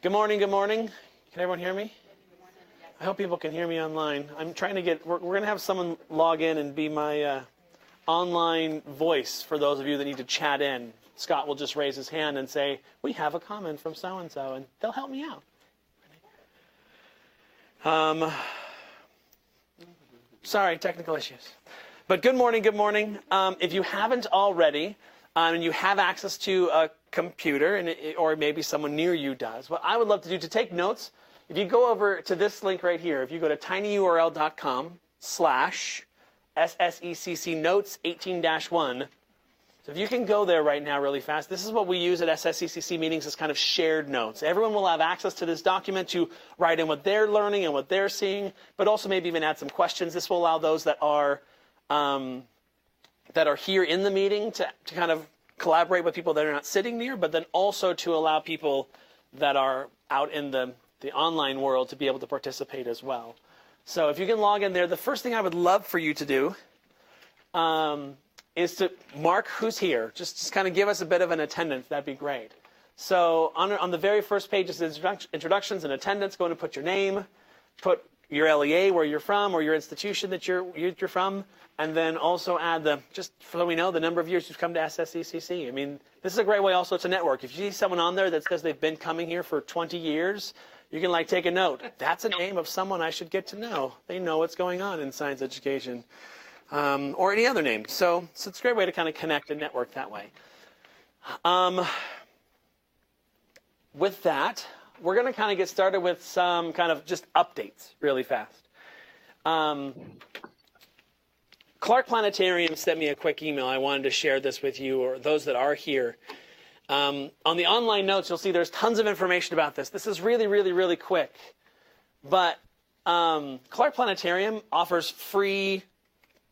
Good morning, good morning. Can everyone hear me? I hope people can hear me online. I'm trying to we're going to have someone log in and be my online voice for those of you that need to chat in. Scott will just raise his hand and say, we have a comment from so-and-so, and they'll help me out. Sorry, technical issues. But good morning, good morning. If you haven't already, and you have access to a computer, or maybe someone near you does, what I would love to do to take notes, if you go over to this link right here, if you go to tinyurl.com/SSECC notes 18-1, so if you can go there right now really fast, this is what we use at SSECC meetings as kind of shared notes. Everyone will have access to this document to write in what they're learning and what they're seeing, but also maybe even add some questions. This will allow those that are here in the meeting to kind of collaborate with people that are not sitting near, but then also to allow people that are out in the online world to be able to participate as well. So if you can log in there, the first thing I would love for you to do is to mark who's here. Just kind of give us a bit of an attendance. That'd be great. So on the very first page, it says introductions and attendance. Go in and put your name, put your LEA, where you're from, or your institution that you're from, and then also add just so we know, the number of years you've come to SSECC. I mean, this is a great way also to network. If you see someone on there that says they've been coming here for 20 years, you can take a note. That's a name of someone I should get to know. They know what's going on in science education, or any other name. So it's a great way to kind of connect and network that way. With that, we're going to kind of get started with some kind of just updates really fast. Clark Planetarium sent me a quick email. I wanted to share this with you, or those that are here. On the online notes, you'll see there's tons of information about this. This is really, really, really quick. But Clark Planetarium offers free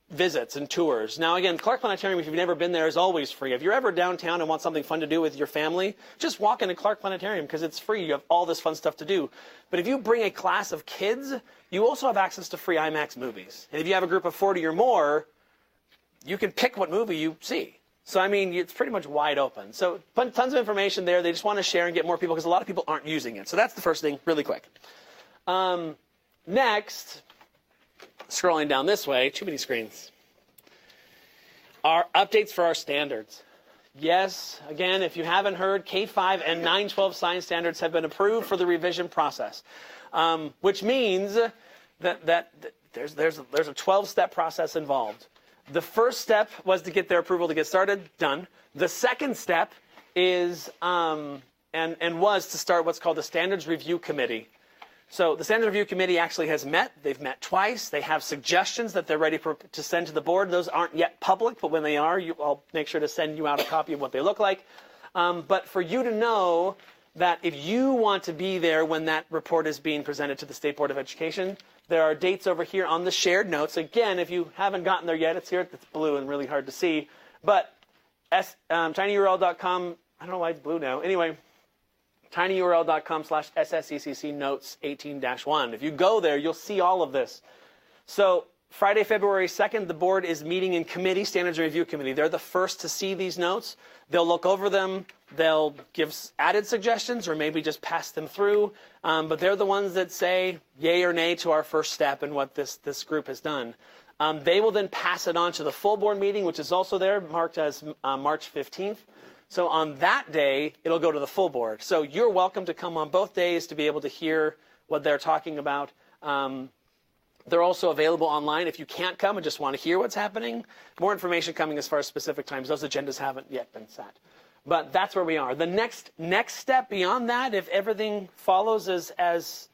visits and tours. Now, again, Clark Planetarium, if you've never been there, is always free. If you're ever downtown and want something fun to do with your family, just walk into Clark Planetarium because it's free. You have all this fun stuff to do. But if you bring a class of kids, you also have access to free IMAX movies. And if you have a group of 40 or more, you can pick what movie you see. So, I mean, it's pretty much wide open. So, tons of information there. They just want to share and get more people because a lot of people aren't using it. So that's the first thing, really quick. Next, scrolling down this way, too many screens, are updates for our standards. Yes, again, if you haven't heard, K-5 and 912 science standards have been approved for the revision process, which means that there's a 12-step process involved. The first step was to get their approval to get started, done. The second step is and was to start what's called the Standards Review Committee. So the Standards Review Committee actually has met. They've met twice. They have suggestions that they're ready to send to the board. Those aren't yet public, but when they are, I'll make sure to send you out a copy of what they look like. But for you to know that if you want to be there when that report is being presented to the State Board of Education, there are dates over here on the shared notes. Again, if you haven't gotten there yet, it's here. It's blue and really hard to see. But tinyurl.com, I don't know why it's blue now. Anyway, tinyurl.com/SSECC notes 18-1. If you go there, you'll see all of this. So Friday, February 2nd, the board is meeting in committee, Standards Review Committee. They're the first to see these notes. They'll look over them. They'll give added suggestions or maybe just pass them through. But they're the ones that say yay or nay to our first step and what this group has done. They will then pass it on to the full board meeting, which is also there, marked as March 15th. So on that day, it'll go to the full board. So you're welcome to come on both days to be able to hear what they're talking about. They're also available online if you can't come and just want to hear what's happening. More information coming as far as specific times. Those agendas haven't yet been set. But that's where we are. The next step beyond that, if everything follows as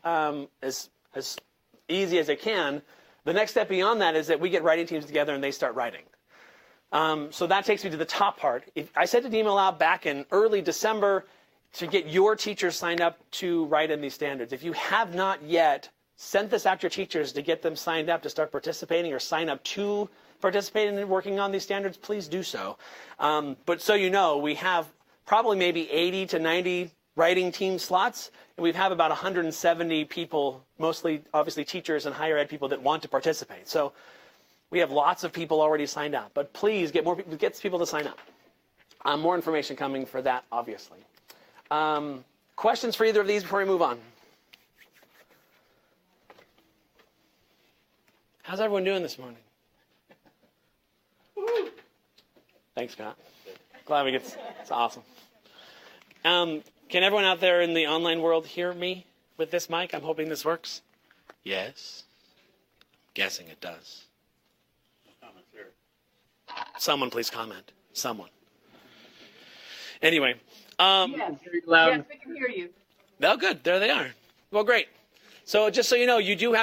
easy as it can, the next step beyond that is that we get writing teams together and they start writing. So that takes me to the top part. I sent an email out back in early December to get your teachers signed up to write in these standards. If you have not yet sent this out to your teachers to get them signed up to start participating or sign up to participate in working on these standards, please do so. But so you know, we have probably maybe 80 to 90 writing team slots, and we have about 170 people, mostly obviously teachers and higher ed people that want to participate. So we have lots of people already signed up, but please get more people, get people to sign up. More information coming for that, obviously. Questions for either of these before we move on? How's everyone doing this morning? Thanks, Scott. Glad we get. It's awesome. Can everyone out there in the online world hear me with this mic? I'm hoping this works. Yes. Guessing it does. Someone please comment. Someone. Anyway. Yes. Yes, we can hear you. Oh, good. There they are. Well, great. So just so you know,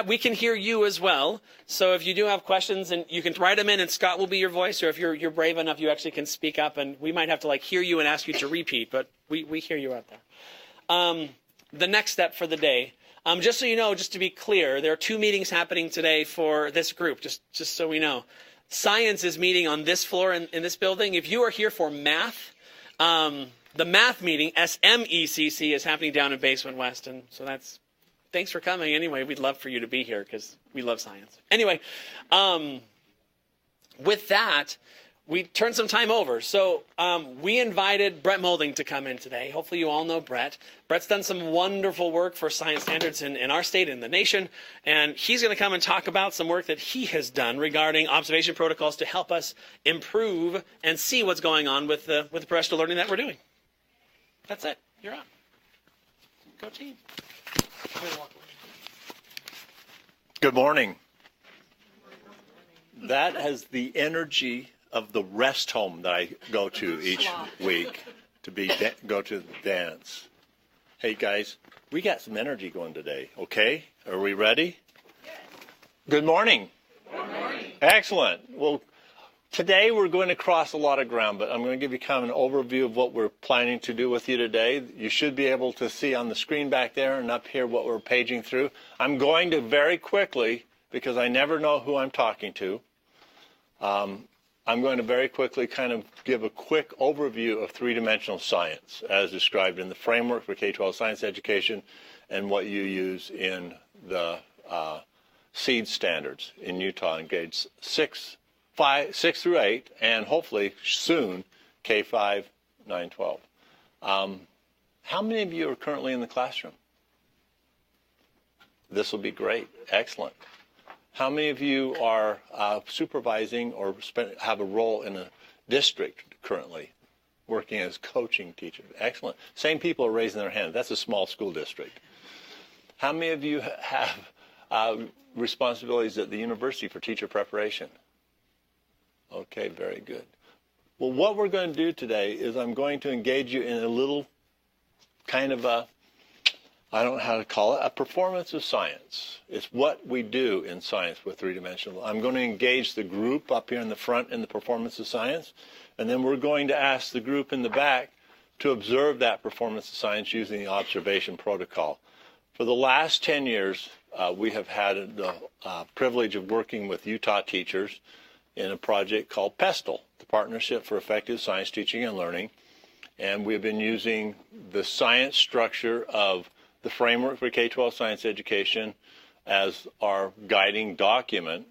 we can hear you as well. So if you do have questions, and you can write them in, and Scott will be your voice, or if you're brave enough, you actually can speak up, and we might have to hear you and ask you to repeat, but we hear you out there. The next step for the day, just so you know, just to be clear, there are 2 meetings happening today for this group, just so we know. Science is meeting on this floor in this building. If you are here for math, the math meeting, SMECC, is happening down in Basement West, and so thanks for coming anyway. We'd love for you to be here because we love science. Anyway, with that, we turned some time over. So we invited Brett Moulding to come in today. Hopefully you all know Brett. Brett's done some wonderful work for science standards in our state and the nation. And he's going to come and talk about some work that he has done regarding observation protocols to help us improve and see what's going on with the professional learning that we're doing. That's it. You're up. Go team. Good morning. That has the energy of the rest home that I go to each week to go to the dance. Hey guys, we got some energy going today, okay? Are we ready? Yes. Good morning. Good morning. Excellent. Well, today we're going to cross a lot of ground, but I'm going to give you kind of an overview of what we're planning to do with you today. You should be able to see on the screen back there and up here what we're paging through. I'm going to very quickly, because I never know who I'm talking to, I'm going to very quickly kind of give a quick overview of three-dimensional science as described in the framework for K-12 science education and what you use in the SEED standards in Utah in grades 6 through 8, and hopefully soon K-5, 9, 12. How many of you are currently in the classroom? This will be great. Excellent. How many of you are supervising or have a role in a district currently, working as coaching teachers? Excellent. Same people are raising their hand. That's a small school district. How many of you have responsibilities at the university for teacher preparation? Okay, very good. Well, what we're going to do today is I'm going to engage you in a little kind of a, I don't know how to call it, a performance of science. It's what we do in science with three-dimensional. I'm going to engage the group up here in the front in the performance of science, and then we're going to ask the group in the back to observe that performance of science using the observation protocol. For the last 10 years, we have had the privilege of working with Utah teachers in a project called Pestle, the Partnership for Effective Science Teaching and Learning. And we've been using the science structure of the framework for K-12 science education as our guiding document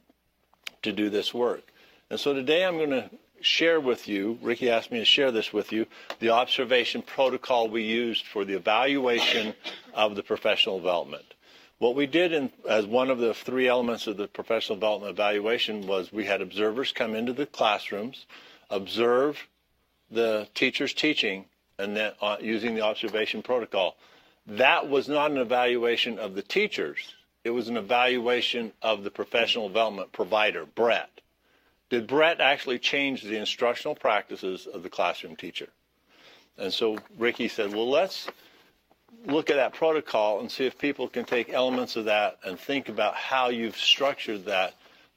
to do this work. And so today I'm going to share with you, Ricky asked me to share this with you, the observation protocol we used for the evaluation of the professional development. What we did as one of the 3 elements of the professional development evaluation was we had observers come into the classrooms, observe the teachers teaching, and then using the observation protocol. That was not an evaluation of the teachers. It was an evaluation of the professional development provider, Brett. Did Brett actually change the instructional practices of the classroom teacher? And so Ricky said, well, let's look at that protocol and see if people can take elements of that and think about how you've structured that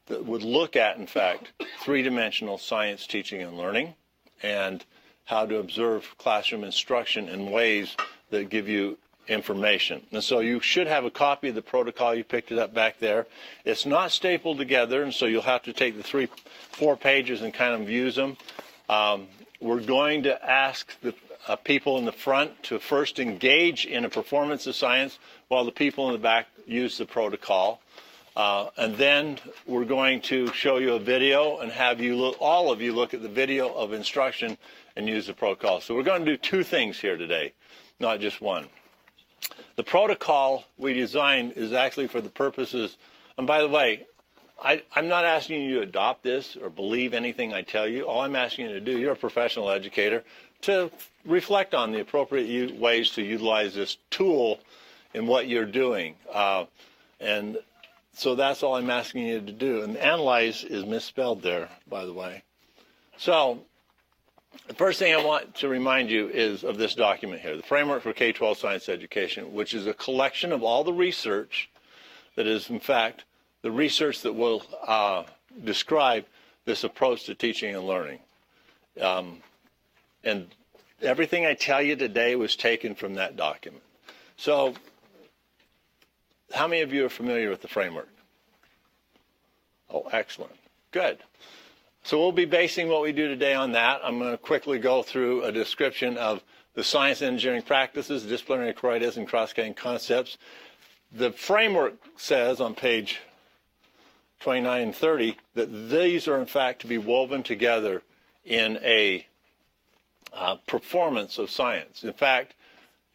would look at, in fact, three-dimensional science teaching and learning and how to observe classroom instruction in ways that give you information. And so you should have a copy of the protocol. You picked it up back there. It's not stapled together, and so you'll have to take the 4 pages and kind of use them. We're going to ask the people in the front to first engage in a performance of science while the people in the back use the protocol. And then we're going to show you a video and have you all of you look at the video of instruction and use the protocol. So we're going to do 2 things here today, not just one. The protocol we designed is actually for the purposes, and by the way, I'm not asking you to adopt this or believe anything I tell you. All I'm asking you to do, you're a professional educator, to reflect on the appropriate ways to utilize this tool in what you're doing. And so that's all I'm asking you to do. And analyze is misspelled there, by the way. So the first thing I want to remind you is of this document here, the Framework for K-12 Science Education, which is a collection of all the research that is, in fact, the research that will describe this approach to teaching and learning. And everything I tell you today was taken from that document. So how many of you are familiar with the framework? Oh, excellent. Good. So we'll be basing what we do today on that. I'm going to quickly go through a description of the science and engineering practices, disciplinary core ideas, and cross-cutting concepts. The framework says on page 29 and 30 that these are in fact to be woven together in a performance of science. In fact,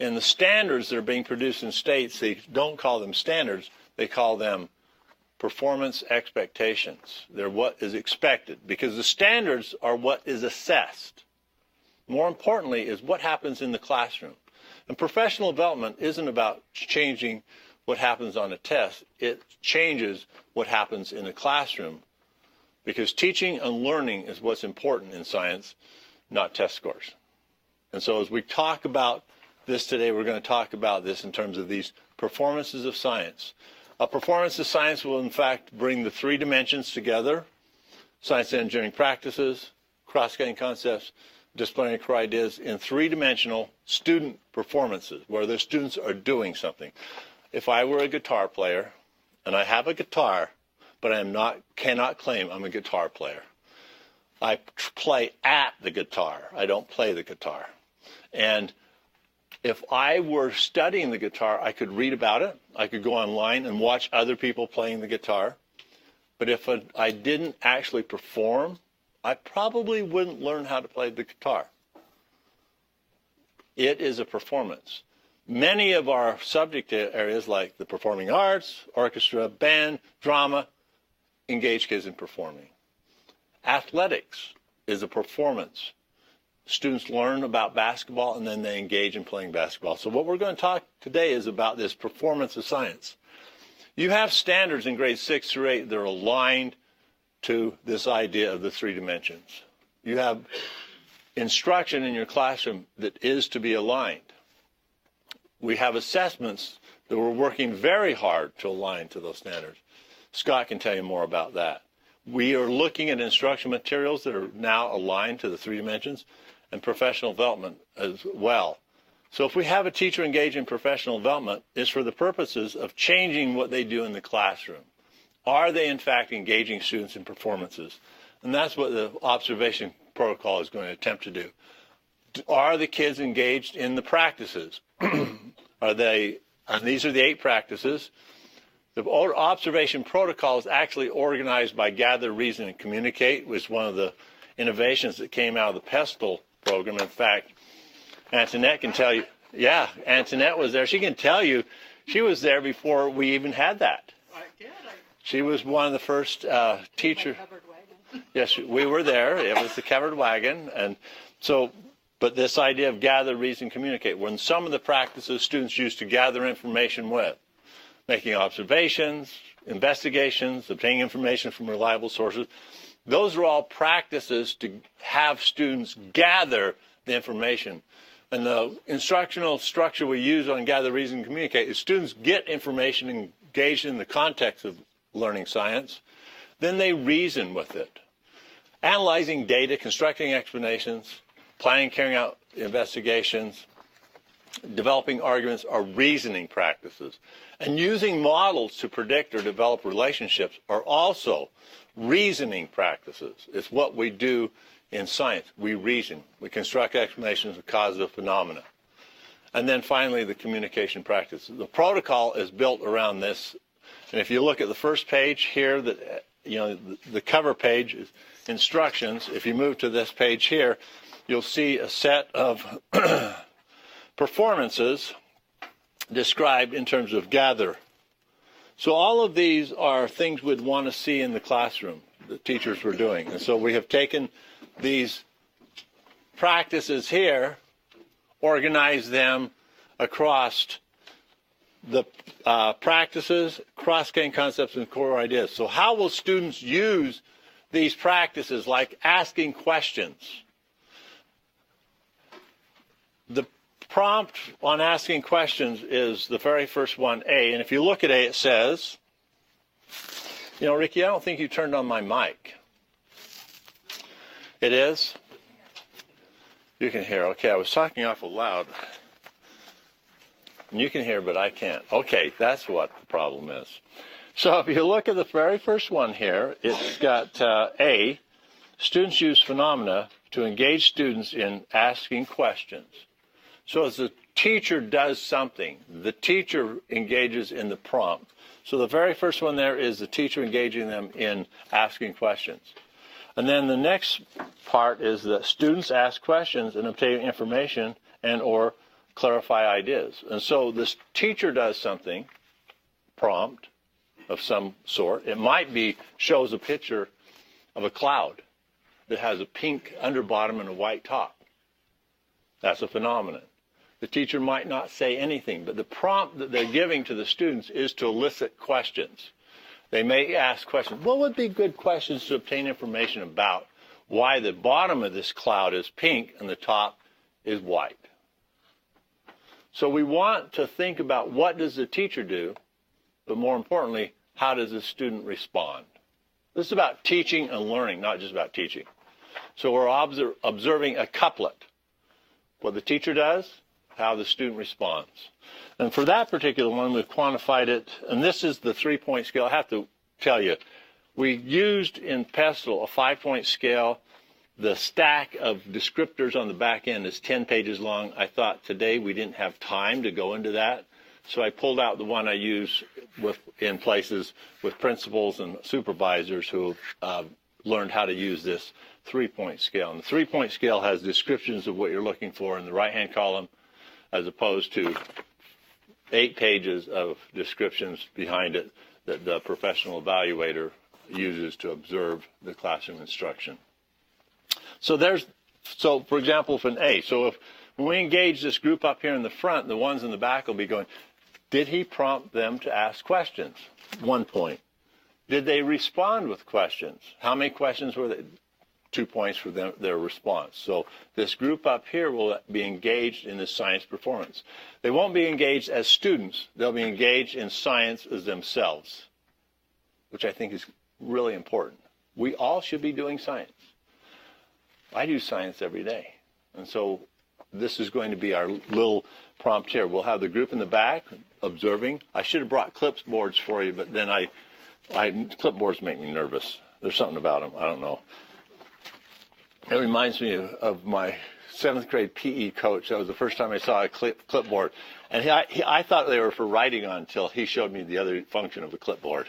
in the standards that are being produced in states, they don't call them standards, they call them performance expectations. They're what is expected, because the standards are what is assessed. More importantly is what happens in the classroom. And professional development isn't about changing what happens on a test. It changes what happens in the classroom, because teaching and learning is what's important in science, not test scores. And so as we talk about this today, we're going to talk about this in terms of these performances of science. A performance of science will, in fact, bring the three dimensions together: science and engineering practices, cross-cutting concepts, disciplinary core ideas, in three-dimensional student performances, where the students are doing something. If I were a guitar player, and I have a guitar, but cannot claim I'm a guitar player. I play at the guitar. I don't play the guitar. And if I were studying the guitar, I could read about it. I could go online and watch other people playing the guitar. But if I didn't actually perform, I probably wouldn't learn how to play the guitar. It is a performance. Many of our subject areas, like the performing arts, orchestra, band, drama, engage kids in performing. Athletics is a performance. Students learn about basketball and then they engage in playing basketball. So what we're going to talk today is about this performance of science. You have standards in grades 6 through 8 that are aligned to this idea of the three dimensions. You have instruction in your classroom that is to be aligned. We have assessments that we're working very hard to align to those standards. Scott can tell you more about that. We are looking at instruction materials that are now aligned to the three dimensions, and professional development as well. So if we have a teacher engage in professional development, it's for the purposes of changing what they do in the classroom. Are they in fact engaging students in performances? And that's what the observation protocol is going to attempt to do. Are the kids engaged in the practices? Are they, and these are the 8 practices. The observation protocol is actually organized by gather, reason, and communicate, which is one of the innovations that came out of the Pestle program. In fact, Antoinette can tell you, yeah, Antoinette was there. She can tell you she was there before we even had that. I did. She was one of the first teachers. Yes, we were there. It was the covered wagon. And so, but this idea of gather, reason, communicate, when some of the practices students used to gather information with, making observations, investigations, obtaining information from reliable sources, those are all practices to have students gather the information. And the instructional structure we use on gather, reason, communicate is students get information engaged in the context of learning science, then they reason with it. Analyzing data, constructing explanations, planning, carrying out investigations, developing arguments are reasoning practices. And using models to predict or develop relationships are also reasoning practices. It's what we do in science. We reason. We construct explanations of causative phenomena. And then finally, the communication practices. The protocol is built around this. And if you look at the first page here, the cover page is instructions. If you move to this page here, you'll see a set of performances described in terms of gather. So all of these are things we'd want to see in the classroom that teachers were doing. And so we have taken these practices here, organized them across the practices, cross-cutting concepts, and core ideas. So how will students use these practices, like asking questions? The prompt on asking questions is the very first one, A. And if you look at A, it says, you know, Ricky, I don't think you turned on my mic. It is? You can hear. Okay, I was talking awful loud. And you can hear, but I can't. Okay, that's what the problem is. So if you look at the very first one here, it's got A, students use phenomena to engage students in asking questions. So as the teacher does something, the teacher engages in the prompt. So the very first one there is the teacher engaging them in asking questions. And then the next part is that students ask questions and obtain information and or clarify ideas. And so this teacher does something, prompt of some sort. It might be, shows a picture of a cloud that has a pink underbottom and a white top. That's a phenomenon. The teacher might not say anything, but the prompt that they're giving to the students is to elicit questions. They may ask questions. What would be good questions to obtain information about why the bottom of this cloud is pink and the top is white? So we want to think about what does the teacher do, but more importantly, how does the student respond? This is about teaching and learning, not just about teaching. So we're observing a couplet. What the teacher does, how the student responds. And for that particular one, we've quantified it, and this is the 3-point scale. I have to tell you, we used in Pestle a 5-point scale. The stack of descriptors on the back end is 10 pages long. I thought today we didn't have time to go into that, so I pulled out the one I use in places with principals and supervisors who learned how to use this 3-point scale. And the 3-point scale has descriptions of what you're looking for in the right-hand column, as opposed to 8 pages of descriptions behind it that the professional evaluator uses to observe the classroom instruction. So for example, if an A, so when we engage this group up here in the front, the ones in the back will be going, did he prompt them to ask questions? 1 point. Did they respond with questions? How many questions were they? 2 points for their response. So this group up here will be engaged in the science performance. They won't be engaged as students. They'll be engaged in science as themselves, which I think is really important. We all should be doing science. I do science every day. And so this is going to be our little prompt here. We'll have the group in the back observing. I should have brought clipboards for you, but then clipboards make me nervous. There's something about them. I don't know. It reminds me of my 7th grade PE coach. That was the first time I saw a clipboard. And I thought they were for writing on until he showed me the other function of the clipboard.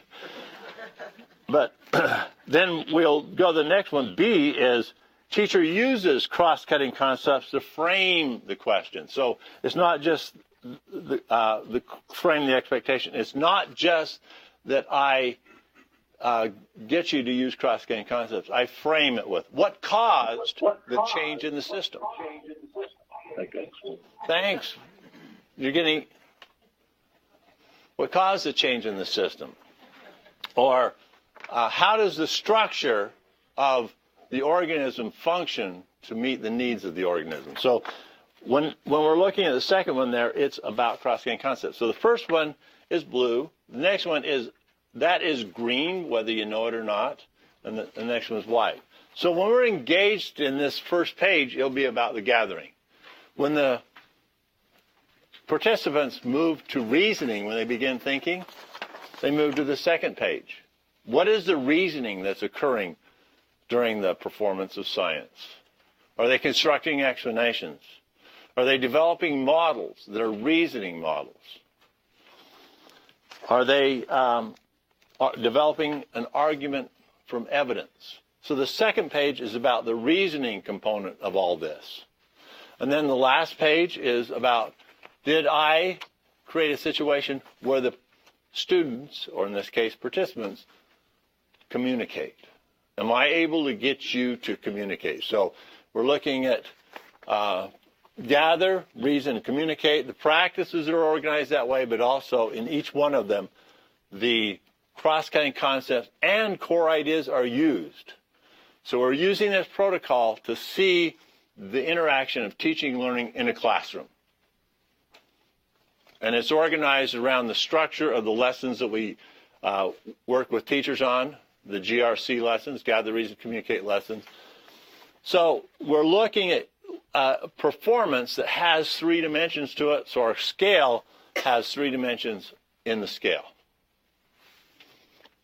But then we'll go to the next one. B is teacher uses cross-cutting concepts to frame the question. So it's not just frame the expectation. It's not just that I get you to use cross-cutting concepts. I frame it with what caused the change in the system. Thanks. You're getting what caused the change in the system, or how does the structure of the organism function to meet the needs of the organism. So when we're looking at the second one there, it's about cross-cutting concepts. So the first one is blue. The next one is green, whether you know it or not, and the next one is white. So when we're engaged in this first page, it'll be about the gathering. When the participants move to reasoning, when they begin thinking, they move to the second page. What is the reasoning that's occurring during the performance of science? Are they constructing explanations? Are they developing models that are reasoning models? Are they developing an argument from evidence? So the second page is about the reasoning component of all this. And then the last page is about, did I create a situation where the students, or in this case participants, communicate? Am I able to get you to communicate? So we're looking at gather, reason, communicate. The practices are organized that way, but also in each one of them, the cross-cutting concepts and core ideas are used. So we're using this protocol to see the interaction of teaching and learning in a classroom. And it's organized around the structure of the lessons that we work with teachers on, the GRC lessons, gather, reason, communicate lessons. So we're looking at performance that has 3 dimensions to it, so our scale has 3 dimensions in the scale.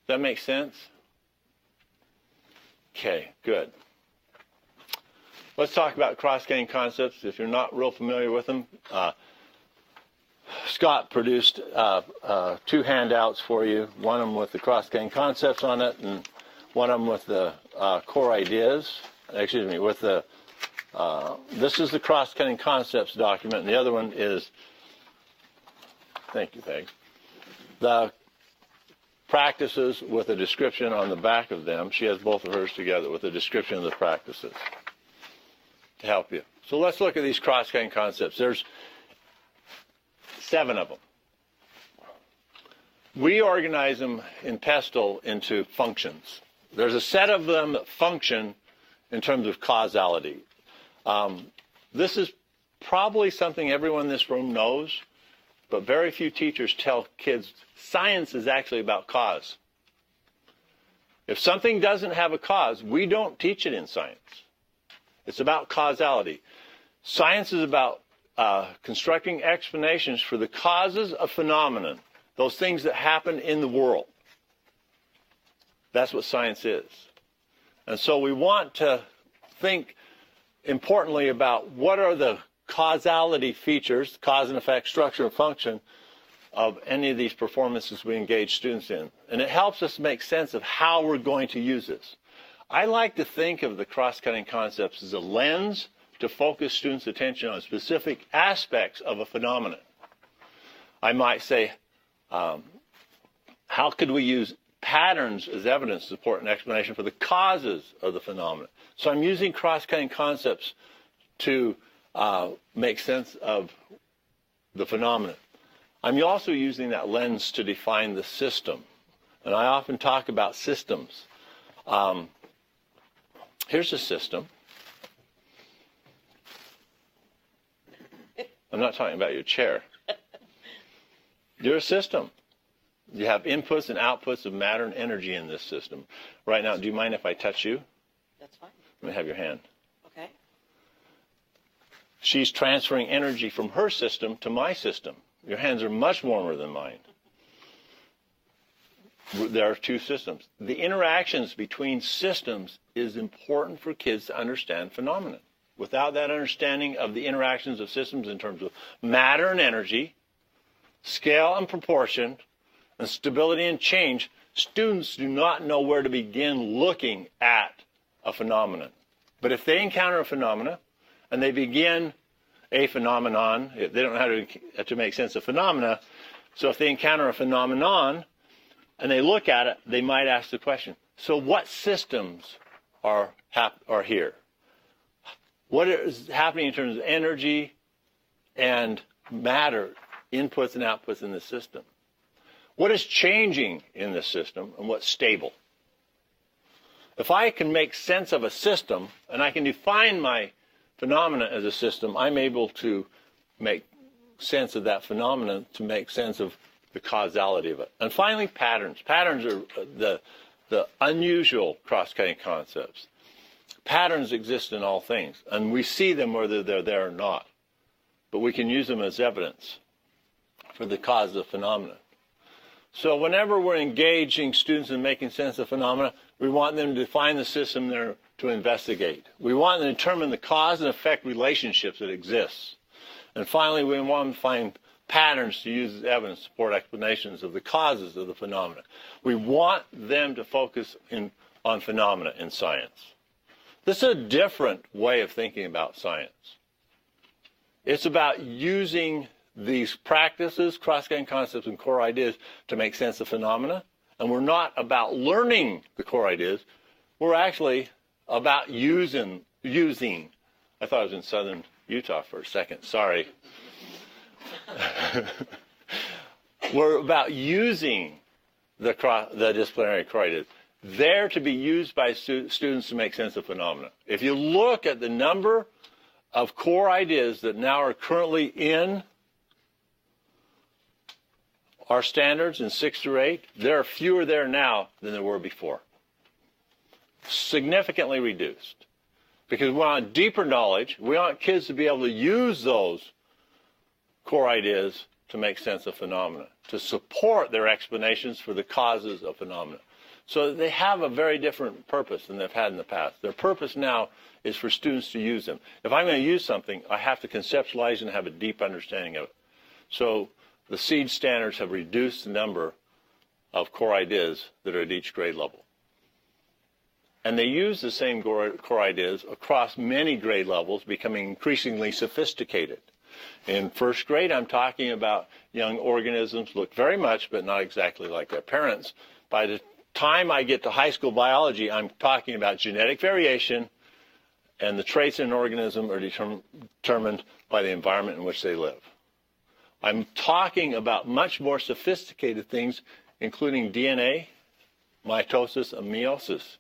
Does that make sense? Okay, good. Let's talk about cross-cutting concepts. If you're not real familiar with them, Scott produced 2 handouts for you, one of them with the cross-cutting concepts on it, and one of them with the core ideas. Excuse me, with the, this is the cross-cutting concepts document, and the other one is, thank you, thanks, the practices with a description on the back of them. She has both of hers together with a description of the practices to help you. So let's look at these cross-cutting concepts. There's 7 of them. We organize them in Pestle into functions. There's a set of them that function in terms of causality. This is probably something everyone in this room knows, but very few teachers tell kids science is actually about cause. If something doesn't have a cause, we don't teach it in science. It's about causality. Science is about constructing explanations for the causes of phenomenon, those things that happen in the world. That's what science is. And so we want to think importantly about what are the causality features, cause and effect, structure and function, of any of these performances we engage students in. And it helps us make sense of how we're going to use this. I like to think of the cross-cutting concepts as a lens to focus students' attention on specific aspects of a phenomenon. I might say, how could we use patterns as evidence to support an explanation for the causes of the phenomenon? So I'm using cross-cutting concepts to make sense of the phenomenon. I'm also using that lens to define the system. And I often talk about systems. Here's a system. I'm not talking about your chair. You're a system. You have inputs and outputs of matter and energy in this system. Right now, do you mind if I touch you? That's fine. Let me have your hand. Okay. She's transferring energy from her system to my system. Your hands are much warmer than mine. There are 2 systems. The interactions between systems is important for kids to understand phenomena. Without that understanding of the interactions of systems in terms of matter and energy, scale and proportion, and stability and change, students do not know where to begin looking at a phenomenon. But if they encounter a phenomena and they begin a phenomenon, they don't know how to make sense of phenomena, so if they encounter a phenomenon and they look at it, they might ask the question, so what systems are here? What is happening in terms of energy and matter, inputs and outputs in the system? What is changing in the system and what's stable? If I can make sense of a system and I can define my phenomena as a system, I'm able to make sense of that phenomenon to make sense of the causality of it. And finally, patterns. Patterns are the unusual cross-cutting concepts. Patterns exist in all things, and we see them whether they're there or not. But we can use them as evidence for the cause of the phenomenon. So whenever we're engaging students in making sense of phenomena, we want them to define the system there to investigate. We want them to determine the cause and effect relationships that exist. And finally, we want them to find patterns to use as evidence to support explanations of the causes of the phenomena. We want them to focus on phenomena in science. This is a different way of thinking about science. It's about using these practices, cross-cutting concepts, and core ideas to make sense of phenomena. And we're not about learning the core ideas. We're actually about using. I thought I was in southern Utah for a second. Sorry. We're about using the disciplinary core ideas. They're to be used by students to make sense of phenomena. If you look at the number of core ideas that now are currently in our standards in 6 through 8, there are fewer there now than there were before. Significantly reduced. Because we want deeper knowledge. We want kids to be able to use those core ideas to make sense of phenomena, to support their explanations for the causes of phenomena. So they have a very different purpose than they've had in the past. Their purpose now is for students to use them. If I'm going to use something, I have to conceptualize and have a deep understanding of it. So the SEED standards have reduced the number of core ideas that are at each grade level. And they use the same core ideas across many grade levels, becoming increasingly sophisticated. In first grade, I'm talking about young organisms look very much, but not exactly like their parents. By the time I get to high school biology, I'm talking about genetic variation, and the traits in an organism are determined by the environment in which they live. I'm talking about much more sophisticated things, including DNA, mitosis, and meiosis,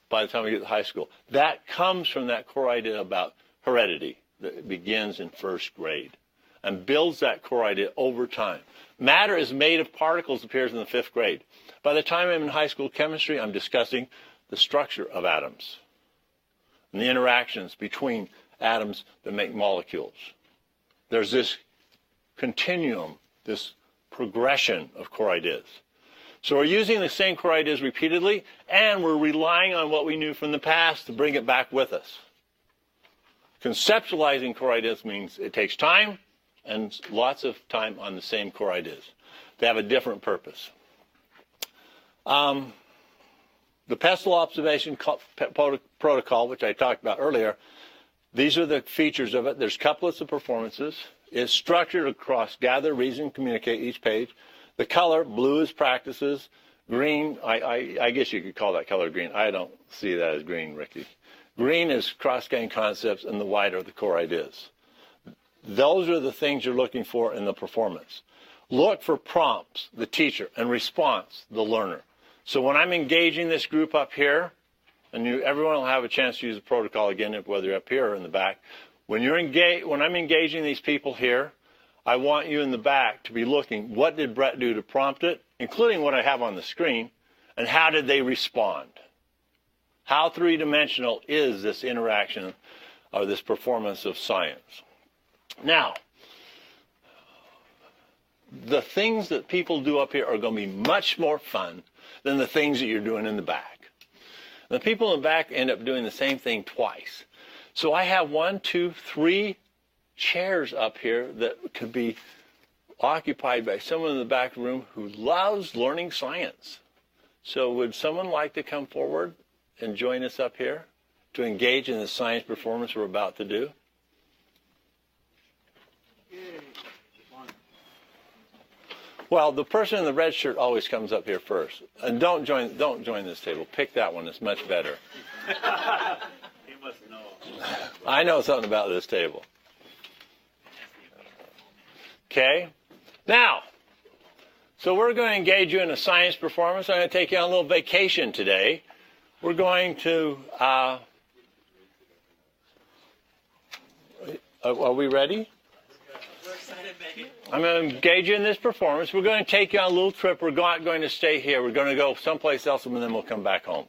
by the time we get to high school. That comes from that core idea about heredity that begins in first grade and builds that core idea over time. Matter is made of particles appears in the 5th grade. By the time I'm in high school chemistry, I'm discussing the structure of atoms and the interactions between atoms that make molecules. There's this continuum, this progression of core ideas. So we're using the same core ideas repeatedly, and we're relying on what we knew from the past to bring it back with us. Conceptualizing core ideas means it takes time and lots of time on the same core ideas. They have a different purpose. The Pestle observation protocol, which I talked about earlier, these are the features of it. There's couplets of performances. It's structured across gather, reason, communicate each page. The color, blue is practices. Green, I guess you could call that color green. I don't see that as green, Ricky. Green is cross-cutting concepts, and the white are the core ideas. Those are the things you're looking for in the performance. Look for prompts, the teacher, and response, the learner. So when I'm engaging this group up here, and everyone will have a chance to use the protocol again, whether you're up here or in the back. When I'm engaging these people here, I want you in the back to be looking, what did Brett do to prompt it, including what I have on the screen, and how did they respond? How three-dimensional is this interaction or this performance of science? Now, the things that people do up here are going to be much more fun than the things that you're doing in the back. The people in the back end up doing the same thing twice. So I have 1, 2, 3 chairs up here that could be occupied by someone in the back room who loves learning science. So would someone like to come forward and join us up here to engage in the science performance we're about to do? Well, the person in the red shirt always comes up here first. And don't join this table. Pick that one. It's much better. He must know. I know something about this table. Okay? Now, so we're going to engage you in a science performance. I'm going to take you on a little vacation today. We're going to, are we ready? I'm going to engage you in this performance. We're going to take you on a little trip. We're not going to stay here. We're going to go someplace else, and then we'll come back home.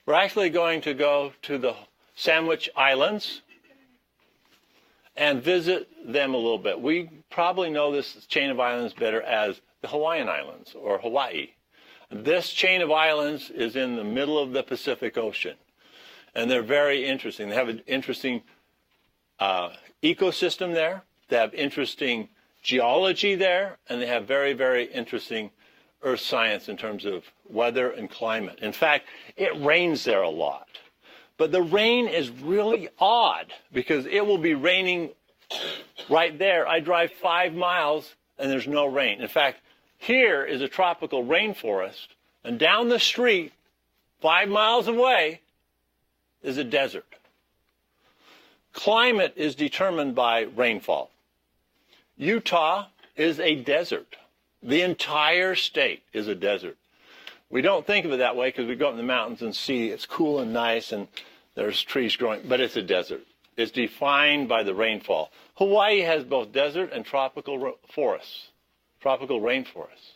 We're actually going to go to the Sandwich Islands and visit them a little bit. We probably know this chain of islands better as the Hawaiian Islands or Hawaii. This chain of islands is in the middle of the Pacific Ocean, and they're very interesting. They have an interesting ecosystem there. They have interesting geology there, and they have very, very interesting earth science in terms of weather and climate. In fact, it rains there a lot. But the rain is really odd because it will be raining Right there, I drive 5 miles and there's no rain. In fact, here is a tropical rainforest, and down the street, 5 miles away, is a desert. Climate is determined by rainfall. Utah is a desert. The entire state is a desert. We don't think of it that way because we go up in the mountains and see it's cool and nice and there's trees growing, but it's a desert. It's defined by the rainfall. Hawaii has both desert and tropical forests, tropical rainforests.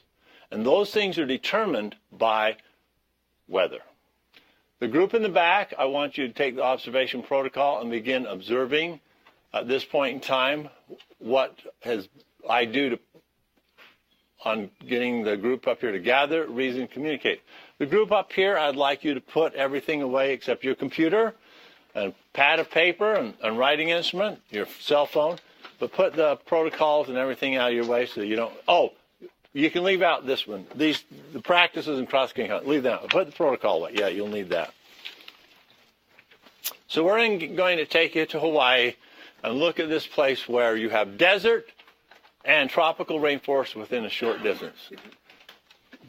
And those things are determined by weather. The group in the back, I want you to take the observation protocol and begin observing at this point in time what I do on getting the group up here to gather, reason, communicate. The group up here, I'd like you to put everything away except your computer, and pad of paper and writing instrument, your cell phone, but put the protocols and everything out of your way so you don't, you can leave out this one. The practices and cross-cutting hunt, leave that out. Put the protocol away. Yeah, you'll need that. So we're going to take you to Hawaii and look at this place where you have desert and tropical rainforest within a short distance.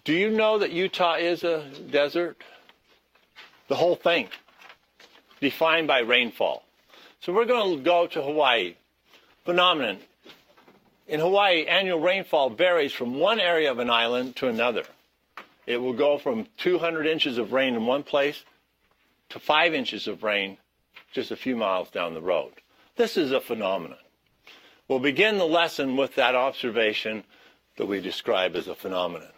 Do you know that Utah is a desert? The whole thing. Defined by rainfall. So we're going to go to Hawaii. Phenomenon. In Hawaii, annual rainfall varies from one area of an island to another. It will go from 200 inches of rain in one place to 5 inches of rain just a few miles down the road. This is a phenomenon. We'll begin the lesson with that observation that we describe as a phenomenon.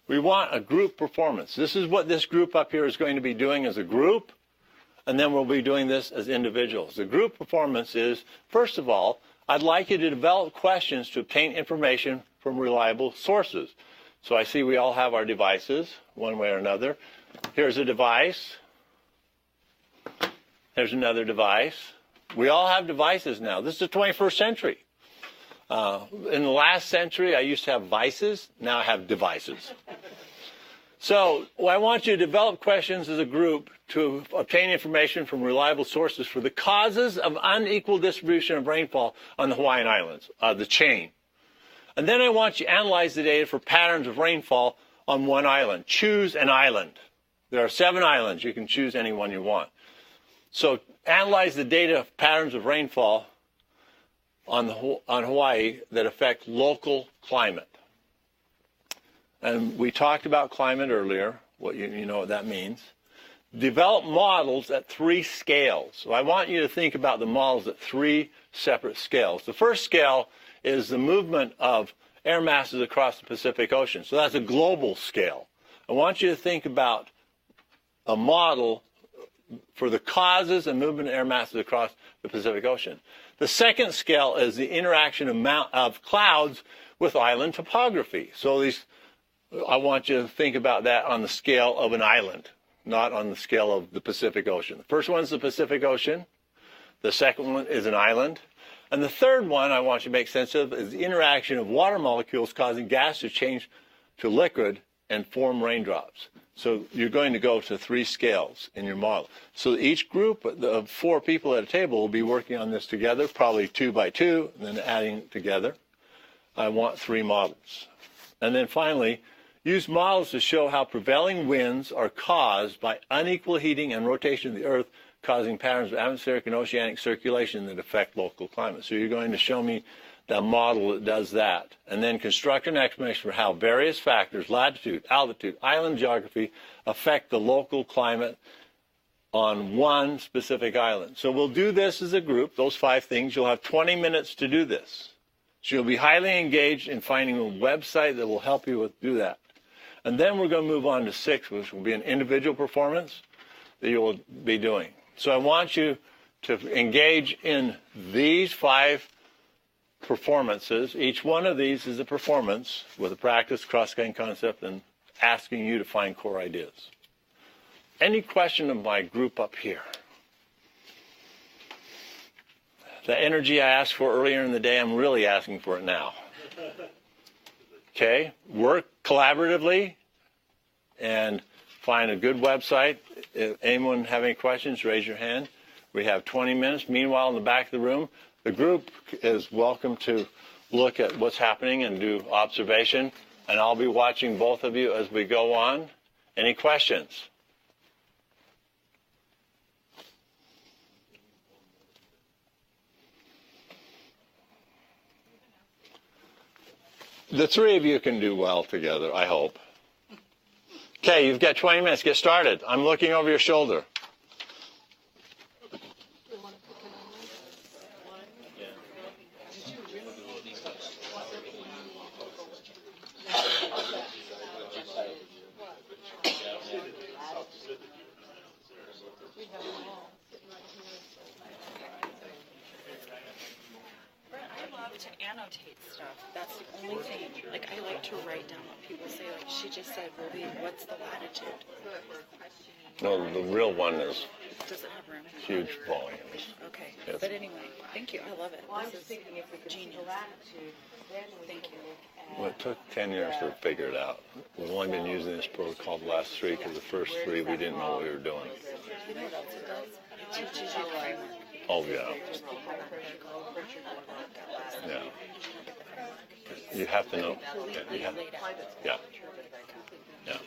We want a group performance. This is what this group up here is going to be doing as a group. And then we'll be doing this as individuals. The group performance is, first of all, I'd like you to develop questions to obtain information from reliable sources. So I see we all have our devices, one way or another. Here's a device. There's another device. We all have devices now. This is the 21st century. In the last century, I used to have vices. Now I have devices. So I want you to develop questions as a group to obtain information from reliable sources for the causes of unequal distribution of rainfall on the Hawaiian Islands, the chain. And then I want you to analyze the data for patterns of rainfall on one island. Choose an island. There are 7 islands. You can choose any one you want. So analyze the data of patterns of rainfall on Hawaii that affect local climate. And we talked about climate earlier, what you know what that means. Develop models at 3 scales. So I want you to think about the models at 3 separate scales. The first scale is the movement of air masses across the Pacific Ocean. So that's a global scale. I want you to think about a model for the causes and movement of air masses across the Pacific Ocean. The second scale is the interaction of clouds with island topography. So I want you to think about that on the scale of an island, not on the scale of the Pacific Ocean. The first one is the Pacific Ocean. The second one is an island. And the third one I want you to make sense of is the interaction of water molecules causing gas to change to liquid and form raindrops. So you're going to go to 3 scales in your model. So each group of 4 people at a table will be working on this together, probably 2 by 2, and then adding together. I want 3 models. And then finally, use models to show how prevailing winds are caused by unequal heating and rotation of the Earth, causing patterns of atmospheric and oceanic circulation that affect local climate. So you're going to show me the model that does that. And then construct an explanation for how various factors, latitude, altitude, island geography, affect the local climate on one specific island. So we'll do this as a group, those 5 things. You'll have 20 minutes to do this. So you'll be highly engaged in finding a website that will help you do that. And then we're going to move on to 6, which will be an individual performance that you will be doing. So I want you to engage in these 5 performances. Each one of these is a performance with a practice, cross-cutting concept, and asking you to find core ideas. Any question of my group up here? The energy I asked for earlier in the day, I'm really asking for it now. Okay, work collaboratively and find a good website. If anyone have any questions, raise your hand. We have 20 minutes. Meanwhile, in the back of the room, The group is welcome to look at what's happening and do observation, and I'll be watching both of you as we go on. Any questions? The three of you can do well together, I hope. Okay, you've got 20 minutes. Get started. I'm looking over your shoulder. To annotate stuff. That's the only thing. Like, I like to write down what people say. Like, she just said, Ruby, what's the latitude? No, the real one is Does it have room? huge volumes. Okay. Yes. But anyway, thank you. I love it. This is genius. Thank you. Well, it took 10 years to figure it out. We've only been using this protocol the last three, because the first three we didn't know what we were doing. You know what else it does? It teaches you framework. Oh, yeah. Yeah. You have to know. Yeah. You have, yeah. Yeah.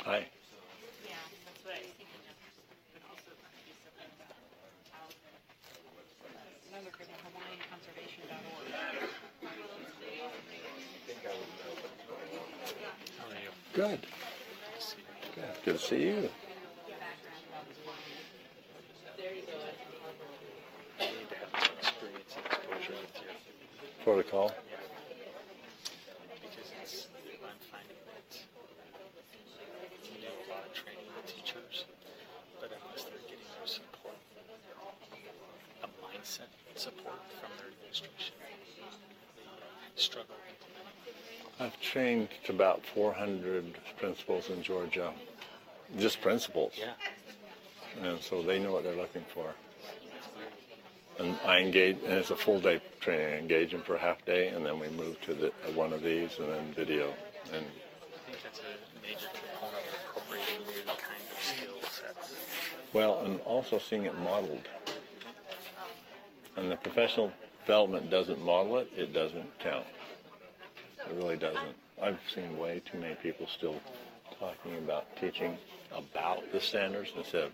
Hi. Good. Good to see you. Protocol. Because I'm finding that you do a lot of training with teachers, but unless they're getting their support, a mindset support from their administration, they struggle implementing. I've trained to about 400 principals in Georgia. Just principals. Yeah. And so they know what they're looking for. And I engage, and it's a full day training. I engage them for a half day, and then we move to one of these, and then video. And I think that's a major component of incorporating new kind of skill sets. well, and also seeing it modeled. And the professional development doesn't model it, it doesn't count. It really doesn't. I've seen way too many people still talking about teaching about the standards instead of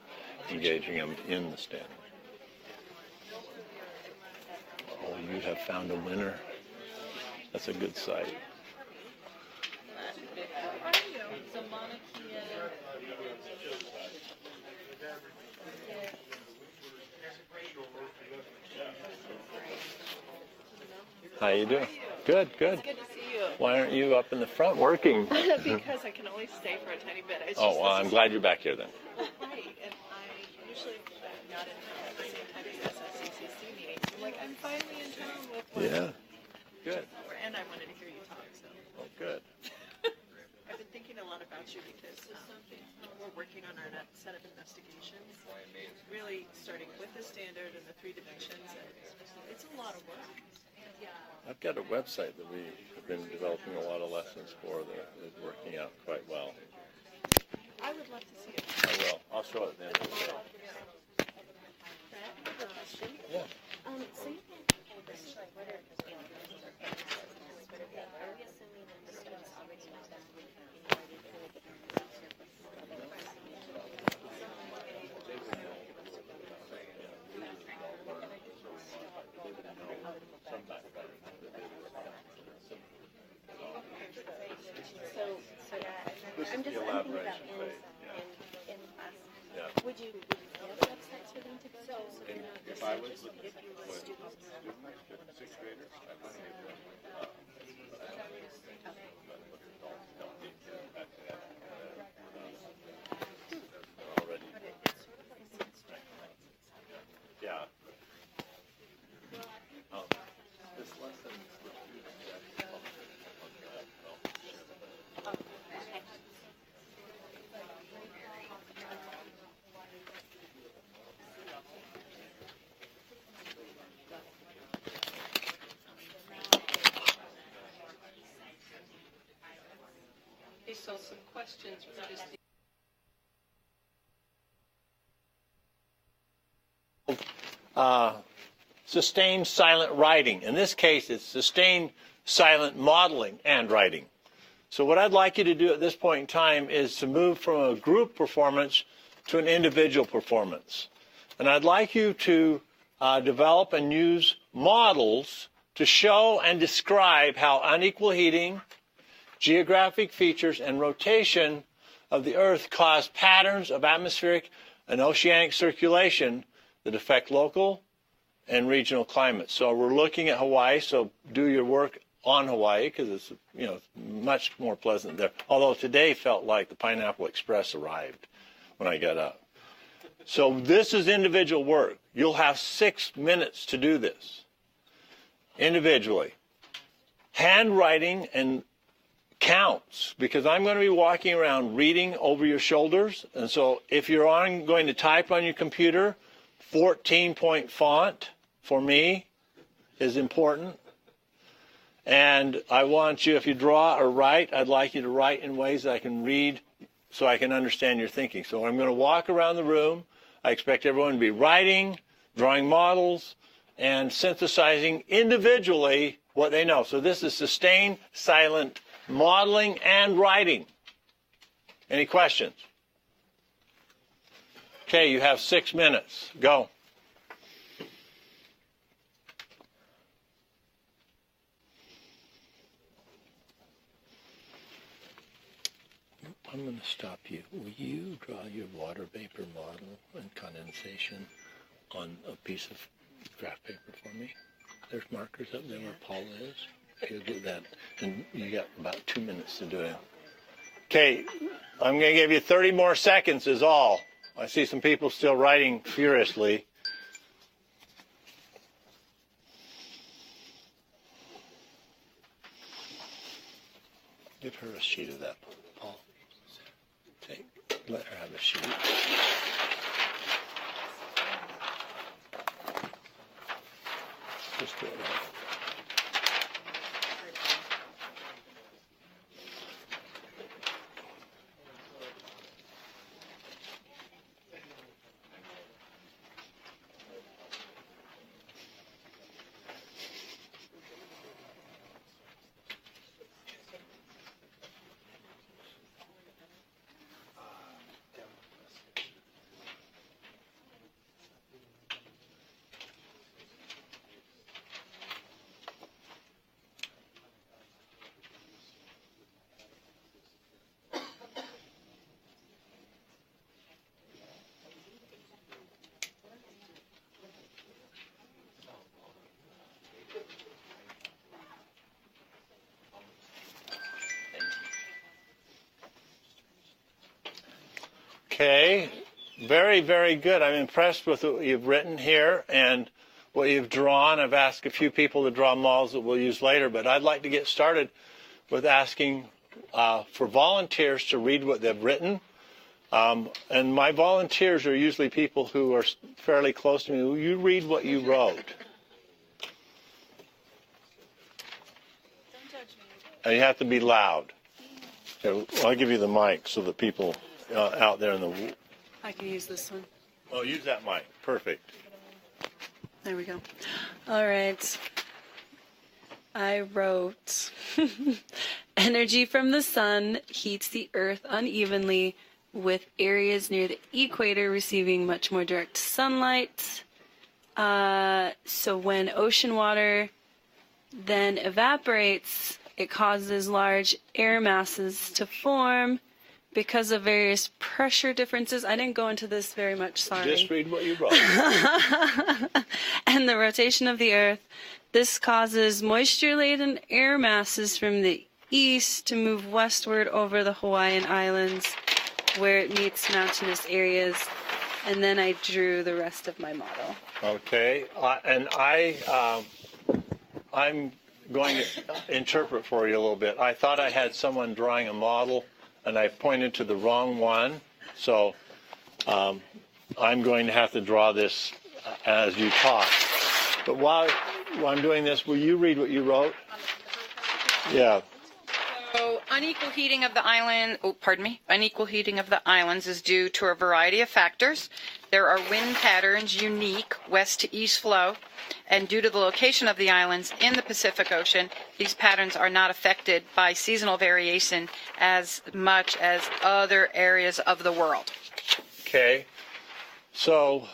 engaging them in the standard. Oh, you have found a winner. That's a good sight. How you doing? Good, good. It's good to see you. Why aren't you up in the front working? Because I can only stay for a tiny bit. It's Oh, just, well, I'm glad you're back here then. Right, and I usually not in town at the same time as SSCCC meetings. I'm like, I'm finally in town with one. Yeah. Good. And I wanted to hear you talk, so. Oh, good. I've been thinking a lot about you because we're working on our next set of investigations, really starting with the standard and the 3 dimensions. And it's a lot of work. I've got a website that we have been developing a lot of lessons for that is working out quite well. I would love to see it. I will. I'll show it then. Brad, I have a question. Yeah. So you I'm just thinking about in class. Yeah. Would you have websites for them to go to? So If I was if you were students. 6th graders, I want to give them already. Yeah. This lesson. some questions for just sustained silent writing. In this case, it's sustained silent modeling and writing. So what I'd like you to do at this point in time is to move from a group performance to an individual performance. And I'd like you to develop and use models to show and describe how unequal heating, geographic features, and rotation of the Earth cause patterns of atmospheric and oceanic circulation that affect local and regional climates. So we're looking at Hawaii, so do your work on Hawaii because it's much more pleasant there. Although today felt like the Pineapple Express arrived when I got up. So this is individual work. You'll have 6 minutes to do this individually. Handwriting and counts, because I'm going to be walking around reading over your shoulders. And so if you're going to type on your computer, 14-point font for me is important. And I want you, if you draw or write, I'd like you to write in ways that I can read so I can understand your thinking. So I'm going to walk around the room. I expect everyone to be writing, drawing models, and synthesizing individually what they know. So this is sustained, silent modeling and writing. Any questions? Okay, you have 6 minutes. Go. I'm going to stop you. Will you draw your water vapor model and condensation on a piece of graph paper for me? There's markers up there where Paul is. You'll do that. And you got about 2 minutes to do it. Okay, I'm going to give you 30 more seconds is all. I see some people still writing furiously. Give her a sheet of that, Paul. Let her have a sheet. Just do it right. Okay, very, very good. I'm impressed with what you've written here and what you've drawn. I've asked a few people to draw models that we'll use later, but I'd like to get started with asking for volunteers to read what they've written. And my volunteers are usually people who are fairly close to me. Will you read what you wrote? Don't judge me. And you have to be loud. Okay, well, I'll give you the mic so that people out there in the... I can use this one. Oh, use that mic. Perfect. There we go. All right. I wrote, energy from the sun heats the earth unevenly, with areas near the equator receiving much more direct sunlight. So when ocean water then evaporates, it causes large air masses to form because of various pressure differences. I didn't go into this very much, sorry. Just read what you wrote. And the rotation of the earth. This causes moisture-laden air masses from the east to move westward over the Hawaiian Islands, where it meets mountainous areas. And then I drew the rest of my model. Okay, and I'm going to interpret for you a little bit. I thought I had someone drawing a model, and I pointed to the wrong one. So I'm going to have to draw this as you talk. But while I'm doing this, will you read what you wrote? Yeah. So unequal heating of the island, unequal heating of the islands is due to a variety of factors. There are wind patterns unique west to east flow, and due to the location of the islands in the Pacific Ocean, these patterns are not affected by seasonal variation as much as other areas of the world. Okay. So,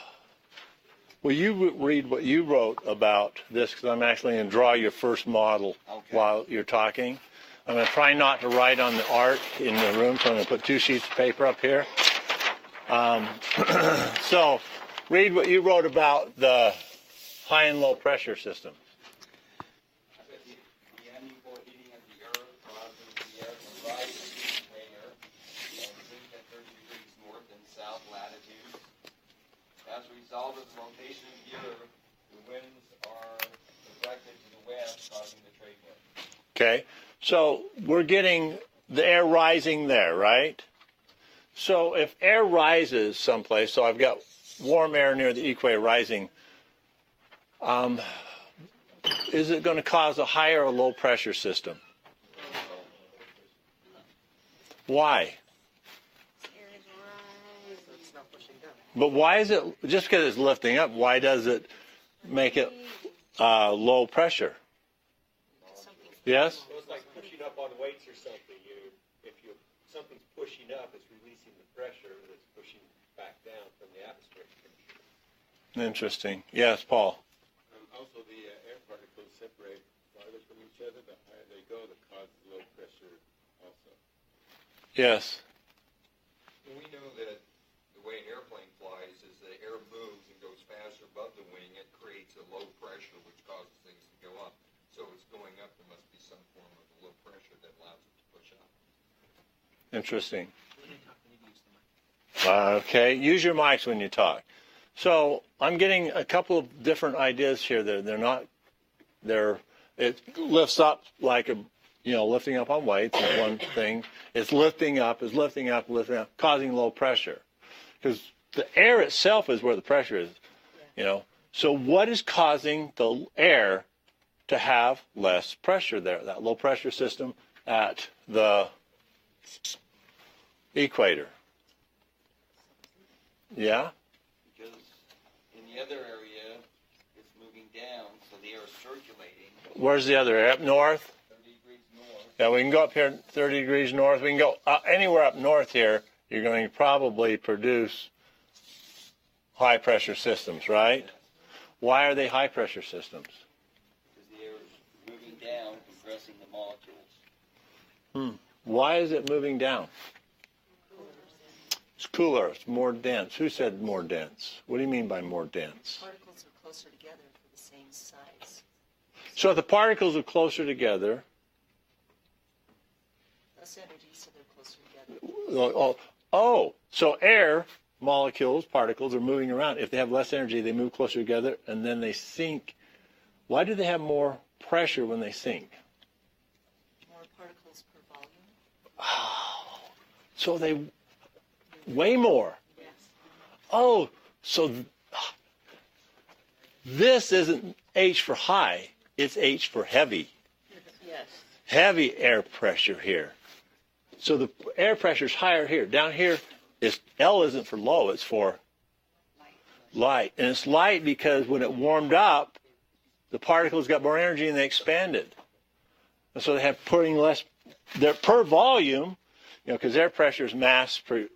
will you read what you wrote about this? Because I'm actually going to draw your first model while you're talking. I'm going to try not to write on the art in the room, so I'm going to put 2 sheets of paper up here. So, read what you wrote about the high and low pressure system. The unequal heating of the earth causes the air to rise in the equator and sink at 30 degrees north and south latitudes. As a result of the rotation of the earth, the winds are directed to the west, causing the trade wind. Okay, so we're getting the air rising there, right? So if air rises someplace, so I've got warm air near the equator rising, is it going to cause a higher or low pressure system? Why? But why is it, just because it's lifting up, why does it make it low pressure? Yes? So it's like pushing up on weights or something. Something's pushing up, it's releasing the pressure that's pushing back down from the atmosphere. Interesting. Yes, Paul. Also, the air particles separate farther from each other. The higher they go, that causes low pressure also. Yes. And we know that the way an airplane flies is the air moves and goes faster above the wing. It creates a low pressure, which causes things to go up. So it's going up, there must be some form of low pressure that allows it to push up. Interesting. Okay, use your mics when you talk. So I'm getting a couple of different ideas here. It lifts up like lifting up on weights is one thing. It's lifting up, causing low pressure. Because the air itself is where the pressure is, So what is causing the air to have less pressure there, that low pressure system at the equator? Yeah? Because in the other area, it's moving down, so the air is circulating. Where's the other area? Up north? 30 degrees north. Yeah, we can go up here 30 degrees north. We can go anywhere up north here. You're going to probably produce high pressure systems, right? Why are they high pressure systems? Because the air is moving down, compressing the molecules. Why is it moving down? It's cooler. It's more dense. Who said more dense? What do you mean by more dense? Particles are closer together for the same size. So if the particles are closer together, Less energy, so they're closer together. So air molecules, particles are moving around. If they have less energy, they move closer together, and then they sink. Why do they have more pressure when they sink? More particles per volume. Oh, so they weigh more. Yes. Oh, so this isn't H for high, it's H for heavy. Yes. Heavy air pressure here. So the air pressure is higher here. Down here, L isn't for low, it's for light. And it's light because when it warmed up, the particles got more energy and they expanded. And so they have putting less, per volume, because air pressure is mass per,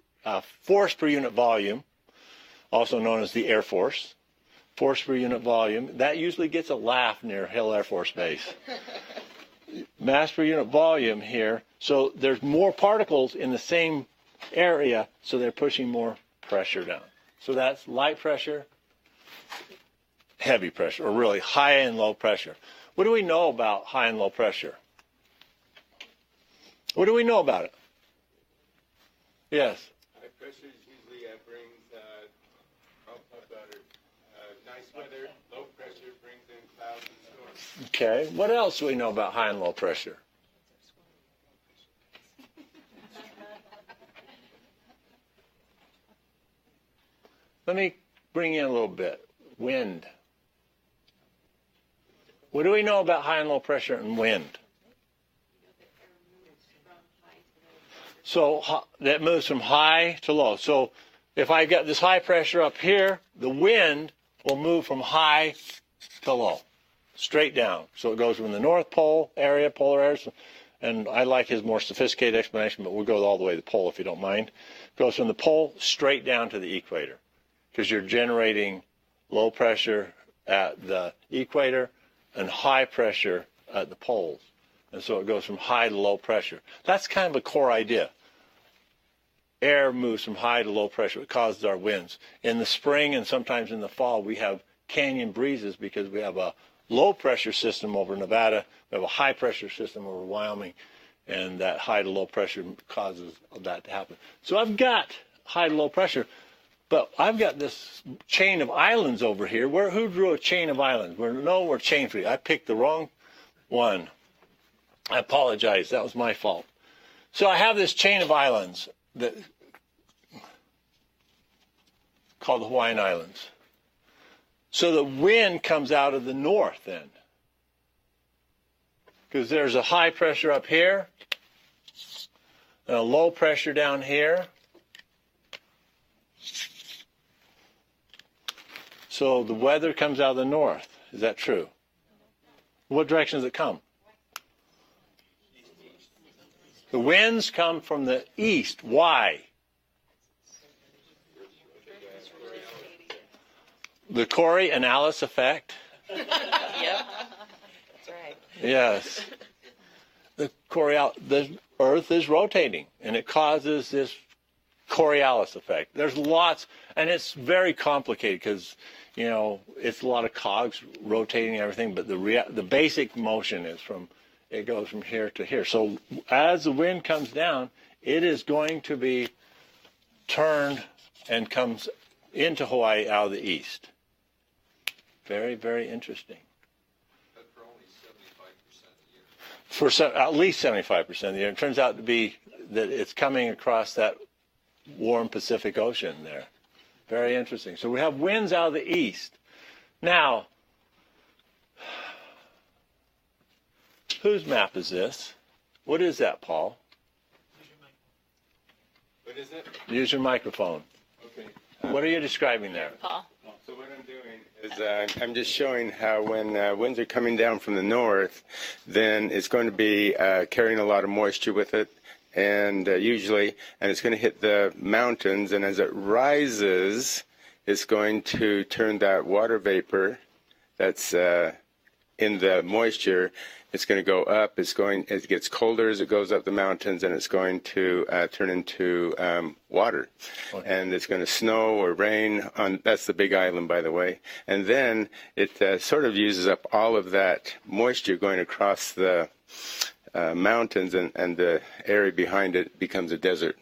force per unit volume, also known as the Air Force. Force per unit volume. That usually gets a laugh near Hill Air Force Base. Mass per unit volume here. So there's more particles in the same area, so they're pushing more pressure down. So that's light pressure, heavy pressure, or really high and low pressure. What do we know about high and low pressure? What do we know about it? Yes? High pressure usually brings nice weather. Low pressure brings in clouds and storms. Okay. What else do we know about high and low pressure? Let me bring in a little bit. Wind. What do we know about high and low pressure and wind? So that moves from high to low. So if I got this high pressure up here, the wind will move from high to low, straight down. So it goes from the North Pole area, polar areas, and I like his more sophisticated explanation, but we'll go all the way to the pole if you don't mind. It goes from the pole straight down to the equator, because you're generating low pressure at the equator and high pressure at the poles. And so it goes from high to low pressure. That's kind of a core idea. Air moves from high to low pressure. It causes our winds. In the spring and sometimes in the fall, we have canyon breezes because we have a low pressure system over Nevada. We have a high pressure system over Wyoming. And that high to low pressure causes that to happen. So I've got high to low pressure, but I've got this chain of islands over here. Who drew a chain of islands? We're chain free. I picked the wrong one. I apologize. That was my fault. So I have this chain of islands that called the Hawaiian Islands. So the wind comes out of the north then, because there's a high pressure up here and a low pressure down here. So the weather comes out of the north. Is that true? What direction does it come? The winds come from the east. Why? The Coriolis Effect. Yep. That's right. Yes. The Earth is rotating, and it causes this Coriolis Effect. There's lots, and it's very complicated because, it's a lot of cogs rotating and everything, but the basic motion is it goes from here to here. So as the wind comes down, it is going to be turned and comes into Hawaii out of the east. Very, very interesting. But for only 75% of the year. For at least 75% of the year. It turns out to be that it's coming across that warm Pacific Ocean there. Very interesting. So we have winds out of the east. Now, whose map is this? What is that, Paul? What is it? Use your microphone. Okay. What are you describing there? Paul. So what I'm doing is I'm just showing how when winds are coming down from the north, then it's going to be carrying a lot of moisture with it, and it's going to hit the mountains, and as it rises, it's going to turn that water vapor that's in the moisture. It's going to go up. It gets colder as it goes up the mountains, and it's going to turn into water. Okay. And it's going to snow or rain that's the Big Island, by the way. And then it sort of uses up all of that moisture going across the mountains, and the area behind it becomes a desert.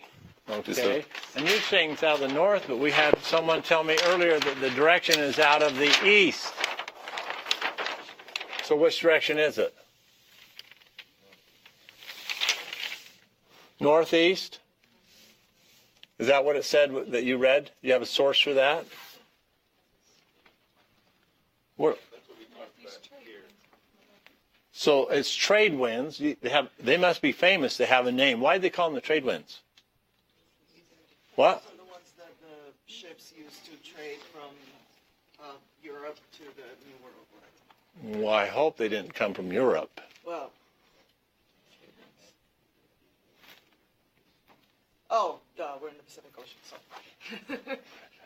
Okay. And you're saying it's out of the north, but we had someone tell me earlier that the direction is out of the east. So which direction is it? Northeast? Is that what it said that you read? Do you have a source for that? So it's trade winds. They must be famous to have a name. Why did they call them the trade winds? What? Those are the ones that the ships used to trade from Europe to the New World, right? Well, I hope they didn't come from Europe. Well. Oh, duh, we're in the Pacific Ocean, so.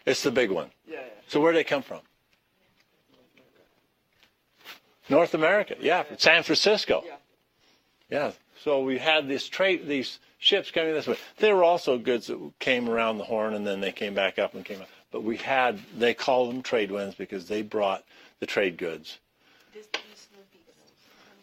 It's the big one. Yeah. So where did they come from? North America. Yeah, from San Francisco. Yeah. So we had these ships coming this way. There were also goods that came around the Horn, and then they came back up and came up. But they called them trade winds because they brought the trade goods.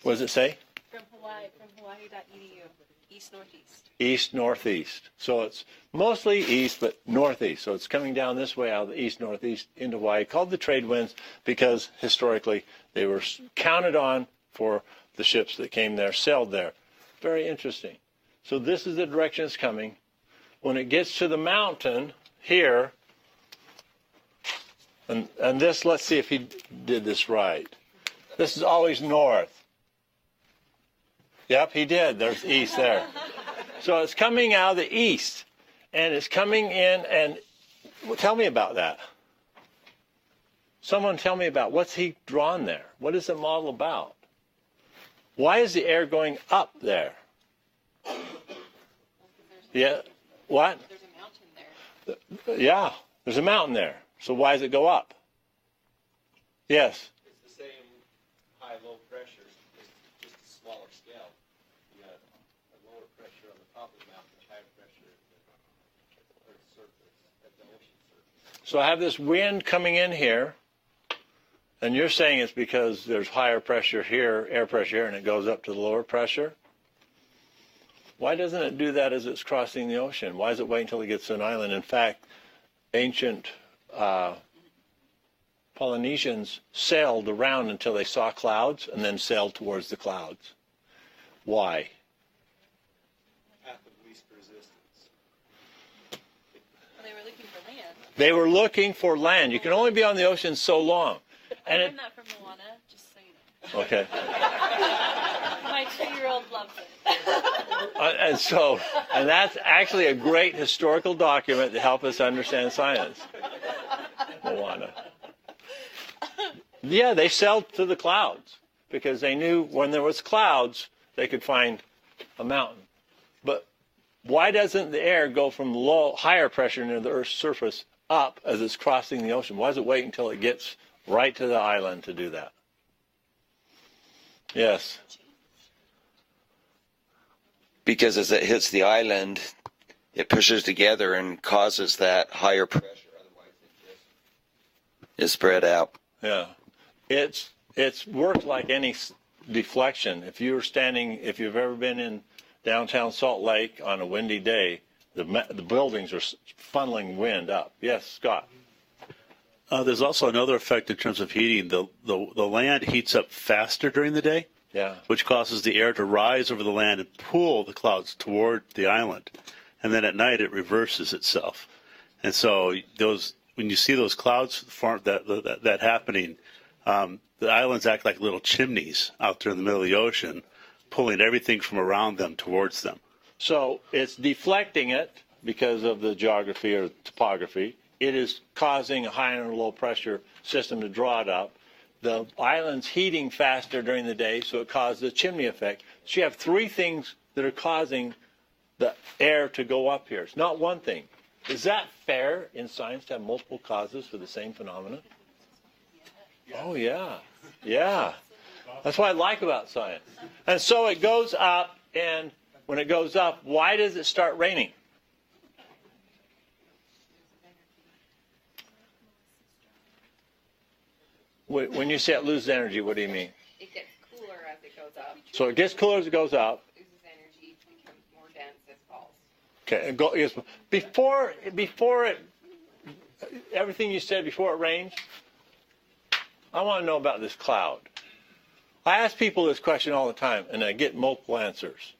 What does it say? From Hawaii.edu. East-northeast. East-northeast. So it's mostly east, but northeast. So it's coming down this way out of the east-northeast into Hawaii, called the trade winds because historically they were counted on for the ships that came there, sailed there. Very interesting. So this is the direction it's coming. When it gets to the mountain here, and this, let's see if he did this right. This is always north. Yep, he did. There's east there. So it's coming out of the east, and it's coming in, and tell me about that. Someone tell me about what's he drawn there? What is the model about? Why is the air going up there? Yeah, what? There's a mountain there. Yeah, there's a mountain there. So why does it go up? Yes. It's the same high-low pressure, just a smaller scale. You got a lower pressure on the top of the mountain, higher pressure at the Earth's surface, at the ocean surface. So I have this wind coming in here, and you're saying it's because there's higher pressure here, air pressure here, and it goes up to the lower pressure? Why doesn't it do that as it's crossing the ocean? Why does it wait until it gets to an island? In fact, ancient Polynesians sailed around until they saw clouds and then sailed towards the clouds. Why? Path of least resistance. Well, they were looking for land. They were looking for land. You can only be on the ocean so long. I learned that from Moana, just so you know. Okay. My 2-year-old loves it. And that's actually a great historical document to help us understand science. Moana. Yeah, they sailed to the clouds because they knew when there was clouds, they could find a mountain. But why doesn't the air go from low, higher pressure near the Earth's surface up as it's crossing the ocean? Why does it wait until it gets right to the island to do that? Yes. Because as it hits the island, it pushes together and causes that higher pressure. Otherwise, it just is spread out. Yeah. It's worked like any deflection. If you've ever been in downtown Salt Lake on a windy day, the buildings are funneling wind up. Yes, Scott. There's also another effect in terms of heating. The land heats up faster during the day, yeah, which causes the air to rise over the land and pull the clouds toward the island. And then at night it reverses itself. And so when you see those clouds form that happening, the islands act like little chimneys out there in the middle of the ocean, pulling everything from around them towards them. So it's deflecting it because of the geography or topography. It is causing a high and low pressure system to draw it up. The island's heating faster during the day, so it causes a chimney effect. So you have three things that are causing the air to go up here. It's not one thing. Is that fair in science to have multiple causes for the same phenomenon? Oh, yeah. Yeah. That's what I like about science. And so it goes up, and when it goes up, why does it start raining? When you say it loses energy, what do you mean? It gets cooler as it goes up. So it gets cooler as it goes up. Loses energy, becomes more dense as it falls. Okay. Before it, everything you said before it rains, I want to know about this cloud. I ask people this question all the time, and I get multiple answers.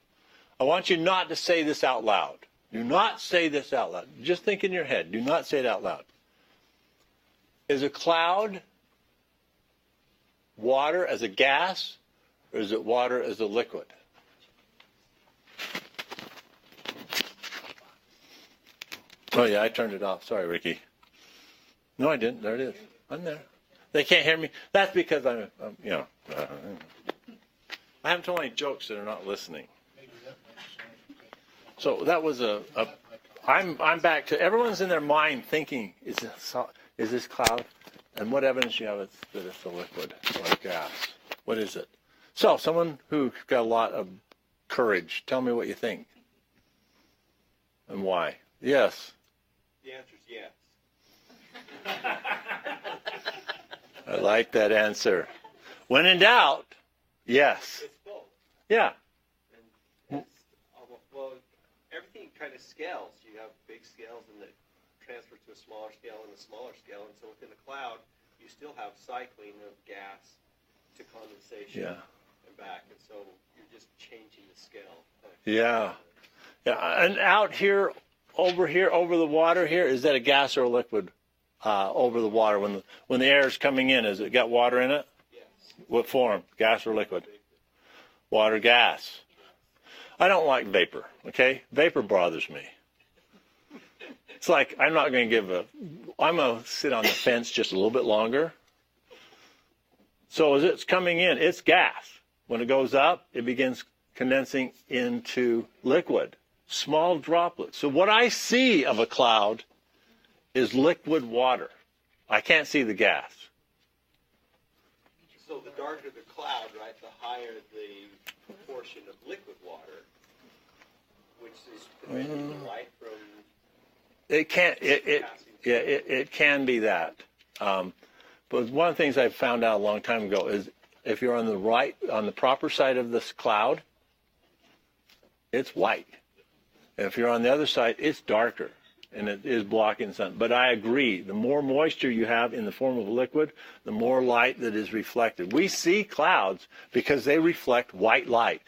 I want you not to say this out loud. Do not say this out loud. Just think in your head. Do not say it out loud. Is a cloud water as a gas, or is it water as a liquid? Oh, yeah, I turned it off. Sorry, Ricky. No, I didn't. There it is. I'm there. They can't hear me. That's because I haven't told any jokes that are not listening. So that was I'm back to, everyone's in their mind thinking, is this cloud? And what evidence do you have that it's a liquid or a gas? What is it? So someone who's got a lot of courage, tell me what you think. And why? Yes. The answer is yes. I like that answer. When in doubt, yes. It's both. Yeah. And well, everything kind of scales. You have big scales and that transfer to a smaller scale and a smaller scale. And so within a cloud, you still have cycling of gas to condensation and back. And so you're just changing the scale. Yeah. Yeah. And out here, over the water here, is that a gas or a liquid? Over the water when the air is coming in, has it got water in it? Yes. What form? Gas or liquid? Water, gas. I don't like vapor, okay? Vapor bothers me. It's like I'm going to sit on the fence just a little bit longer. So as it's coming in, it's gas. When it goes up, it begins condensing into liquid, small droplets. So what I see of a cloud is liquid water. I can't see the gas. So the darker the cloud, right, the higher the proportion of liquid water, which is preventing the light from. It can be that. But one of the things I found out a long time ago is if you're on the proper side of this cloud, it's white. And if you're on the other side, it's darker, and it is blocking the sun. But I agree, the more moisture you have in the form of a liquid, the more light that is reflected. We see clouds because they reflect white light.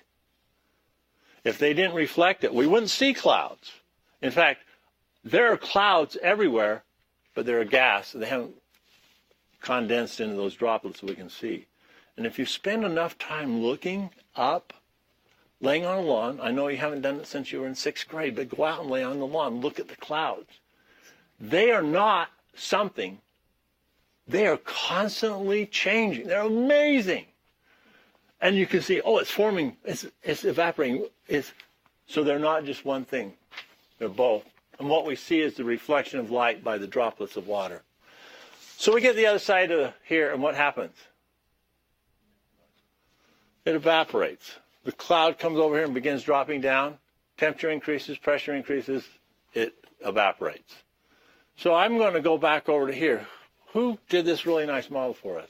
If they didn't reflect it, we wouldn't see clouds. In fact, there are clouds everywhere, but they're a gas. They haven't condensed into those droplets that we can see. And if you spend enough time looking up, laying on a lawn, I know you haven't done it since you were in 6th grade, but go out and lay on the lawn, look at the clouds. They are not something. They are constantly changing. They're amazing. And you can see, oh, it's forming, it's evaporating. So they're not just one thing. They're both. And what we see is the reflection of light by the droplets of water. So we get the other side of here, and what happens? It evaporates. The cloud comes over here and begins dropping down. Temperature increases, pressure increases, it evaporates. So I'm going to go back over to here. Who did this really nice model for us?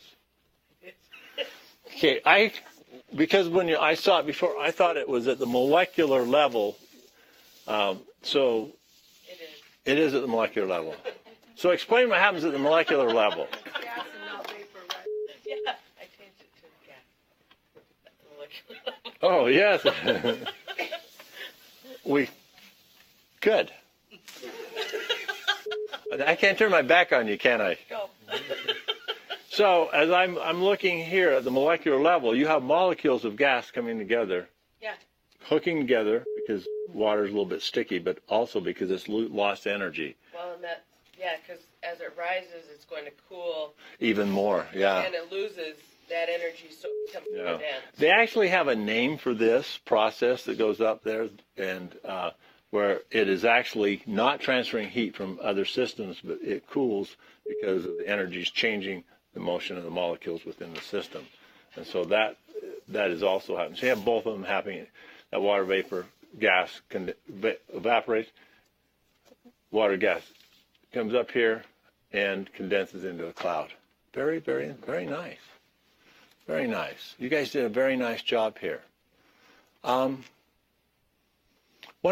Okay, because when I saw it before, I thought it was at the molecular level. So it is at the molecular level. So explain what happens at the molecular level. Gas and not vapor, right? Yeah, I changed it to gas. At the molecular level. Oh, yes. Good. I can't turn my back on you, can I? Go. So as I'm looking here at the molecular level, you have molecules of gas coming together, hooking together because water is a little bit sticky, but also because it's lost energy. Well, and because as it rises, it's going to cool Even more, yeah. and it loses that energy, so it becomes more dense. They actually have a name for this process that goes up there, and where it is actually not transferring heat from other systems, but it cools because of the energy is changing the motion of the molecules within the system. And so that is also happening. So you have both of them happening. That water vapor gas evaporates, water gas comes up here and condenses into a cloud. Very, very, very nice. Very nice. You guys did a very nice job here. One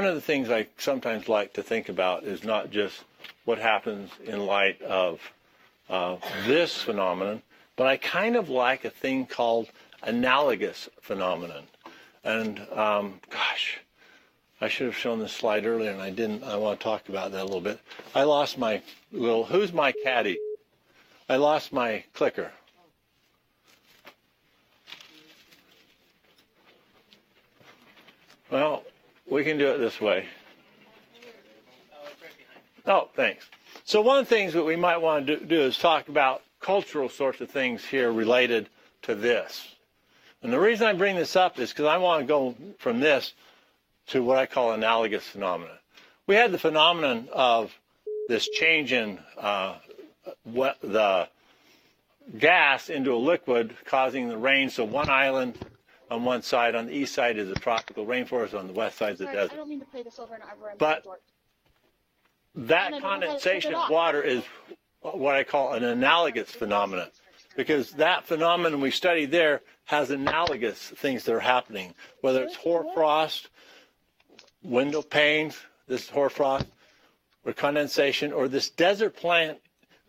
of the things I sometimes like to think about is not just what happens in light of this phenomenon, but I kind of like a thing called analogous phenomenon. And gosh, I should have shown this slide earlier, and I didn't. I want to talk about that a little bit. I lost my who's my caddy? I lost my clicker. Well, we can do it this way. Oh, thanks. So one of the things that we might want to do is talk about cultural sorts of things here related to this. And the reason I bring this up is because I want to go from this to what I call analogous phenomena. We had the phenomenon of this change in the gas into a liquid causing the rain. So one island on one side, on the east side is a tropical rainforest, on the west side is a desert. I don't mean to play this over and over. But that condensation of water is what I call an analogous phenomenon, because that phenomenon we studied there has analogous things that are happening, whether it's hoarfrost, window panes, this hoarfrost, or condensation, or this desert plant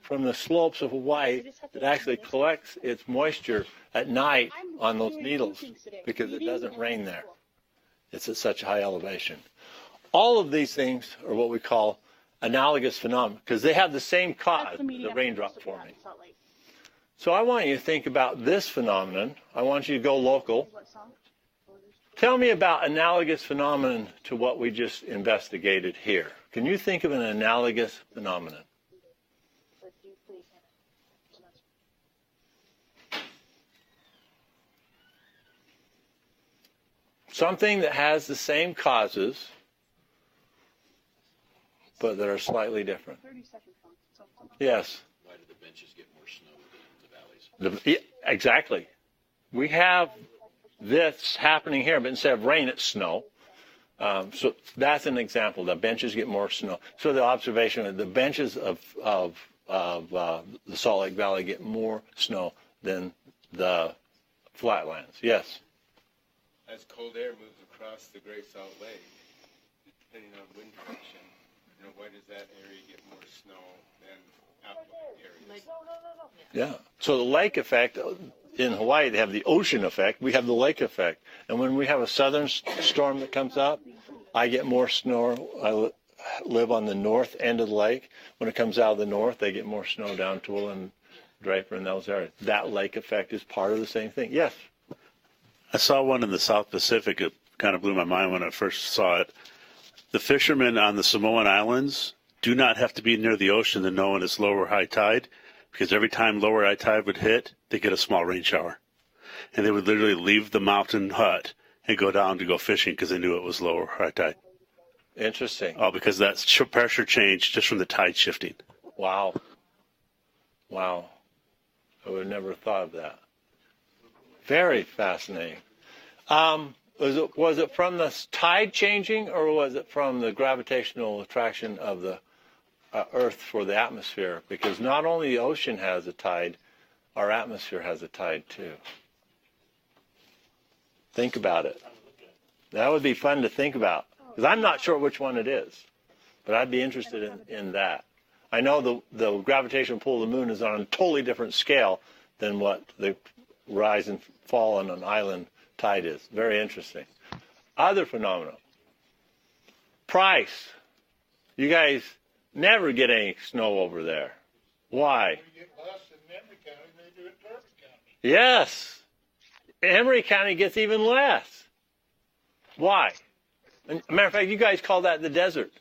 from the slopes of Hawaii that actually collects its moisture at night on those needles because it doesn't rain there. It's at such a high elevation. All of these things are what we call analogous phenomena because they have the same cause, the raindrop forming. So I want you to think about this phenomenon. I want you to go local. Tell me about analogous phenomenon to what we just investigated here. Can you think of an analogous phenomenon? Something that has the same causes, but that are slightly different. Yes? Why do the benches get more snow in the valleys? Exactly. We have this happening here, but instead of rain, it's snow. So that's an example. The benches get more snow. So the observation of the benches of the Salt Lake Valley get more snow than the flatlands. Yes? As cold air moves across the Great Salt Lake, depending on wind direction, why does that area get more snow than outlying areas? Yeah. So the lake effect, in Hawaii, they have the ocean effect. We have the lake effect. And when we have a southern storm that comes up, I get more snow. I live on the north end of the lake. When it comes out of the north, they get more snow down Tooele and Draper and those areas. That lake effect is part of the same thing. Yes? I saw one in the South Pacific. It kind of blew my mind when I first saw it. The fishermen on the Samoan Islands do not have to be near the ocean to know when it's low or high tide, because every time lower high tide would hit, they get a small rain shower. And they would literally leave the mountain hut and go down to go fishing because they knew it was low or high tide. Interesting. Oh, because that's pressure change just from the tide shifting. Wow. Wow. I would have never thought of that. Very fascinating. Was it from the tide changing, or was it from the gravitational attraction of the Earth for the atmosphere? Because not only the ocean has a tide, our atmosphere has a tide too. Think about it. That would be fun to think about, because I'm not sure which one it is, but I'd be interested in that. I know the gravitational pull of the moon is on a totally different scale than what the rise and fall on an island tide is. Very interesting. Other phenomena. Price. You guys never get any snow over there. Why? We get less in Emory County than they do in Turpin County. Yes. Emory County gets even less. Why? And, matter of fact, you guys call that the desert.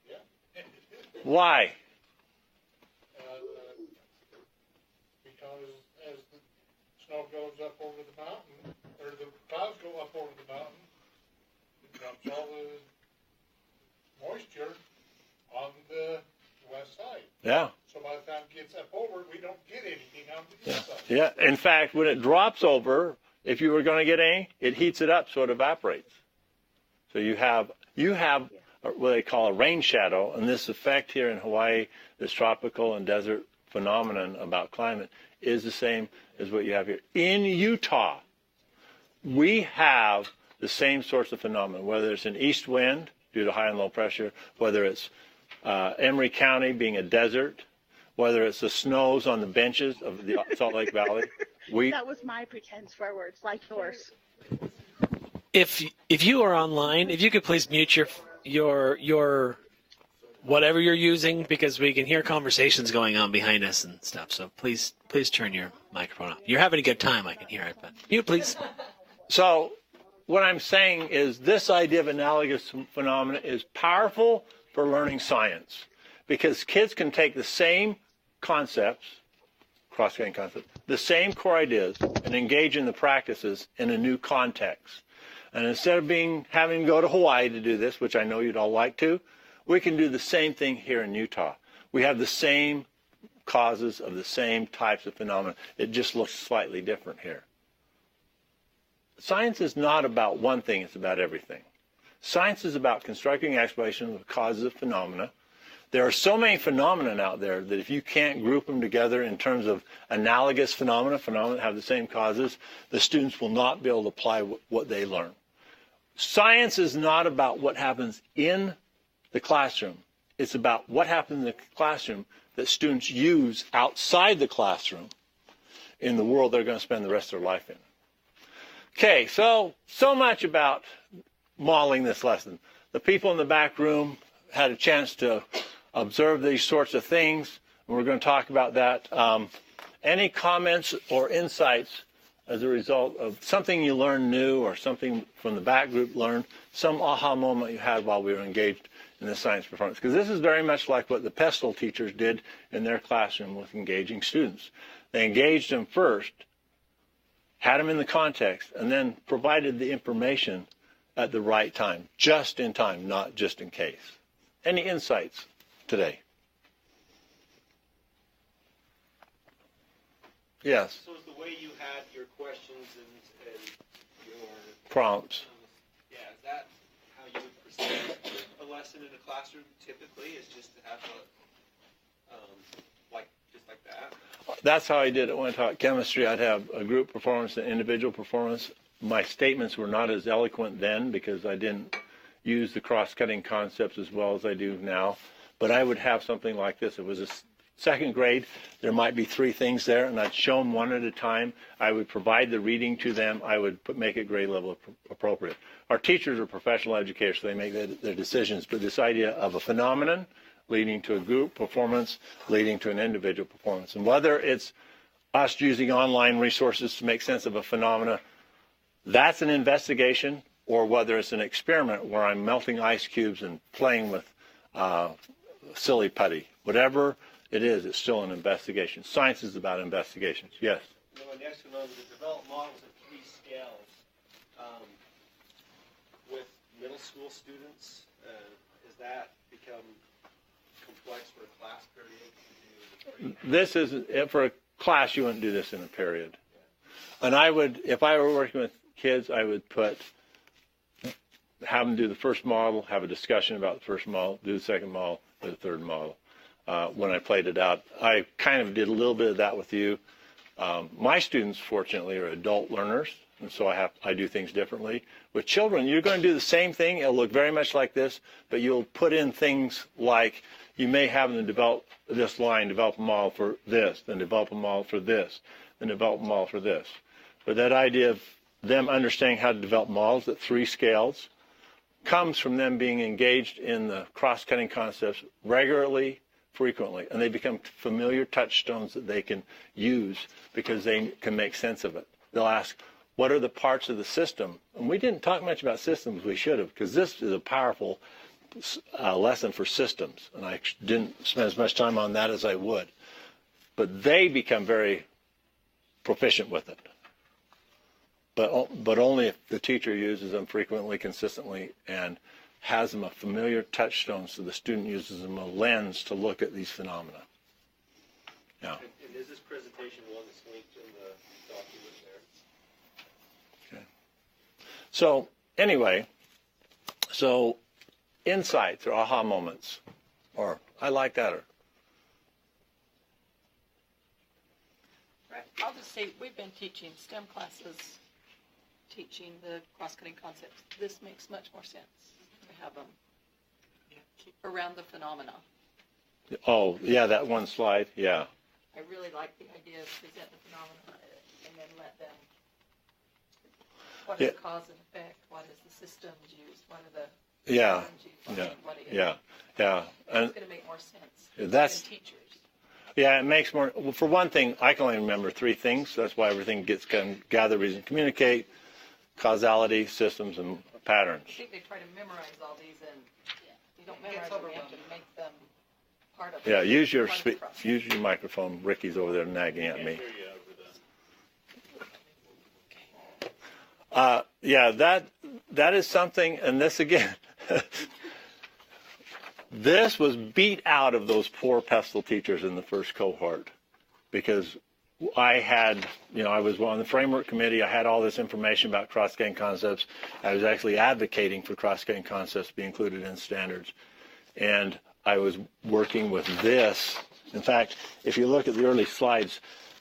Yeah. Why? Because as the snow goes up over the mountain, or the clouds go up over the mountain, it dumps all the moisture on the west side. Yeah. So by the time it gets up over, we don't get anything on the east side. Yeah. In fact, when it drops over, if you were going to get any, it heats it up so it evaporates. So you have what they call a rain shadow, and this effect here in Hawaii, this tropical and desert phenomenon about climate, is the same as what you have here. In Utah, we have the same sorts of phenomena, whether it's an east wind due to high and low pressure, whether it's Emory County being a desert, whether it's the snows on the benches of the Salt Lake Valley. That was my pretense for words, like yours. If you are online, if you could please mute your whatever you're using, because we can hear conversations going on behind us and stuff. So please turn your microphone off. You're having a good time, I can hear it, but mute, please. So what I'm saying is this idea of analogous phenomena is powerful for learning science, because kids can take the same concepts, cross-cutting concepts, the same core ideas, and engage in the practices in a new context. And instead of having to go to Hawaii to do this, which I know you'd all like to, we can do the same thing here in Utah. We have the same causes of the same types of phenomena. It just looks slightly different here. Science is not about one thing, it's about everything. Science is about constructing explanation of the causes of phenomena. There are so many phenomena out there that if you can't group them together in terms of analogous phenomena that have the same causes, the students will not be able to apply what they learn. Science is not about what happens in the classroom. It's about what happens in the classroom that students use outside the classroom in the world they're going to spend the rest of their life in. Okay, so much about modeling this lesson. The people in the back room had a chance to observe these sorts of things, and we're going to talk about that. Any comments or insights as a result of something you learned new or something from the back group learned, some aha moment you had while we were engaged in the science performance. Because this is very much like what the Pestle teachers did in their classroom with engaging students. They engaged them first, had them in the context, and then provided the information at the right time, just in time, not just in case. Any insights today? Yes. So is the way you had your questions and your prompts. Yeah, is that how you would present a lesson in a classroom typically? Is just to have just like that? That's how I did it when I taught chemistry. I'd have a group performance and individual performance. My statements were not as eloquent then because I didn't use the cross-cutting concepts as well as I do now. But I would have something like this. It was a second grade. There might be 3 things there, and I'd show them one at a time. I would provide the reading to them. I would make it grade level appropriate. Our teachers are professional educators, so they make their decisions. But this idea of a phenomenon leading to a group performance, leading to an individual performance. And whether it's us using online resources to make sense of a phenomena, that's an investigation, or whether it's an experiment where I'm melting ice cubes and playing with silly putty. Whatever it is, it's still an investigation. Science is about investigations. Yes? My next one was to develop models of 3 scales with middle school students. Has that become complex for a class period? This is, for a class, you wouldn't do this in a period. And I would, if I were working with kids, I would have them do the first model, have a discussion about the first model, do the second model, do the third model. When I played it out, I kind of did a little bit of that with you. My students, fortunately, are adult learners, and so I do things differently. With children, you're going to do the same thing. It'll look very much like this, but you'll put in things like you may have them develop this line, develop a model for this, then develop a model for this, then develop a model for this. But that idea of them understanding how to develop models at 3 scales comes from them being engaged in the cross-cutting concepts regularly, frequently, and they become familiar touchstones that they can use because they can make sense of it. They'll ask, what are the parts of the system? And we didn't talk much about systems. We should have, because this is a powerful lesson for systems, and I didn't spend as much time on that as I would. But they become very proficient with it. But only if the teacher uses them frequently, consistently, and has them a familiar touchstone, so the student uses them a lens to look at these phenomena. Yeah. And is this presentation one that's linked in the document there? Okay. So anyway, so insights or aha moments, or I like that. Or Right. I'll just say we've been teaching STEM classes, teaching the cross-cutting concepts. This makes much more sense to have them around the phenomena. Oh, yeah, that one slide, yeah. I really like the idea of present the phenomena and then let them, what is cause and effect, what is the systems used, what are the yeah, and it's going to make more sense that's, than teachers. Yeah, it makes more, well, for one thing, I can only remember 3 things. That's why everything gets gather, reason, communicate, causality, systems, and patterns. I think they try to memorize all these, and you don't memorize them, you have to make them part of it. Yeah, use your microphone. Ricky's over there nagging at me. Yeah, that is something, and this again, this was beat out of those poor Pestle teachers in the first cohort, because I had, I was on the framework committee. I had all this information about cross-cutting concepts. I was actually advocating for cross-cutting concepts to be included in standards. And I was working with this. In fact, if you look at the early slides,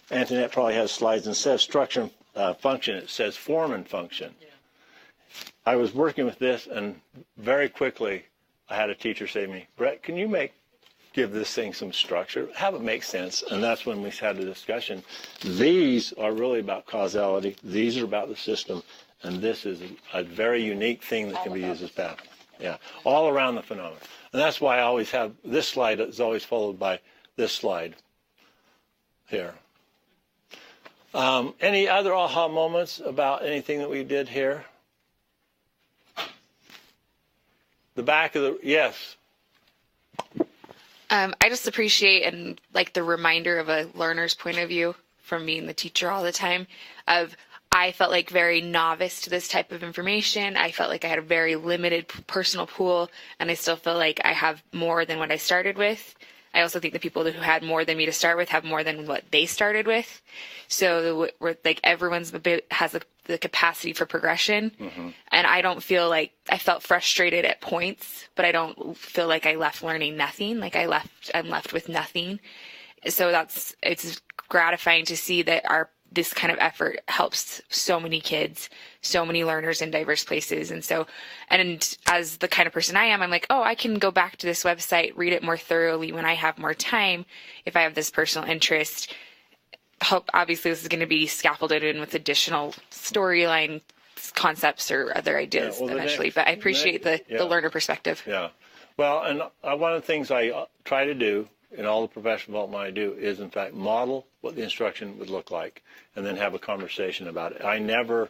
Antoinette probably has slides. Instead of structure and function, it says form and function. Yeah. I was working with this, and very quickly I had a teacher say to me, Brett, can you give this thing some structure, have it make sense? And that's when we had a discussion. These are really about causality. These are about the system. And this is a very unique thing that can be used as pattern. Yeah, all around the phenomenon. And that's why I always have this slide is always followed by this slide here. Any other aha moments about anything that we did here? The back of the, yes. I just appreciate and like the reminder of a learner's point of view from me and the teacher all the time of I felt like very novice to this type of information. I felt like I had a very limited personal pool, and I still feel like I have more than what I started with. I also think the people who had more than me to start with have more than what they started with. So we're like everyone's has the capacity for progression. Mm-hmm. And I don't feel like I felt frustrated at points, but I don't feel like I left learning nothing. Like I'm left with nothing. So it's gratifying to see that this kind of effort helps so many kids, so many learners in diverse places. And as the kind of person I am, I'm like, oh, I can go back to this website, read it more thoroughly when I have more time, if I have this personal interest. Obviously, this is going to be scaffolded in with additional storyline concepts or other ideas eventually, but I appreciate the learner perspective. Yeah. Well, and one of the things I try to do in all the professional development I do is, in fact, model what the instruction would look like and then have a conversation about it. I never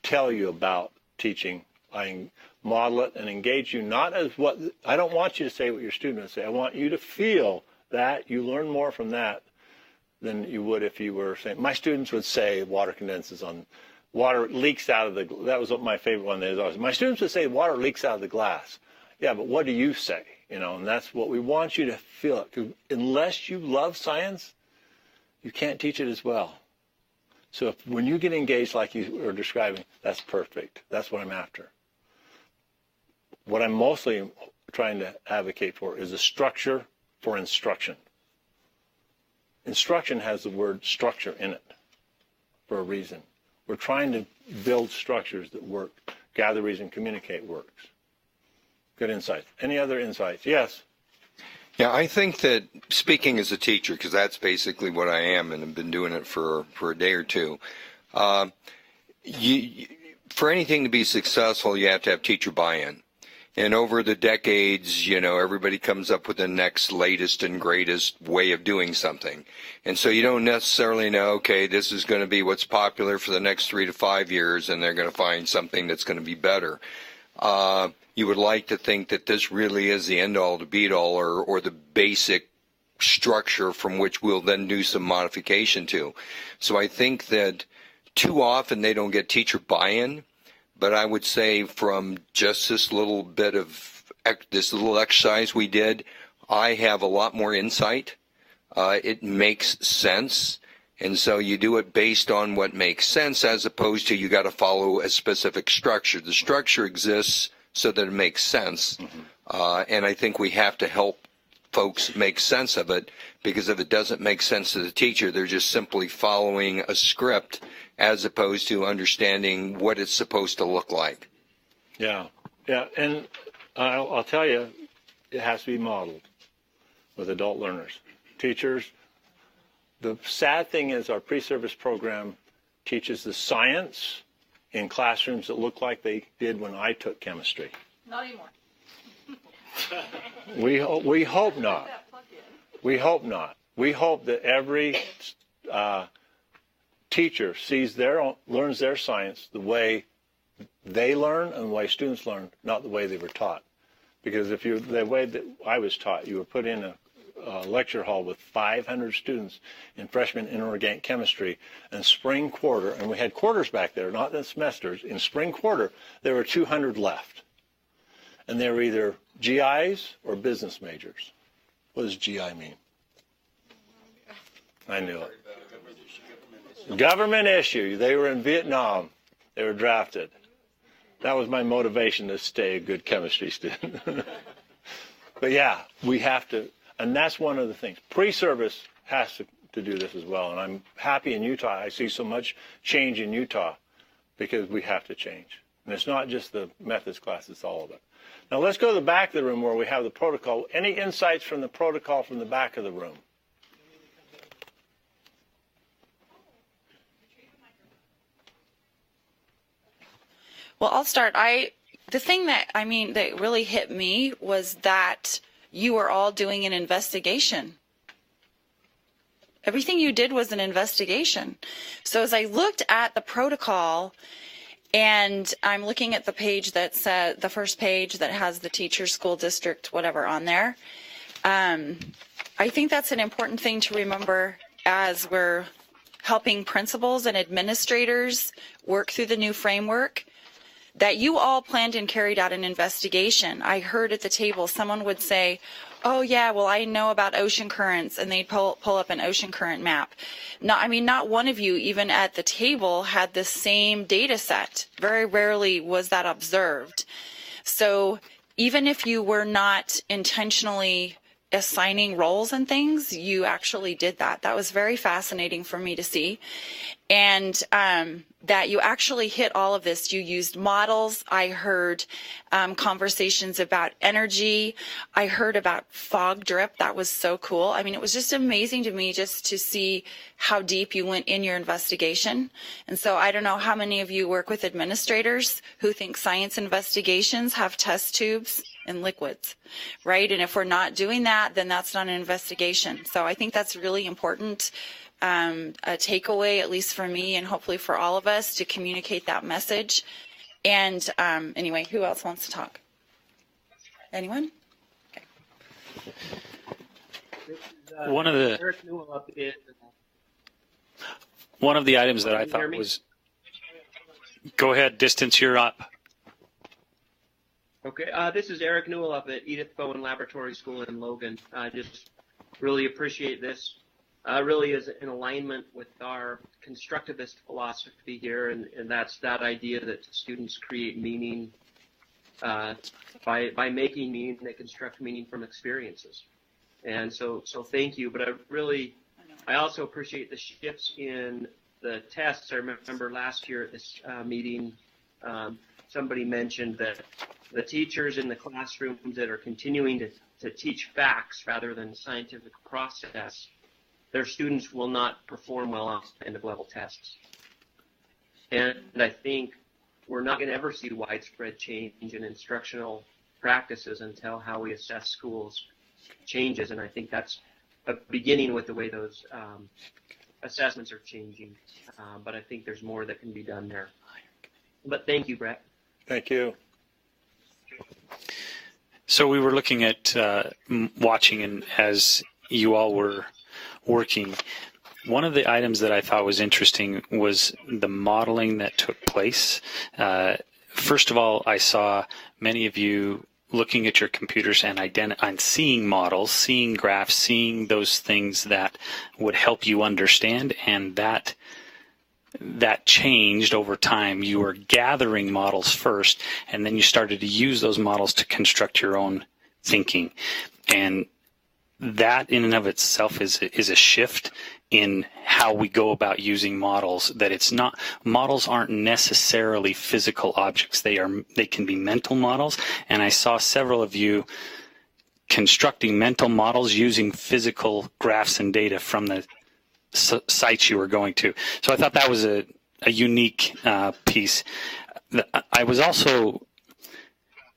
tell you about teaching. I model it and engage you not as what – I don't want you to say what your student would say. I want you to feel that you learn more from that than you would if you were saying – my students would say water condenses on – water leaks out of the – that was my favorite one. My students would say water leaks out of the glass. Yeah, but what do you say? You know, and that's what we want you to feel. Unless you love science, you can't teach it as well. So when you get engaged like you were describing, that's perfect. That's what I'm after. What I'm mostly trying to advocate for is a structure for instruction. Instruction has the word structure in it for a reason. We're trying to build structures that work. Gather, reason, communicate works. Good insight. Any other insights? Yes. Yeah, I think that speaking as a teacher, because that's basically what I am and have been doing it for a day or two, for anything to be successful, you have to have teacher buy-in. And over the decades, you know, everybody comes up with the next latest and greatest way of doing something. And so you don't necessarily know, okay, this is going to be what's popular for the next 3 to 5 years, and they're going to find something that's going to be better. You would like to think that this really is the end-all to beat-all or the basic structure from which we'll then do some modification to. So I think that too often they don't get teacher buy-in, but I would say from just this little bit of this little exercise we did, I have a lot more insight. It makes sense. And so you do it based on what makes sense as opposed to you got to follow a specific structure. The structure exists so that it makes sense. Mm-hmm. And I think we have to help folks make sense of it, because if it doesn't make sense to the teacher, they're just simply following a script as opposed to understanding what it's supposed to look like. Yeah. Yeah. And I'll tell you, it has to be modeled with adult learners. Teachers, the sad thing is our pre-service program teaches the science in classrooms that look like they did when I took chemistry. Not anymore. We hope not. We hope not. We hope that every teacher learns their science the way they learn and the way students learn, not the way they were taught. Because the way that I was taught, you were put in a lecture hall with 500 students in freshman inorganic chemistry, and spring quarter, and we had quarters back there, not the semesters. In spring quarter, there were 200 left. And they were either GIs or business majors. What does GI mean? I knew it. Government issue. They were in Vietnam. They were drafted. That was my motivation to stay a good chemistry student. But yeah, we have to. And that's one of the things. Pre-service has to do this as well. And I'm happy in Utah. I see so much change in Utah because we have to change. And it's not just the methods class, it's all of it. Now let's go to the back of the room where we have the protocol. Any insights from the protocol from the back of the room? Well, I'll start. The thing that really hit me was that you are all doing an investigation. Everything you did was an investigation. So as I looked at the protocol, and I'm looking at the page that said, the first page that has the teacher, school district, whatever on there, I think that's an important thing to remember as we're helping principals and administrators work through the new framework, that you all planned and carried out an investigation. I heard at the table someone would say, oh yeah, well I know about ocean currents, and they'd pull up an ocean current map. Not one of you even at the table had the same data set. Very rarely was that observed. So even if you were not intentionally assigning roles and things, you actually did that. That was very fascinating for me to see. And that you actually hit all of this. You used models. I heard conversations about energy. I heard about fog drip. That was so cool. I mean, it was just amazing to me just to see how deep you went in your investigation. And so I don't know how many of you work with administrators who think science investigations have test tubes and liquids, right? And if we're not doing that, then that's not an investigation. So I think that's really important, a takeaway, at least for me and hopefully for all of us, to communicate that message. And anyway, who else wants to talk? Anyone? Okay. One of the items that I thought was, go ahead, distance, you're up. Okay, this is Eric Newell up at Edith Bowen Laboratory School in Logan. I just really appreciate this. Really is in alignment with our constructivist philosophy here, and that's that idea that students create meaning by making meaning. They construct meaning from experiences. And so thank you. But I also appreciate the shifts in the tests. I remember last year at this meeting, somebody mentioned that the teachers in the classrooms that are continuing to teach facts rather than scientific process, their students will not perform well on end-of-level tests. And I think we're not going to ever see widespread change in instructional practices until how we assess schools changes. And I think that's a beginning with the way those assessments are changing. But I think there's more that can be done there. But thank you, Brett. Thank you. So we were looking at watching, and as you all were working, one of the items that I thought was interesting was the modeling that took place. First of all, I saw many of you looking at your computers and seeing models, seeing graphs, seeing those things that would help you understand, and that changed over time. You were gathering models first, and then you started to use those models to construct your own thinking. And that in and of itself is a shift in how we go about using models. That it's not, models aren't necessarily physical objects. They can be mental models. And I saw several of you constructing mental models using physical graphs and data from the sites you were going to. So I thought that was a unique piece. I was also,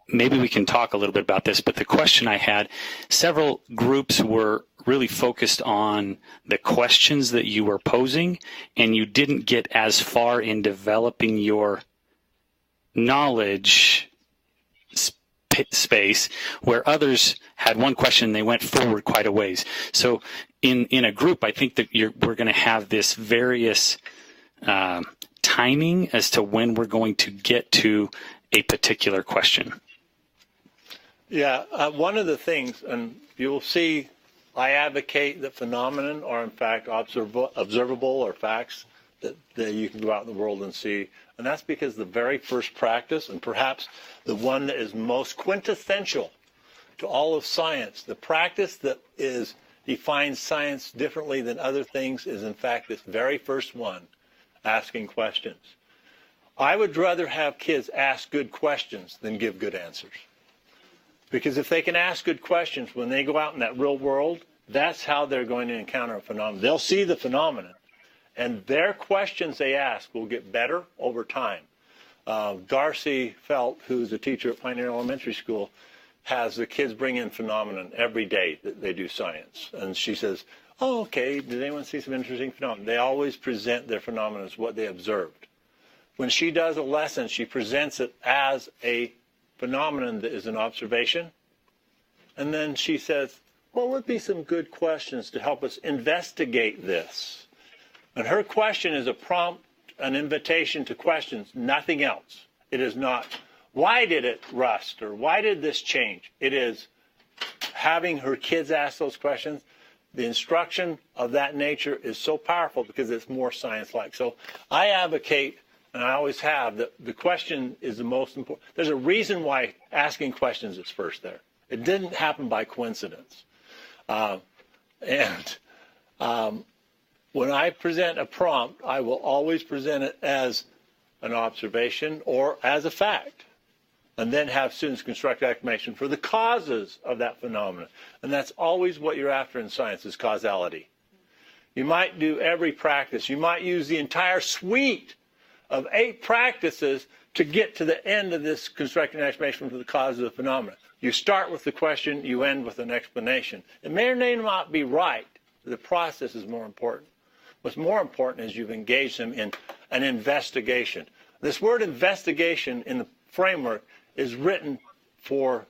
maybe we can talk a little bit about this, but the question I had, several groups were really focused on the questions that you were posing, and you didn't get as far in developing your knowledge space, where others had one question and they went forward quite a ways. So in a group, I think that we're going to have this various timing as to when we're going to get to a particular question. Yeah, one of the things, and you'll see, I advocate that phenomenon are in fact observable or facts that you can go out in the world and see. And that's because the very first practice, and perhaps the one that is most quintessential to all of science, the practice that defines science differently than other things, is in fact this very first one, asking questions. I would rather have kids ask good questions than give good answers. Because if they can ask good questions, when they go out in that real world, that's how they're going to encounter a phenomenon. They'll see the phenomenon, and their questions they ask will get better over time. Darcy Felt, who's a teacher at Pioneer Elementary School, has the kids bring in phenomenon every day that they do science. And she says, oh, okay, did anyone see some interesting phenomena? They always present their phenomena as what they observed. When she does a lesson, she presents it as a phenomenon that is an observation. And then she says, what would be some good questions to help us investigate this? And her question is a prompt, an invitation to questions, nothing else. It is not, why did it rust, or why did this change? It is having her kids ask those questions. The instruction of that nature is so powerful because it's more science-like. So I advocate, and I always have, that the question is the most important. There's a reason why asking questions is first there. It didn't happen by coincidence. When I present a prompt, I will always present it as an observation or as a fact, and then have students construct explanation for the causes of that phenomenon. And that's always what you're after in science, is causality. You might do every practice. You might use the entire suite of 8 practices to get to the end of this constructing an explanation for the cause of the phenomenon. You start with the question, you end with an explanation. It may or may not be right. The process is more important. What's more important is you've engaged them in an investigation. This word investigation in the framework is written for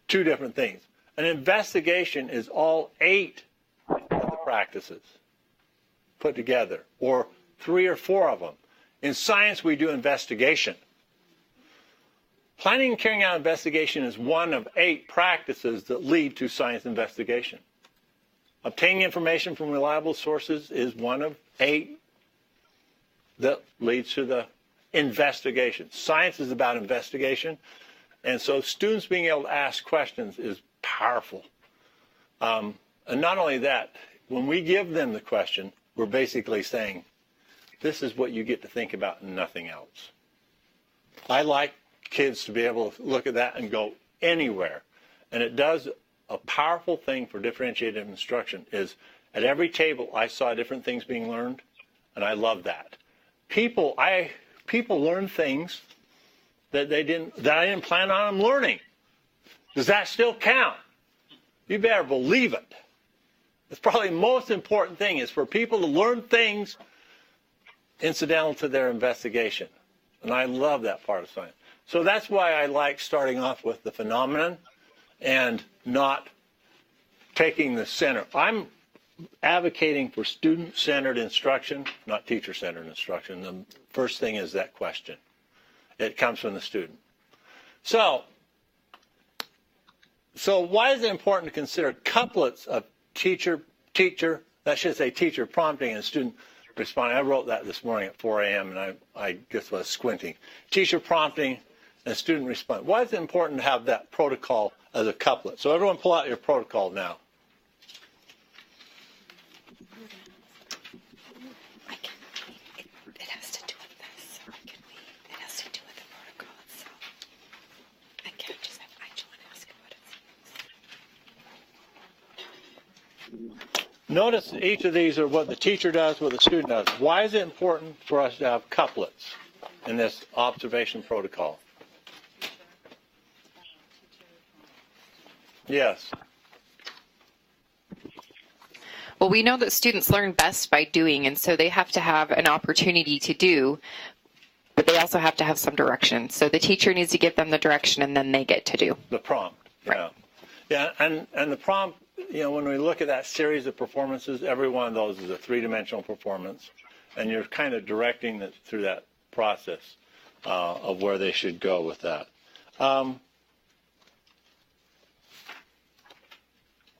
2 different things. An investigation is all 8 of the practices put together, or 3 or 4 of them. In science, we do investigation. Planning and carrying out investigation is one of 8 practices that lead to science investigation. Obtaining information from reliable sources is one of 8 that leads to the investigation. Science is about investigation, and so students being able to ask questions is powerful. And not only that, when we give them the question, we're basically saying, this is what you get to think about and nothing else. I like kids to be able to look at that and go anywhere. And it does a powerful thing for differentiated instruction is at every table I saw different things being learned, and I love that. People learn things that I didn't plan on them learning. Does that still count? You better believe it. It's probably the most important thing is for people to learn things incidental to their investigation. And I love that part of science. So that's why I like starting off with the phenomenon and not taking the center. I'm advocating for student-centered instruction, not teacher-centered instruction. The first thing is that question. It comes from the student. So why is it important to consider couplets of teacher, that should say teacher prompting and student responding? I wrote that this morning at 4 a.m. and I just was squinting. Teacher prompting and student responding. Why is it important to have that protocol as a couplet? So everyone pull out your protocol now. It has to do with this. It has to do with the protocol itself. I can't just have Angela ask what it is. Notice each of these are what the teacher does, what the student does. Why is it important for us to have couplets in this observation protocol? Yes. Well, we know that students learn best by doing, and so they have to have an opportunity to do, but they also have to have some direction. So the teacher needs to give them the direction, and then they get to do. The prompt, yeah. Yeah, and the prompt, when we look at that series of performances, every one of those is a 3-dimensional performance, and you're kind of directing it through that process of where they should go with that.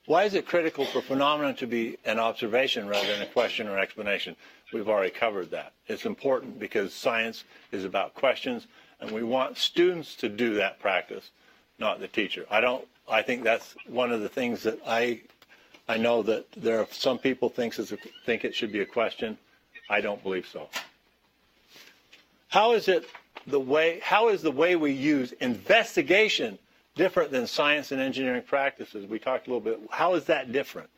Why is it critical for phenomena to be an observation rather than a question or explanation? We've already covered that. It's important because science is about questions, and we want students to do that practice, not the teacher. I think that's one of the things that I know that there are some people think it should be a question. I don't believe so. How is the way we use investigation different than science and engineering practices? We talked a little bit. How is that different?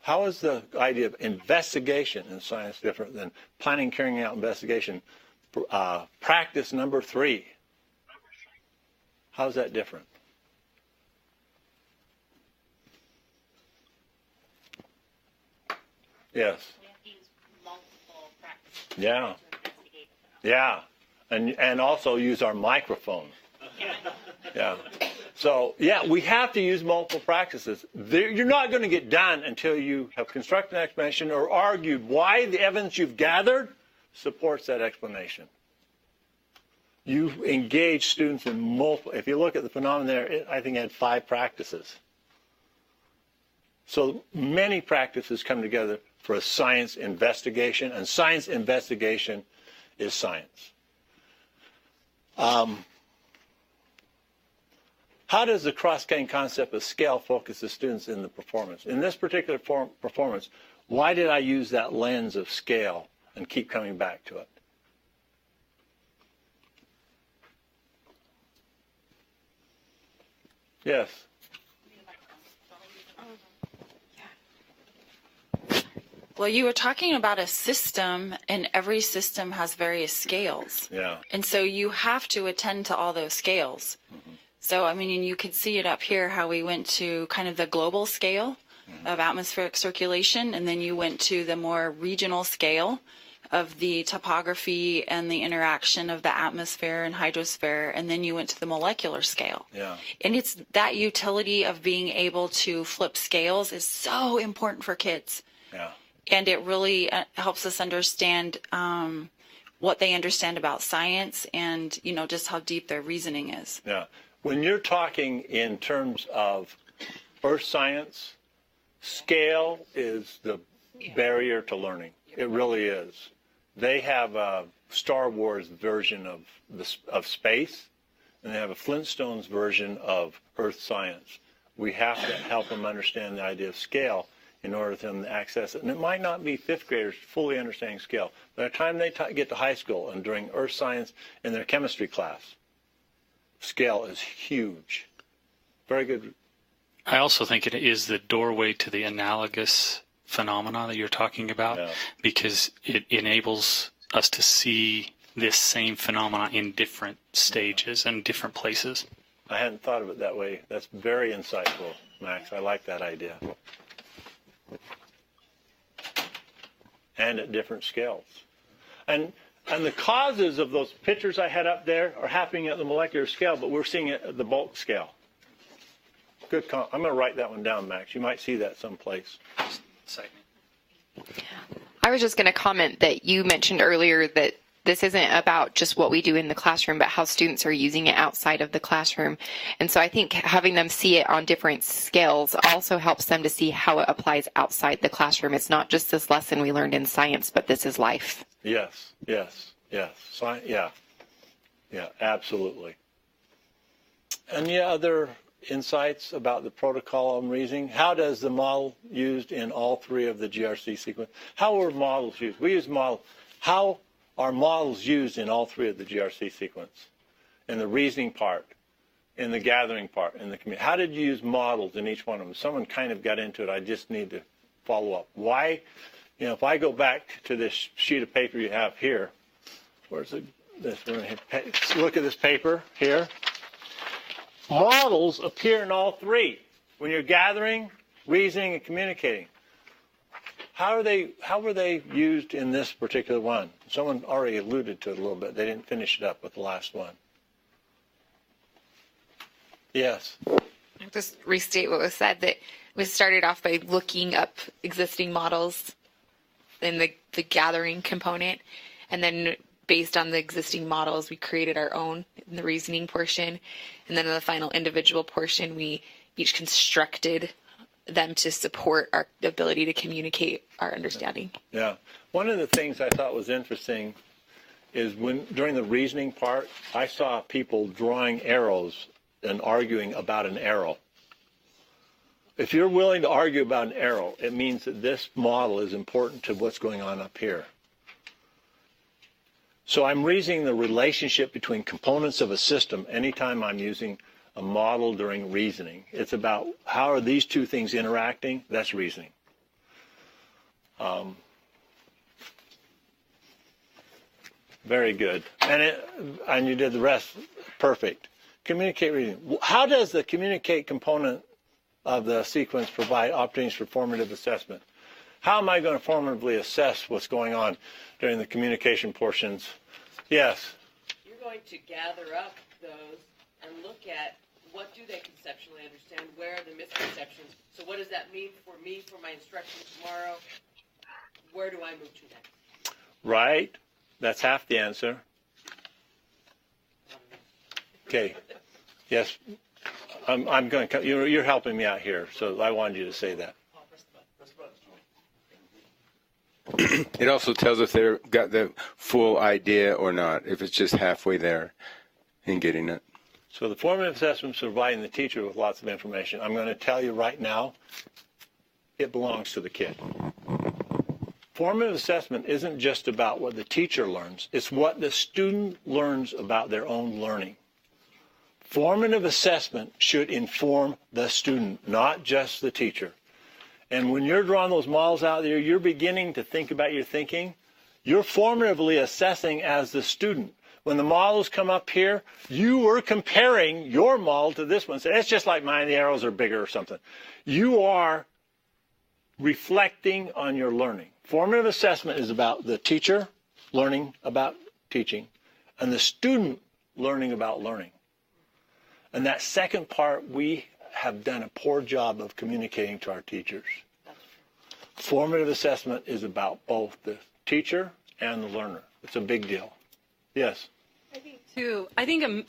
How is the idea of investigation in science different than planning, carrying out investigation? Practice number 3. How is that different? Yes. Yeah. Yeah. And also use our microphone. Yeah. So, yeah, we have to use multiple practices. You're not going to get done until you have constructed an explanation or argued why the evidence you've gathered supports that explanation. You engage students in multiple. If you look at the phenomenon there, I think it had 5 practices. So many practices come together for a science investigation, and science investigation is science. How does the cross-cutting concept of scale focus the students in the performance? In this particular performance, why did I use that lens of scale and keep coming back to it? Yes. Well, you were talking about a system, and every system has various scales. Yeah. And so you have to attend to all those scales. Mm-hmm. So, I mean, you could see it up here, how we went to kind of the global scale of atmospheric circulation, and then you went to the more regional scale of the topography and the interaction of the atmosphere and hydrosphere, and then you went to the molecular scale. Yeah. And it's that utility of being able to flip scales is so important for kids. Yeah. And it really helps us understand what they understand about science and, you know, just how deep their reasoning is. Yeah. When you're talking in terms of earth science, scale is the barrier to learning. It really is. They have a Star Wars version of space, and they have a Flintstones version of earth science. We have to help them understand the idea of scale in order for them to access it. And it might not be 5th graders fully understanding scale. By the time they get to high school and during earth science in their chemistry class, scale is huge. Very good. I also think it is the doorway to the analogous phenomena that you're talking about, because it enables us to see this same phenomena in different stages and different places. I hadn't thought of it that way. That's very insightful, Max. I like that idea. And at different scales. And the causes of those pictures I had up there are happening at the molecular scale, but we're seeing it at the bulk scale. Good. I'm going to write that one down, Max. You might see that someplace. I was just going to comment that you mentioned earlier that this isn't about just what we do in the classroom, but how students are using it outside of the classroom. And so I think having them see it on different scales also helps them to see how it applies outside the classroom. It's not just this lesson we learned in science, but this is life. Yes, yes, yes. Yeah, absolutely. Any other insights about the protocol and reasoning? How does the model used in all 3 of the GRC sequence? How were models used? We use model. How are models used in all 3 of the GRC sequence? In the reasoning part, in the gathering part, in the community. How did you use models in each one of them? Someone kind of got into it. I just need to follow up. Why? You know, if I go back to this sheet of paper you have here, where's it? Look at this paper here. Models appear in all 3 when you're gathering, reasoning, and communicating. How were they used in this particular one? Someone already alluded to it a little bit. They didn't finish it up with the last one. Yes. I'll just restate what was said, that we started off by looking up existing models in the gathering component, and then based on the existing models, we created our own in the reasoning portion. And then in the final individual portion, we each constructed them to support our ability to communicate our understanding. Yeah. One of the things I thought was interesting is during the reasoning part, I saw people drawing arrows and arguing about an arrow. If you're willing to argue about an arrow, it means that this model is important to what's going on up here. So I'm reasoning the relationship between components of a system anytime I'm using a model during reasoning. It's about how are these 2 things interacting? That's reasoning. Very good. And you did the rest perfect. Communicate reasoning. How does the communicate component of the sequence provide opportunities for formative assessment? How am I going to formatively assess what's going on during the communication portions? Yes? You're going to gather up those and look at what do they conceptually understand, where are the misconceptions. So what does that mean for me, for my instruction tomorrow? Where do I move to next? Right. That's half the answer. Okay. Yes. I'm going to. You're helping me out here, so I wanted you to say that. It also tells if they've got the full idea or not, if it's just halfway there in getting it. So the formative assessment is providing the teacher with lots of information. I'm going to tell you right now, it belongs to the kid. Formative assessment isn't just about what the teacher learns. It's what the student learns about their own learning. Formative assessment should inform the student, not just the teacher. And when you're drawing those models out there, you're beginning to think about your thinking. You're formatively assessing as the student. When the models come up here, you were comparing your model to this one. So it's just like mine, the arrows are bigger or something. You are reflecting on your learning. Formative assessment is about the teacher learning about teaching and the student learning about learning. And that second part, we have done a poor job of communicating to our teachers. Formative assessment is about both the teacher and the learner. It's a big deal. Yes? I think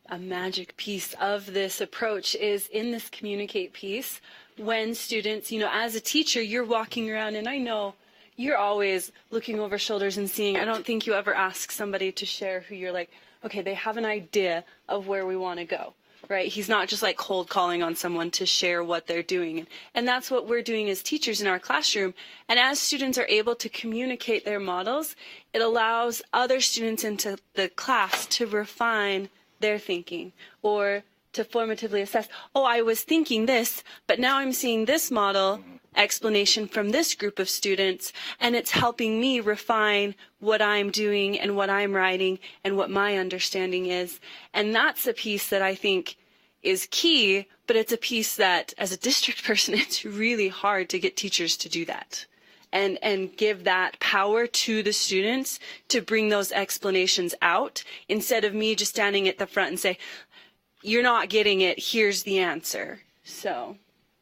a magic piece of this approach is in this communicate piece when students, as a teacher, you're walking around, and I know you're always looking over shoulders and seeing. I don't think you ever ask somebody to share who you're like, okay, they have an idea of where we want to go, right? He's not just like cold calling on someone to share what they're doing. And that's what we're doing as teachers in our classroom. And as students are able to communicate their models, it allows other students into the class to refine their thinking or to formatively assess, oh, I was thinking this, but now I'm seeing this model explanation from this group of students, and it's helping me refine what I'm doing and what I'm writing and what my understanding is. And that's a piece that I think is key, but it's a piece that, as a district person, it's really hard to get teachers to do that and give that power to the students to bring those explanations out instead of me just standing at the front and say, you're not getting it, here's the answer. So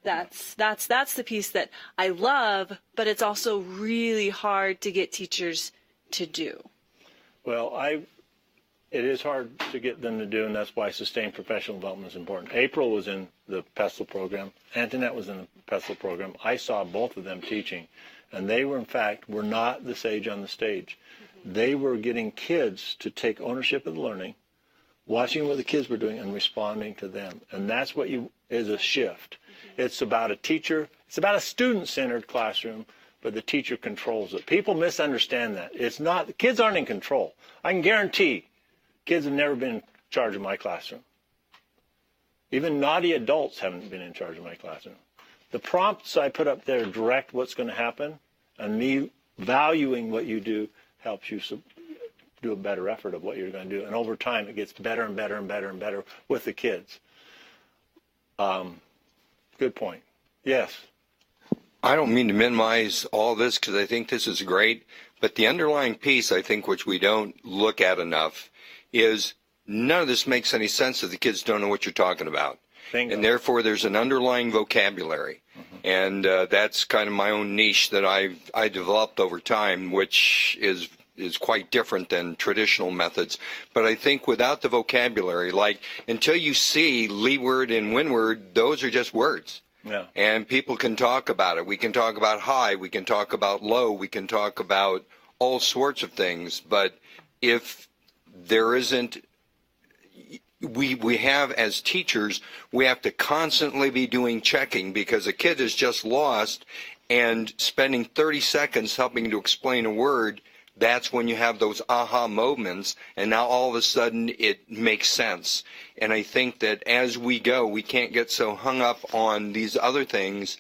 that's the piece that I love, but it's also really hard to get teachers to do. Well, it is hard to get them to do, and that's why sustained professional development is important. April was in the Pestle program. Antoinette was in the Pestle program. I saw both of them teaching, and they were, in fact, were not the sage on the stage. They were getting kids to take ownership of the learning, watching what the kids were doing and responding to them. And that's what is a shift. It's about a teacher. It's about a student-centered classroom, but the teacher controls it. People misunderstand that. It's not, the kids aren't in control. I can guarantee kids have never been in charge of my classroom. Even naughty adults haven't been in charge of my classroom. The prompts I put up there direct what's going to happen, and me valuing what you do helps you do a better effort of what you're going to do. And over time, it gets better and better and better and better with the kids. Good point. Yes? I don't mean to minimize all this because I think this is great, but the underlying piece, I think, which we don't look at enough, is none of this makes any sense if the kids don't know what you're talking about. Bingo. And therefore, there's an underlying vocabulary. And that's kind of my own niche that I developed over time, which is quite different than traditional methods. But I think without the vocabulary, like until you see leeward and windward, those are just words. Yeah. And people can talk about it. We can talk about high. We can talk about low. We can talk about all sorts of things. But if there isn't, we have as teachers, we have to constantly be doing checking because a kid is just lost and spending 30 seconds helping to explain a word. That's when you have those aha moments, and now all of a sudden it makes sense. And I think that as we go, we can't get so hung up on these other things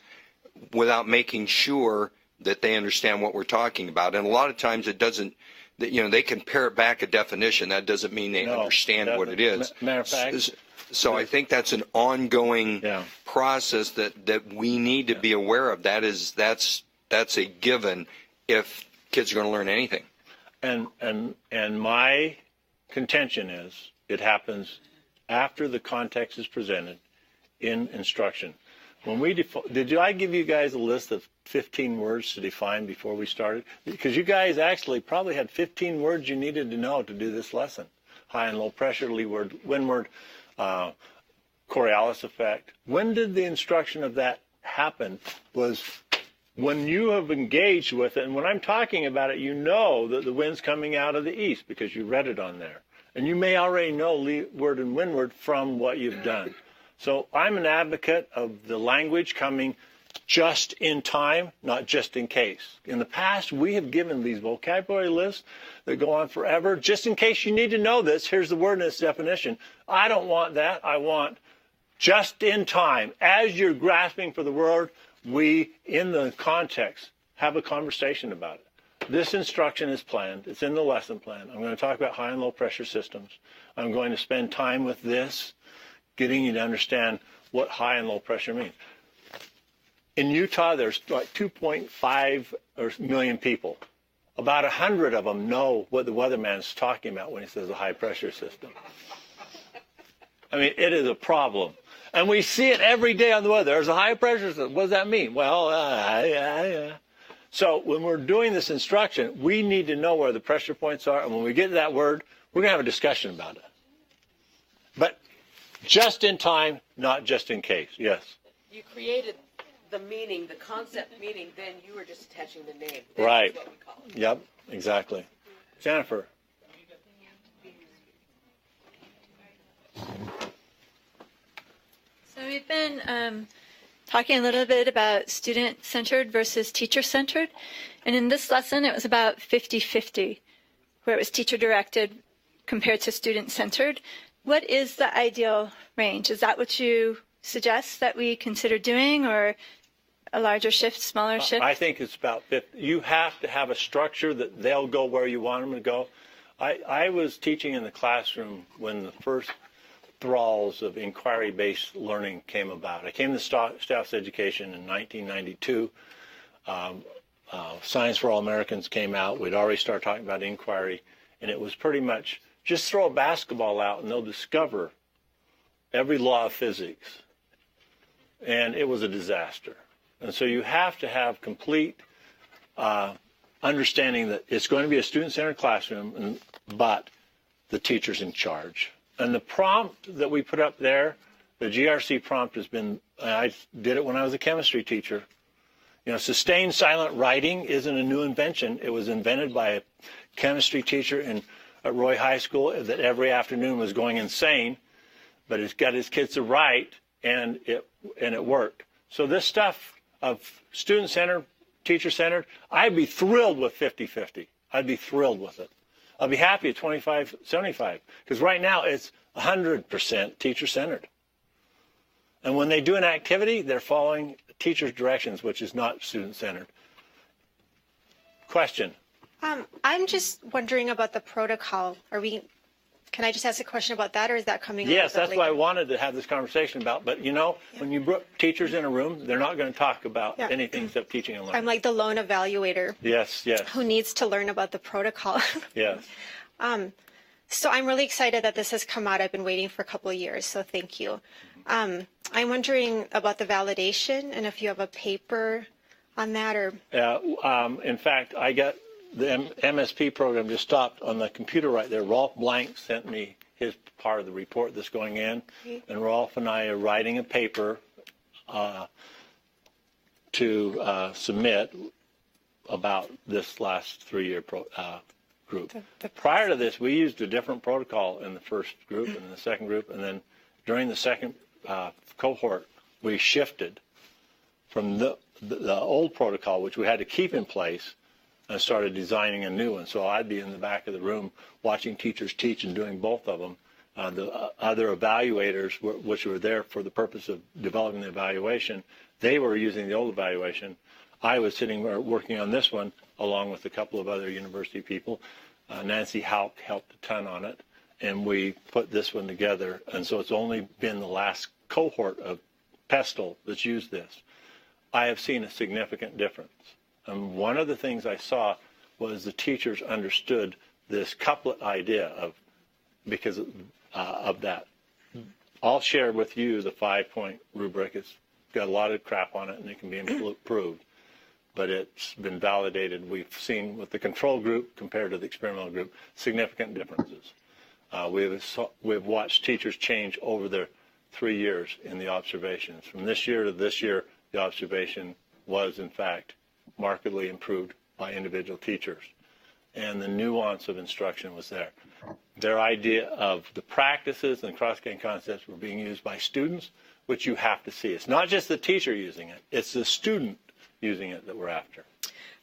without making sure that they understand what we're talking about. And a lot of times it doesn't, they can parrot back a definition. That doesn't mean they understand what it is. Matter of fact. So I think that's an ongoing process that we need to be aware of. That's That's a given if kids are going to learn anything. And my contention is it happens after the context is presented in instruction. When we did I give you guys a list of 15 words to define before we started? Because you guys actually probably had 15 words you needed to know to do this lesson. High and low pressure, leeward, windward, Coriolis effect. When did the instruction of that happen? Was when you have engaged with it, and when I'm talking about it, you know that the wind's coming out of the east because you read it on there. And you may already know leeward and windward from what you've done. So I'm an advocate of the language coming just in time, not just in case. In the past, we have given these vocabulary lists that go on forever. Just in case you need to know this, here's the word and its definition. I don't want that. I want just in time. As you're grasping for the word, we, in the context, have a conversation about it. This instruction is planned. It's in the lesson plan. I'm going to talk about high and low pressure systems. I'm going to spend time with this, getting you to understand what high and low pressure means. In Utah, there's like 2.5 million people. About 100 of them know what the weatherman's talking about when he says a high pressure system. I mean, it is a problem. And we see it every day on the weather. There's a high pressure system. What does that mean? Well, So when we're doing this instruction, we need to know where the pressure points are. And when we get to that word, we're going to have a discussion about it. But just in time, not just in case. Yes? You created the meaning, the concept meaning, then you were just attaching the name. Right. That's what we call it. Yep, exactly. Jennifer. So we've been talking a little bit about student-centered versus teacher-centered. And in this lesson, it was about 50-50, where it was teacher-directed compared to student-centered. What is the ideal range? Is that what you suggest that we consider doing, or a larger shift, smaller shift? I think it's about 50. You have to have a structure that they'll go where you want them to go. I was teaching in the classroom when the first thralls of inquiry-based learning came about. I came to Staff's Education in 1992. Science for All Americans came out. We'd already started talking about inquiry, and it was pretty much just throw a basketball out and they'll discover every law of physics. And it was a disaster. And so you have to have complete understanding that it's going to be a student-centered classroom, but the teacher's in charge. And the prompt that we put up there, the GRC prompt has been, I did it when I was a chemistry teacher. You know, sustained silent writing isn't a new invention. It was invented by a chemistry teacher at Roy High School that every afternoon was going insane, but it's got his kids to write, and it worked. So this stuff of student-centered, teacher-centered, I'd be thrilled with 50-50. I'd be thrilled with it. I'll be happy at 25-75, because right now it's 100% teacher-centered. And when they do an activity, they're following teacher's directions, which is not student-centered. Question? I'm just wondering about the protocol. Can I just ask a question about that, or is that coming up? Yes, that's what I wanted to have this conversation about. But, you know, when you put teachers in a room, they're not going to talk about anything except teaching and learning. I'm like the lone evaluator. Yes, yes. Who needs to learn about the protocol. Yes. So I'm really excited that this has come out. I've been waiting for a couple of years, so thank you. I'm wondering about the validation and if you have a paper on that, or... in fact, I got the MSP program just stopped on the computer right there. Rolf Blank sent me his part of the report that's going in, and Rolf and I are writing a paper to submit about this last 3-year group. Prior to this, we used a different protocol in the first group and in the second group, and then during the second cohort, we shifted from the old protocol, which we had to keep in place, and started designing a new one. So I'd be in the back of the room watching teachers teach and doing both of them. The other evaluators, which were there for the purpose of developing the evaluation, they were using the old evaluation. I was sitting working on this one along with a couple of other university people. Nancy Houck helped a ton on it, and we put this one together. And so it's only been the last cohort of Pestle that's used this. I have seen a significant difference. And one of the things I saw was the teachers understood this couplet idea because of that. I'll share with you the 5-point rubric. It's got a lot of crap on it, and it can be improved. But it's been validated. We've seen with the control group compared to the experimental group significant differences. We've watched teachers change over their 3 years in the observations. From this year to this year, the observation was, in fact, markedly improved by individual teachers. And the nuance of instruction was there. Their idea of the practices and cross-cutting concepts were being used by students, which you have to see. It's not just the teacher using it, it's the student using it that we're after.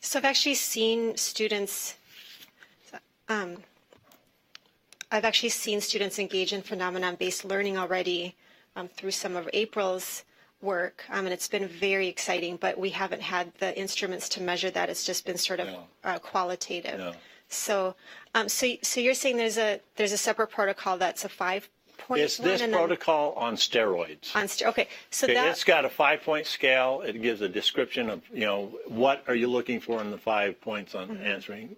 So I've actually seen students engage in phenomenon-based learning already through some of April's work, and it's been very exciting, but we haven't had the instruments to measure that. It's just been sort of qualitative. No. So you're saying there's a separate protocol that's a 5-point It's this protocol on steroids. Okay, so It's got a 5-point scale. It gives a description of, what are you looking for in the 5 points on answering.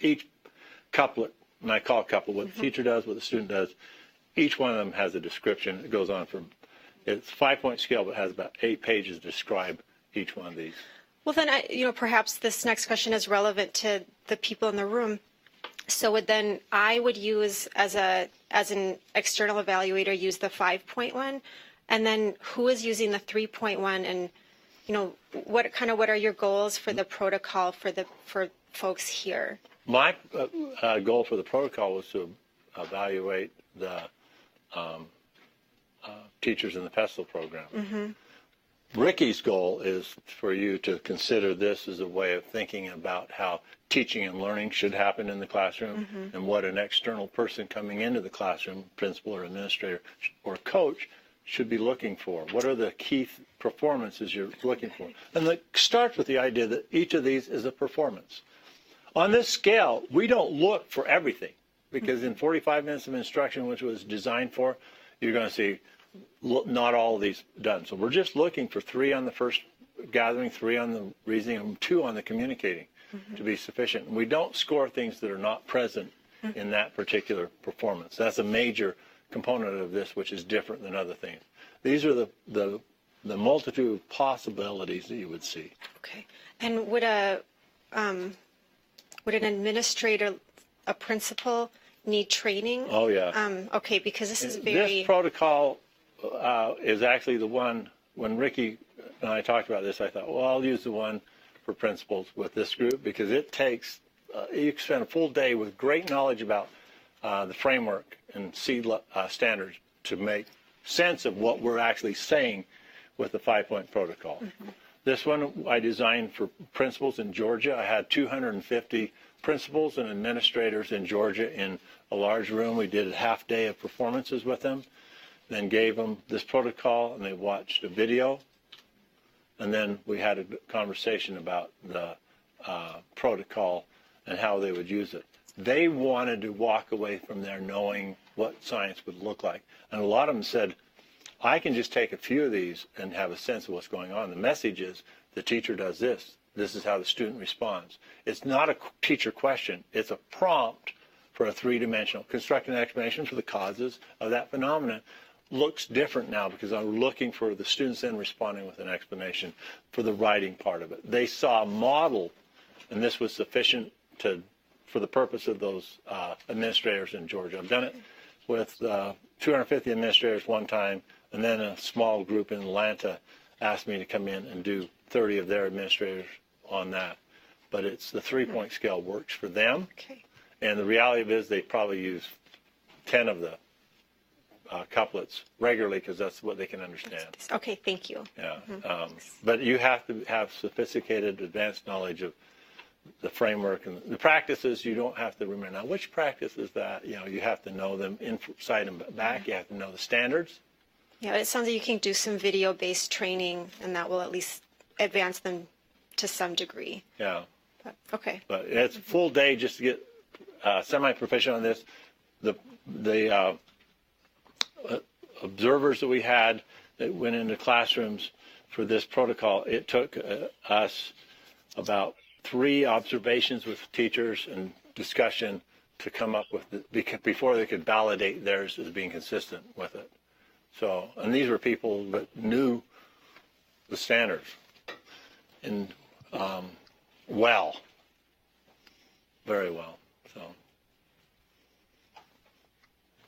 Each couplet, and I call it couplet, what the teacher does, what the student does, each one of them has a description. It goes on from, it's a 5-point scale, but has about 8 pages to describe each one of these. Well, then, perhaps this next question is relevant to the people in the room. So I would use, as an external evaluator, use the 5-point one, and then who is using the 3-point, and what are your goals for the protocol for folks here? My goal for the protocol was to evaluate the teachers in the Pestle program. Ricky's goal is for you to consider this as a way of thinking about how teaching and learning should happen in the classroom and what an external person coming into the classroom, principal or administrator or coach, should be looking for. What are the key performances you're looking for? And it starts with the idea that each of these is a performance. On this scale, we don't look for everything because in 45 minutes of instruction, which was designed for, you're going to see not all of these done. So we're just looking for 3 on the first gathering, 3 on the reasoning, and 2 on the communicating to be sufficient. And we don't score things that are not present in that particular performance. That's a major component of this, which is different than other things. These are the multitude of possibilities that you would see. Okay. And would an administrator, a principal, need training? Oh, yeah. Okay, because this is This protocol is actually the one, when Ricky and I talked about this, I thought, well, I'll use the one for principals with this group because it takes, you can spend a full day with great knowledge about the framework and standards to make sense of what we're actually saying with the 5-point protocol. This one I designed for principals in Georgia. I had 250 principals and administrators in Georgia in a large room. We did a half day of performances with them, then gave them this protocol, and they watched a video. And then we had a conversation about the protocol and how they would use it. They wanted to walk away from there knowing what science would look like. And a lot of them said, I can just take a few of these and have a sense of what's going on. The message is the teacher does this. This is how the student responds. It's not a teacher question. It's a prompt for a 3-dimensional. Constructing an explanation for the causes of that phenomenon looks different now because I'm looking for the students then responding with an explanation for the writing part of it. They saw a model, and this was sufficient for the purpose of those administrators in Georgia. I've done it with 250 administrators one time, and then a small group in Atlanta asked me to come in and do 30 of their administrators on that. But it's the 3-point scale works for them. Okay. And the reality of it is they probably use 10 of the couplets regularly because that's what they can understand. Okay, thank you. Yeah. But you have to have sophisticated, advanced knowledge of the framework and the practices. You don't have to remember. Now, which practice is that? You have to know them inside and back. You have to know the standards. Yeah, it sounds like you can do some video-based training, and that will at least advance them to some degree. Yeah. Okay. But it's a full day just to get semi-proficient on this. The observers that we had that went into classrooms for this protocol, it took us about 3 observations with teachers and discussion to come up with before they could validate theirs as being consistent with it. So, and these were people that knew the standards and well, very well. So,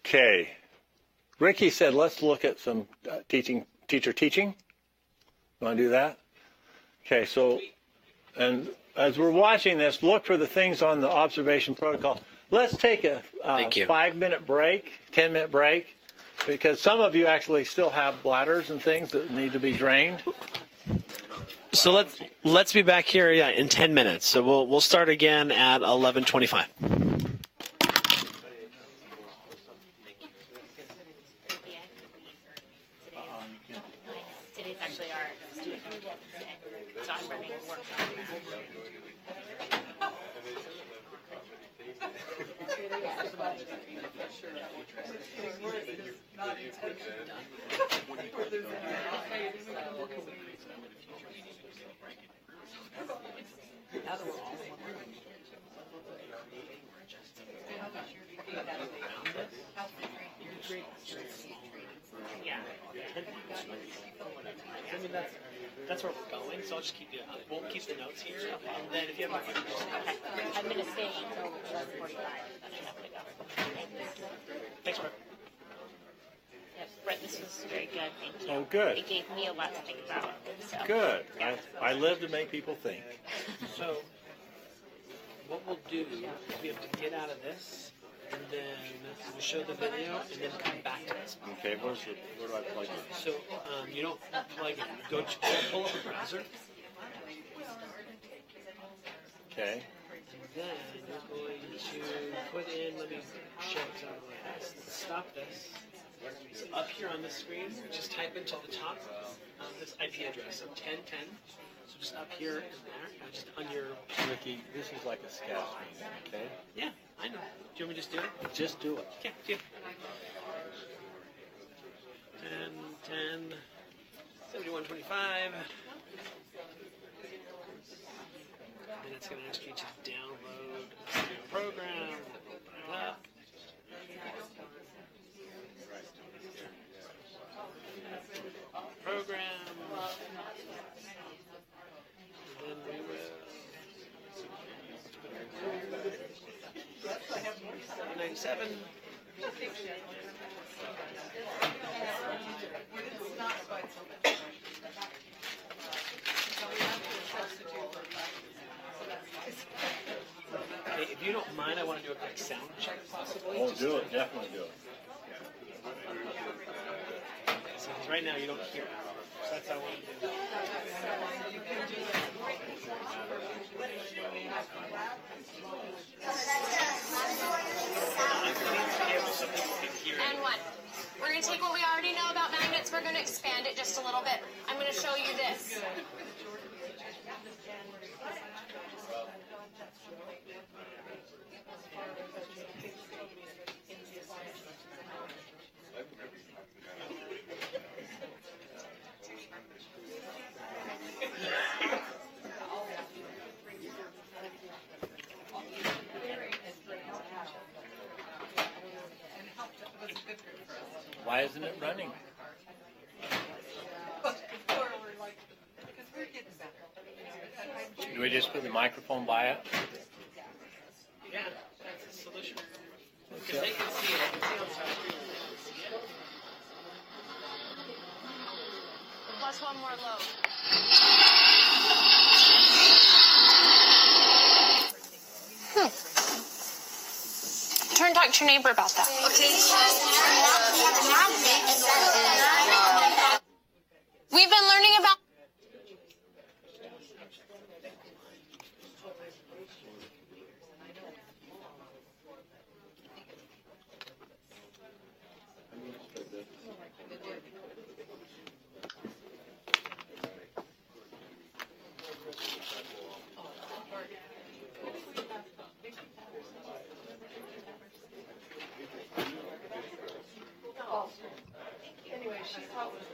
okay, Ricky said let's look at some teacher teaching. You want to do that? Okay, so, and as we're watching this, look for the things on the observation protocol. Let's take a 5-minute break, 10-minute break, because some of you actually still have bladders and things that need to be drained. So let's be back here in 10 minutes. So we'll start again at 11:25. Today's actually our student so I'm running a workshop. Yeah. I mean, that's where we're going, so I'll just keep you. We'll keep the notes here, and then if you have questions, I'm going to stay until 11:45, then I have to go. Thanks, Brett. Yes, Brett, this was very good. Thank you. Oh, good. It gave me a lot to think about. So. Good. I live to make people think. So what we'll do is we have to get out of this, and then we'll show the video, and then come back to this. Okay, where do I plug it? So you don't plug it. Go pull up a browser. Okay. And then you're going to put in, let me show exactly this. Stop this. So up here on the screen, just type into the top this IP address, so 1010. So just up here and there, just on your... Ricky, this is like a scout meeting, okay? Yeah, I know. Do you want me to just do it? Just do it. Okay, do it. 10, 7125. Then it's going to ask you to download the program. Open it up. Program. And then we will. 97. Hey, if you don't mind, I want to do a quick sound check, possibly. Oh, do it. Definitely do it. So right now you don't hear it. So that's how I want to do it. And 1. We're going to take what we already know about magnets, we're going to expand it just a little bit. I'm going to show you this. Why isn't it running? Do we just put the microphone by it? Yeah, that's the solution. Because they can see it. I can see on the screen. Plus 1 more load. Turn and talk to your neighbor about that. Okay. We've been learning about... Anyway, she thought it was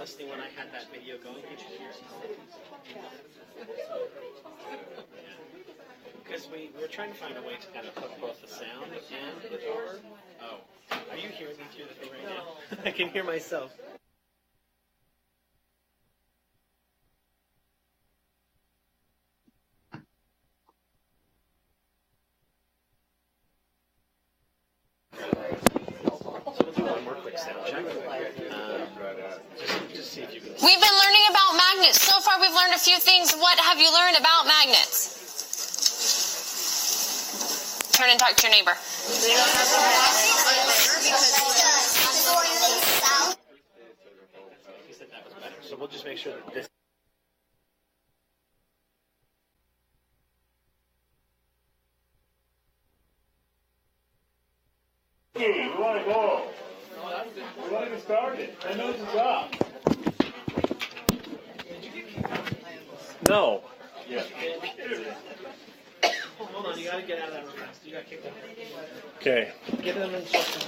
listening when I had that video going? Did you hear it? Because we were trying to find a way to kind of put both the sound and the door. Oh, are you hearing me through the thing right now? I can hear myself. We've been learning about magnets. So far, we've learned a few things. What have you learned about magnets? Turn and talk to your neighbor. So we'll just make sure that this. We want to go. We want to get started. My nose is up. No. Yeah. Hold on, you got to get out of that real fast. You got kicked out. Okay. Give them instructions.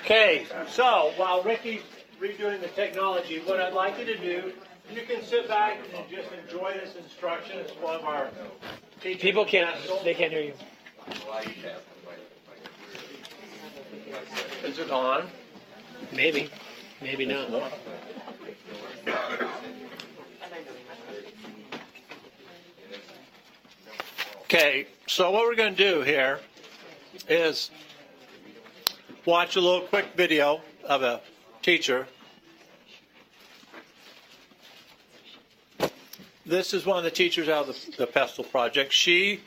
Okay, so while Ricky's redoing the technology, what I'd like you to do, you can sit back and just enjoy this instruction. It's one of our teachers. People can't, they can't hear you. Is it on? Maybe. Maybe not. Okay, so what we're going to do here is watch a little quick video of a teacher. This is one of the teachers out of the Pestle project. She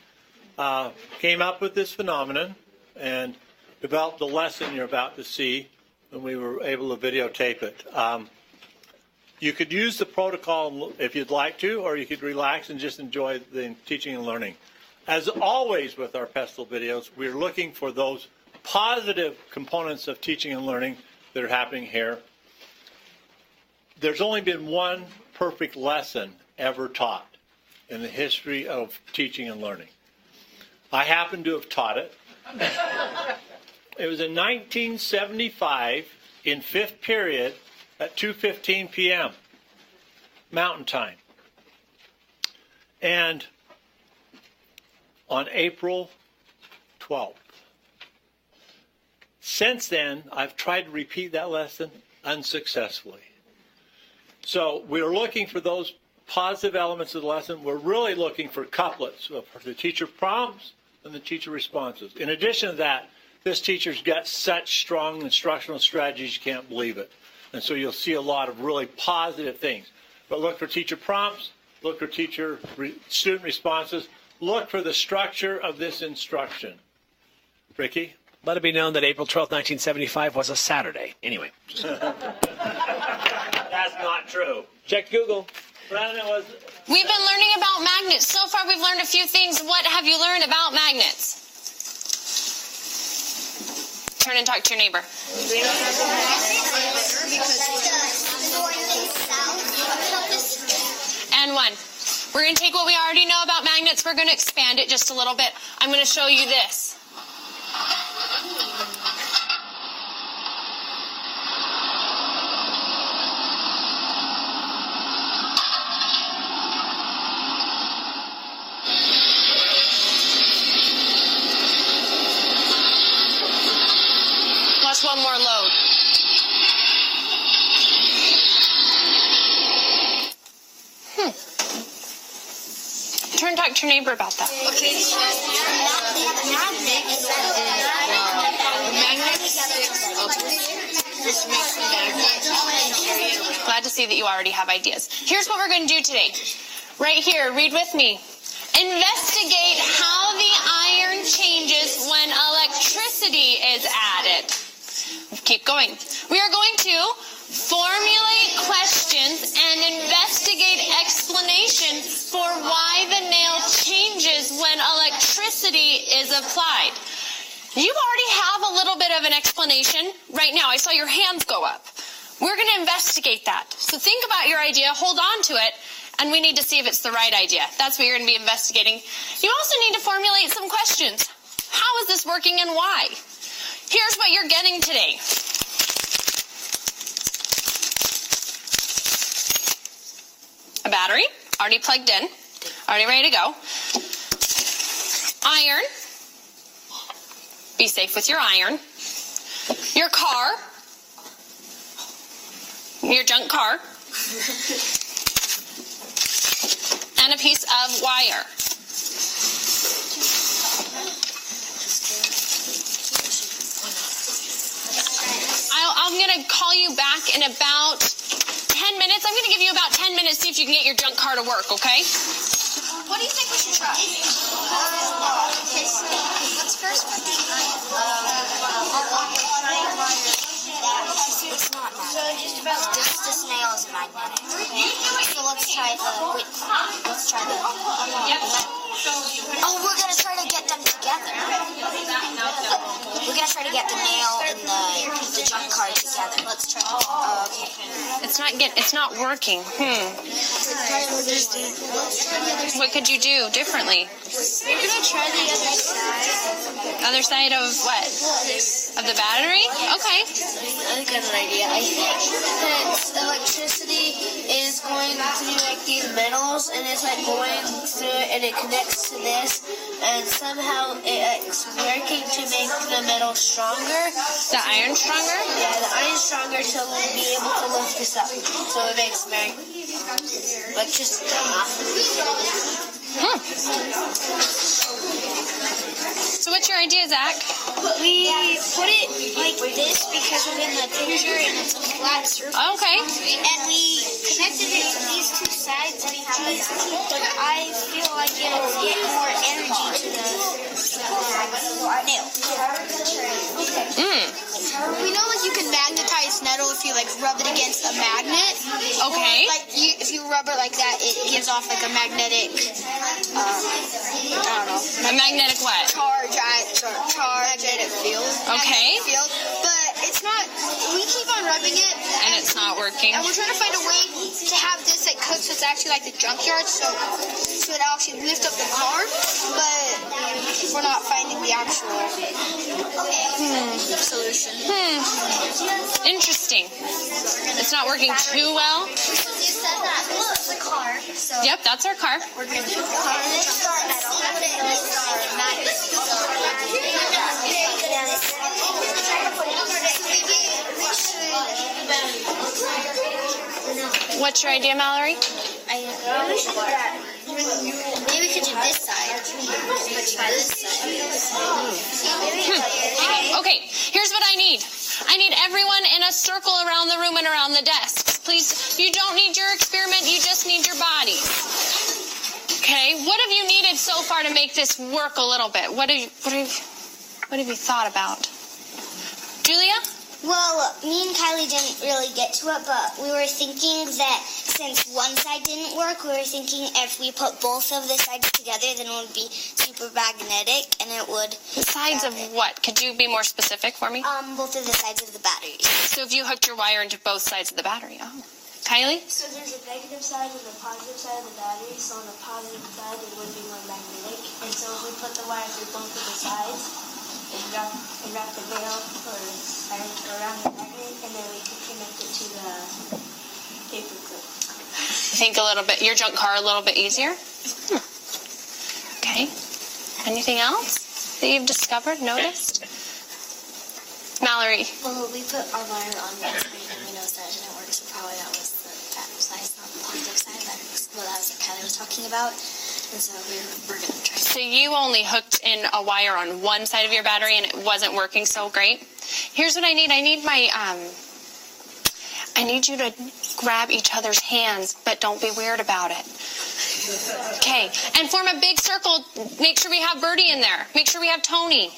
came up with this phenomenon and developed the lesson you're about to see, and we were able to videotape it. You could use the protocol if you'd like to, or you could relax and just enjoy the teaching and learning. As always with our Pestle videos, we're looking for those positive components of teaching and learning that are happening here. There's only been one perfect lesson ever taught in the history of teaching and learning. I happen to have taught it. It was in 1975 in 5th period at 2:15 p.m. Mountain Time. And on April 12th. Since then, I've tried to repeat that lesson unsuccessfully. So we're looking for those positive elements of the lesson. We're really looking for couplets of the teacher prompts and the teacher responses. In addition to that, this teacher's got such strong instructional strategies, you can't believe it. And so you'll see a lot of really positive things. But look for teacher prompts, look for student responses, look for the structure of this instruction. Ricky? Let it be known that April 12th, 1975 was a Saturday. Anyway. That's not true. Check Google. We've been learning about magnets. So far, we've learned a few things. What have you learned about magnets? Turn and talk to your neighbor. And one. We're going to take what we already know about magnets. We're going to expand it just a little bit. I'm going to show you this. Watch one more load. Turn and talk to your neighbor about that. Okay, so glad to see that you already have ideas. Here's what we're going to do today. Right here, read with me. Investigate how the iron changes when electricity is added. Keep going. We are going to formulate questions and investigate explanations for why the nail changes when electricity is applied. You already have a little bit of an explanation right now. I saw your hands go up. We're going to investigate that. So think about your idea, hold on to it, and we need to see if it's the right idea. That's what you're going to be investigating. You also need to formulate some questions. How is this working and why? Here's what you're getting today. a battery, already plugged in, already ready to go. Iron. Be safe with your iron. Your car. Your junk car. And a piece of wire. I'm going to call you back in about 10 minutes. I'm going to give you about 10 minutes, see if you can get your junk car to work, okay? What do you think we should try? Okay, so let's first put the it's not magnetic. This nail is magnetic. So let's try the. Oh, we're gonna try to get them together. We're gonna try to get the nail and the junk card together. Let's try. Oh, okay. It's not working. What could you do differently? We're gonna try the other side. Other side of what? Of the battery? Okay. I got an idea. I think that electricity is going through like these metals, and it's like going through, and it connects to this, and somehow it's working to make the metal stronger. The iron stronger? Yeah, the iron stronger to be able to lift this up. So it makes electricity. So what's your idea, Zach? We put it like this because we're in the picture and it's a flat surface. Okay. And we connected it to these two sides, and I feel like it'll get more energy to the nail. We know like you can magnetize metal if you like rub it against a magnet. Okay. Or, like if you rub it like that, it gives off like a magnetic. I don't know. A magnetic what? Charge. Magnetic field. Okay. Magnetic field. But it's not. We keep on rubbing it, and it's not working. And we're trying to find a way to have this like cook so it's actually like the Junkyards, so it actually lift up the car. But we're not finding the actual solution. Interesting. It's not working too well. You said that this is the car. So yep, that's our car. We're going to put the car in the metal. Put it in this magnet. What's your idea, Mallory? Maybe we could do this side. Try this side. Okay, here's what I need. I need everyone in a circle around the room and around the desks. Please, you don't need your experiment, you just need your body. Okay, what have you needed so far to make this work a little bit? What have you thought about? Julia? Well, me and Kylie didn't really get to it, but we were thinking that since one side didn't work, we were thinking if we put both of the sides together, then it would be super magnetic, and it would... Sides of what? Could you be more specific for me? Both of the sides of the battery. So if you hooked your wire into both sides of the battery, Kylie? So there's a negative side and a positive side of the battery, so on the positive side it would be more magnetic, and so if we put the wire through both of the sides, and wrap the nail around the magnet, and then we can connect it to the paper clip. Think a little bit, your junk car a little bit easier? Okay. Anything else that you've discovered, noticed? Mallory? Well, we put our wire on one side and we noticed that it didn't work, so probably that was the bad side, not the positive side. That was what Kylie was talking about. And so we're going to try. So you only hooked in a wire on one side of your battery and it wasn't working so great? Here's what I need. I need you to grab each other's hands, but don't be weird about it. Okay. And form a big circle. Make sure we have Birdie in there. Make sure we have Tony.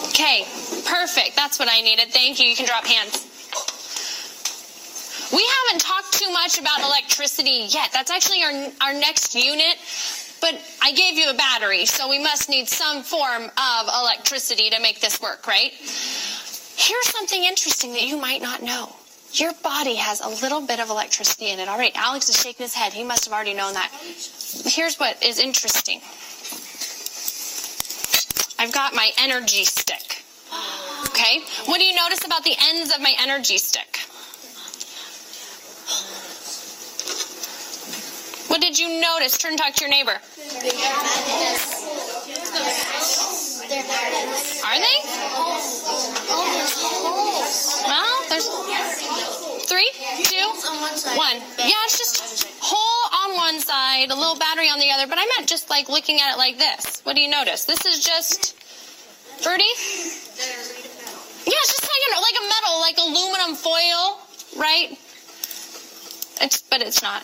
Okay. Perfect. That's what I needed. Thank you. You can drop hands. We haven't talked too much about electricity yet. That's actually our next unit. But I gave you a battery, so we must need some form of electricity to make this work, right? Here's something interesting that you might not know. Your body has a little bit of electricity in it. All right, Alex is shaking his head. He must have already known that. Here's what is interesting. I've got my energy stick. Okay? What do you notice about the ends of my energy stick? What did you notice? Turn and talk to your neighbor. Are they? Well, there's 3, 2, 1. Yeah, it's just hole on one side, a little battery on the other, but I meant just like looking at it like this. What do you notice? This is just, Birdie? Yeah, it's just like a metal, like aluminum foil, right? But it's not.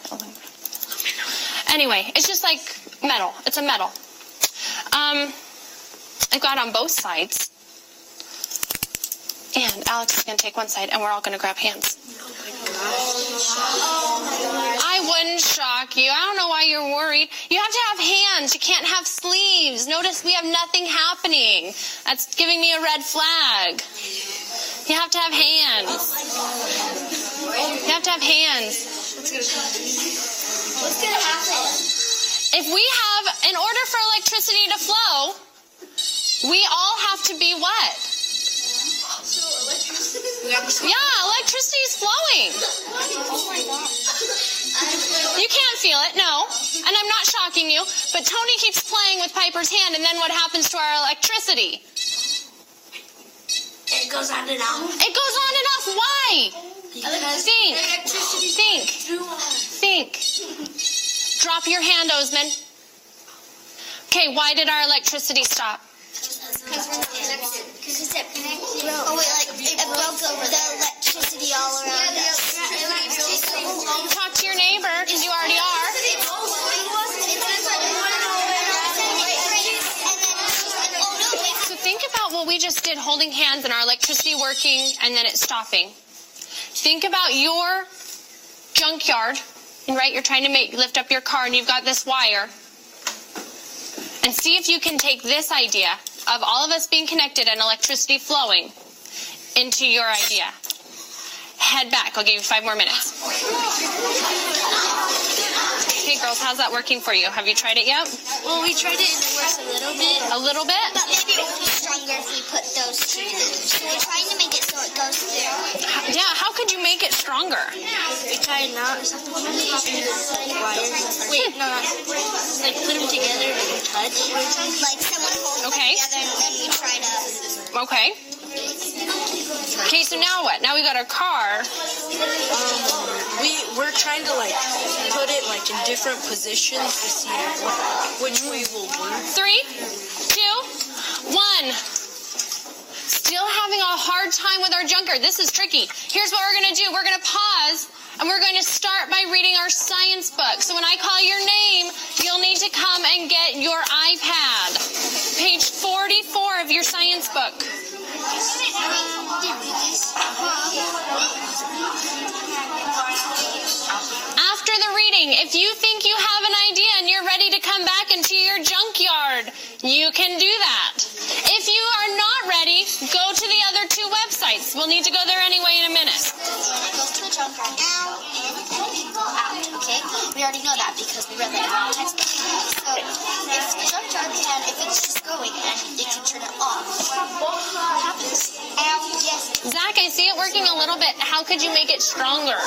Anyway, it's just like metal. It's a metal. I've got on both sides. And Alex is going to take one side, and we're all going to grab hands. I wouldn't shock you. I don't know why you're worried. You have to have hands. You can't have sleeves. Notice we have nothing happening. That's giving me a red flag. You have to have hands. You have to have hands. What's going to happen? If we have, in order for electricity to flow, we all have to be what? Yeah, electricity is flowing. You can't feel it, no. And I'm not shocking you, but Tony keeps playing with Piper's hand, and then what happens to our electricity? It goes on and off. It goes on and off. Why? Think. Drop your hand, Osman. Okay, why did our electricity stop? Because it broke. Oh wait, like it broke the electricity all around us. Talk to your neighbor, because you already are. So think about what we just did, holding hands and our electricity working and then it stopping. Think about your junkyard, and right, you're trying to lift up your car and you've got this wire. And see if you can take this idea of all of us being connected and electricity flowing into your idea. Head back. I'll give you 5 more minutes. Okay, girls, how's that working for you? Have you tried it yet? Well, we tried it and it works a little bit. A little bit? But maybe it would be stronger if we put those two together. So we're trying to make it so it goes through. Yeah, how could you make it stronger? We tried not wires. Wait, no, like put them together and touch. Like someone holds them together and then we try to. Okay. Okay, so now what? Now we got our car. We're trying to like put it like in different positions to see which we will win. 3, 2, 1. Still having a hard time with our junkyard. This is tricky. Here's what we're going to do. We're going to pause, and we're going to start by reading our science book. So when I call your name, you'll need to come and get your iPad. Page 44 of your science book. After the reading, if you think you have an idea and you're ready to come back into your junkyard, you can do that. If you are not ready, go to the other 2 websites. We'll need to go there anyway in a minute. Goes to the junkyard now and go out. Okay, we already know that because we read that in our textbook. So it's the junkyard, and if it's just going, and they can turn it off. What happens? Yes. Zach, I see it working a little bit. How could you make it stronger?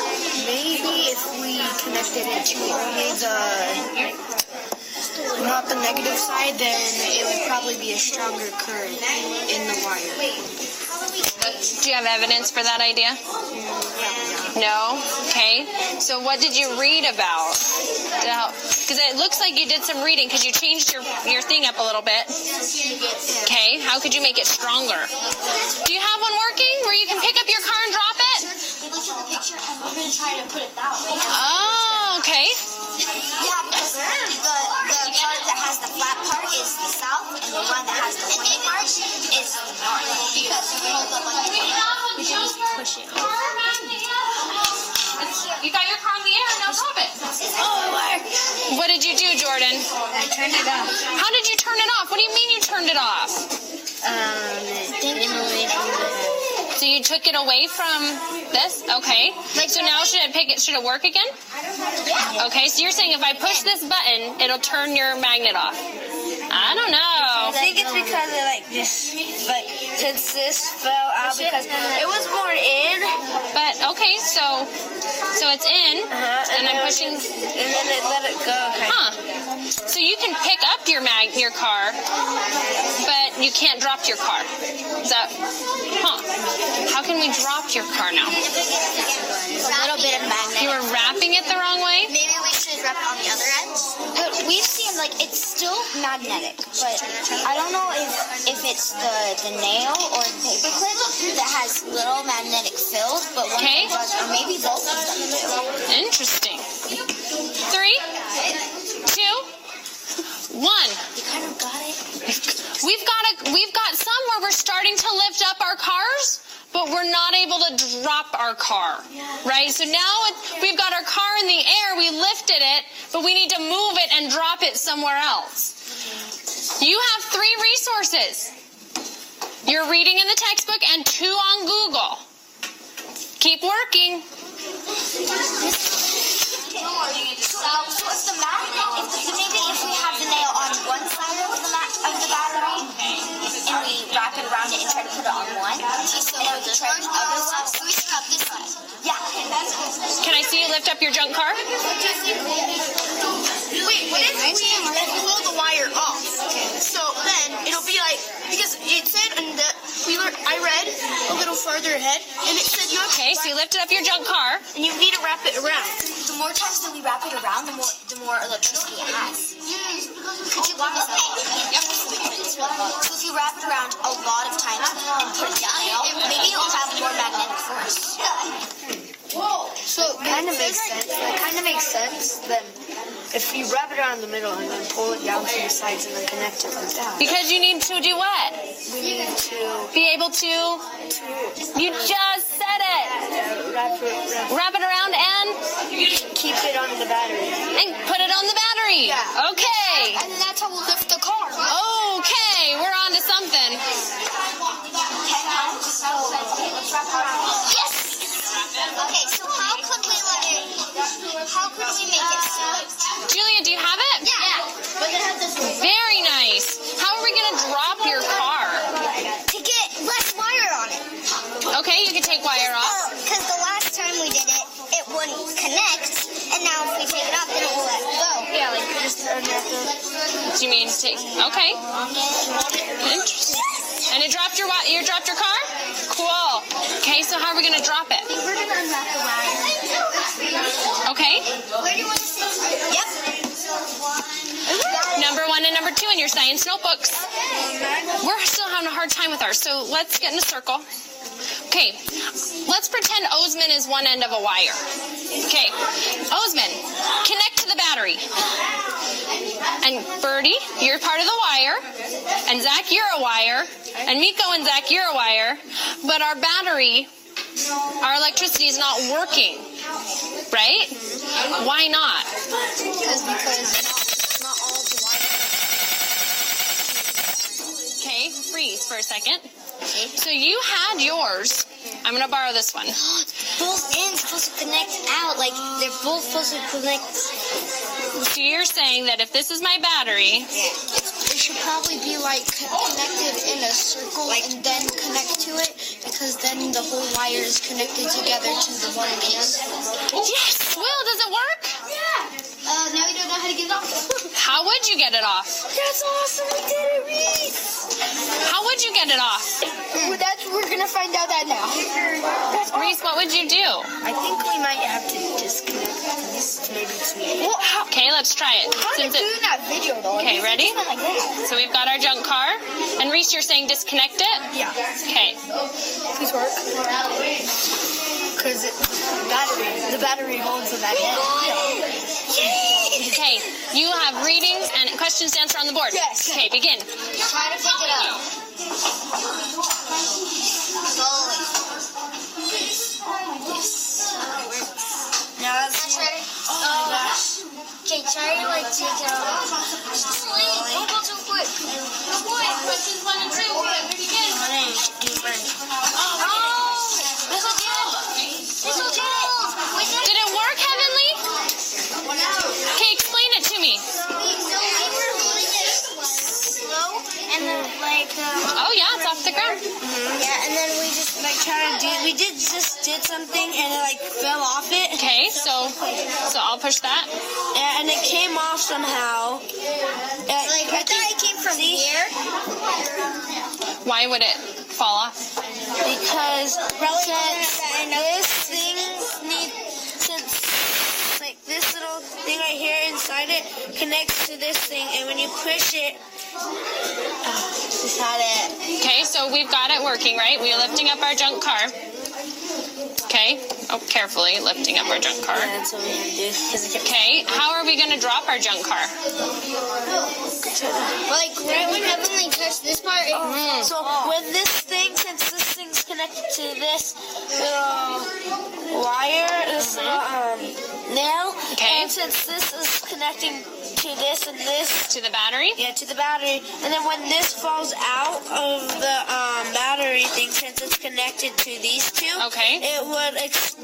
Maybe if we connected it to only not the negative side, then it would probably be a stronger current in the wire. Do you have evidence for that idea? No? Okay. So what did you read about? Because it looks like you did some reading because you changed your thing up a little bit. Okay. How could you make it stronger? Do you have one working where you can pick up your car and drop it? Oh, okay. Yeah, because the part that has the flat part is the south, and the one that has the pointy part is the north. Because if we hold up like that, we can just push it. You got your car in the air, now drop it. Oh, it worked. What did you do, Jordan? I turned it off. How did you turn it off? What do you mean you turned it off? It didn't away from the... So you took it away from this? Okay. So now should it work again? Okay, so you're saying if I push this button, it'll turn your magnet off. I don't know. I think it's because of like this, but since this fell out because it was born in. But okay, so it's in, and I'm pushing, and then it let it go. Huh? So you can pick up your car, but you can't drop your car. Is that? Huh? How can we drop your car now? A little bit of magnet. You were wrapping it the wrong way. Maybe we should wrap it on the other end. But we've seen it's still magnetic, but I don't know if it's the nail or the paper clip that has little magnetic field, but one of them does, or maybe both of them do. Interesting. 3, 2, 1. You kind of got it. We've got some where we're starting to lift up our cars, but we're not able to drop our car, right? So now we've got our car in the air, we lifted it, but we need to move it and drop it somewhere else. You have 3 resources. You're reading in the textbook and 2 on Google. Keep working. So maybe if we have the nail on one side of the battery and we wrap it around it and try to put it on one, so and we try the other one, so we stop this side. Yeah. Can I see you lift up your junk car? Wait, what if we pull the wire off? So then it'll be like, because it said in the I read a little farther ahead, and it said you have okay, so you lifted up your junk car, and you need to wrap it around. The more times that we wrap it around, the more electricity it has. Could you wrap it around? Yep. So if you wrap it around a lot of times and put it down, maybe you'll have more magnetic force. Whoa! So it kind of makes sense. It kind of makes sense then. If you wrap it around the middle and then pull it down to the sides and then connect it like that. Because you need to do what? We need to be able to. You just said it. Wrap it around and keep it on the battery. And put it on the battery. Yeah. Okay. And that's how we'll lift the car. Okay, we're on to something. Yes. Okay, so how could we make it stick? Julia, do you have it? Yeah. Very nice. How are we going to drop your car? To get less wire on it. Okay, you can take wire off. Because the last time we did it, it wouldn't connect, and now if we take it off, then it will let go. Yeah, like just unwrap it. Do you mean to take? Okay. Interesting. And it dropped your car? Cool. Okay, so how are we going to drop it? We're going to unwrap the wire. Okay. Where do you want to sit? Yep. Number 1 and number 2 in your science notebooks. We're still having a hard time with ours, so let's get in a circle. Okay, let's pretend Osman is one end of a wire. Okay, Osman, connect to the battery. And Birdie, you're part of the wire. And Zach, you're a wire. And Miko and Zach, you're a wire. But our battery, our electricity is not working. Right? Why not? Because not all the wires. Okay, freeze for a second. So you had yours. I'm going to borrow this one. Both ends supposed to connect out. Like, they're both supposed to connect. So you're saying that if this is my battery... It should probably be, connected in a circle and then connect to it, because then the whole wire is connected together to the one piece. Yes! Will, does it work? Yeah! Now we don't know how to get it off. How would you get it off? That's awesome! We did it, Reese! How would you get it off? We're gonna find out that now. Reese, what would you do? I think we might have to disconnect this, maybe to Okay, let's try it. How to do that video, though? Okay, ready? Like that. So we've got our junk car. And Reese, you're saying disconnect it? Yeah. Okay. Please work. Because the battery holds the magnet. Okay, you have readings and questions to answer on the board. Yes. Okay, begin. Try to pick it up. Slowly. Now that's ready. Oh my gosh. Okay, try to take it off. Slowly. Don't go too quick. Good boy. Questions 1 and 2. Begin. Did it work, Heavenly? Okay, explain it to me. Slow and then Oh yeah, it's off the ground. just did something and it like fell off it. Okay, so I'll push that. Yeah, and it came off somehow. Like I thought it came from here. Why would it fall off? Because since like this little thing right here inside it connects to this thing, and when you push it, just had it. Okay, so we've got it working, right? We're lifting up our junk car. Okay. Oh, carefully lifting up our junk car. Yeah, that's what we're gonna do. Okay, how are we gonna drop our junk car? Like right when Heavenly touched this part, so with this thing, since this thing's connected to this little wire, this little nail, and since this is connecting to this and this to the battery, to the battery, and then when this falls out of the battery thing, since it's connected to these two,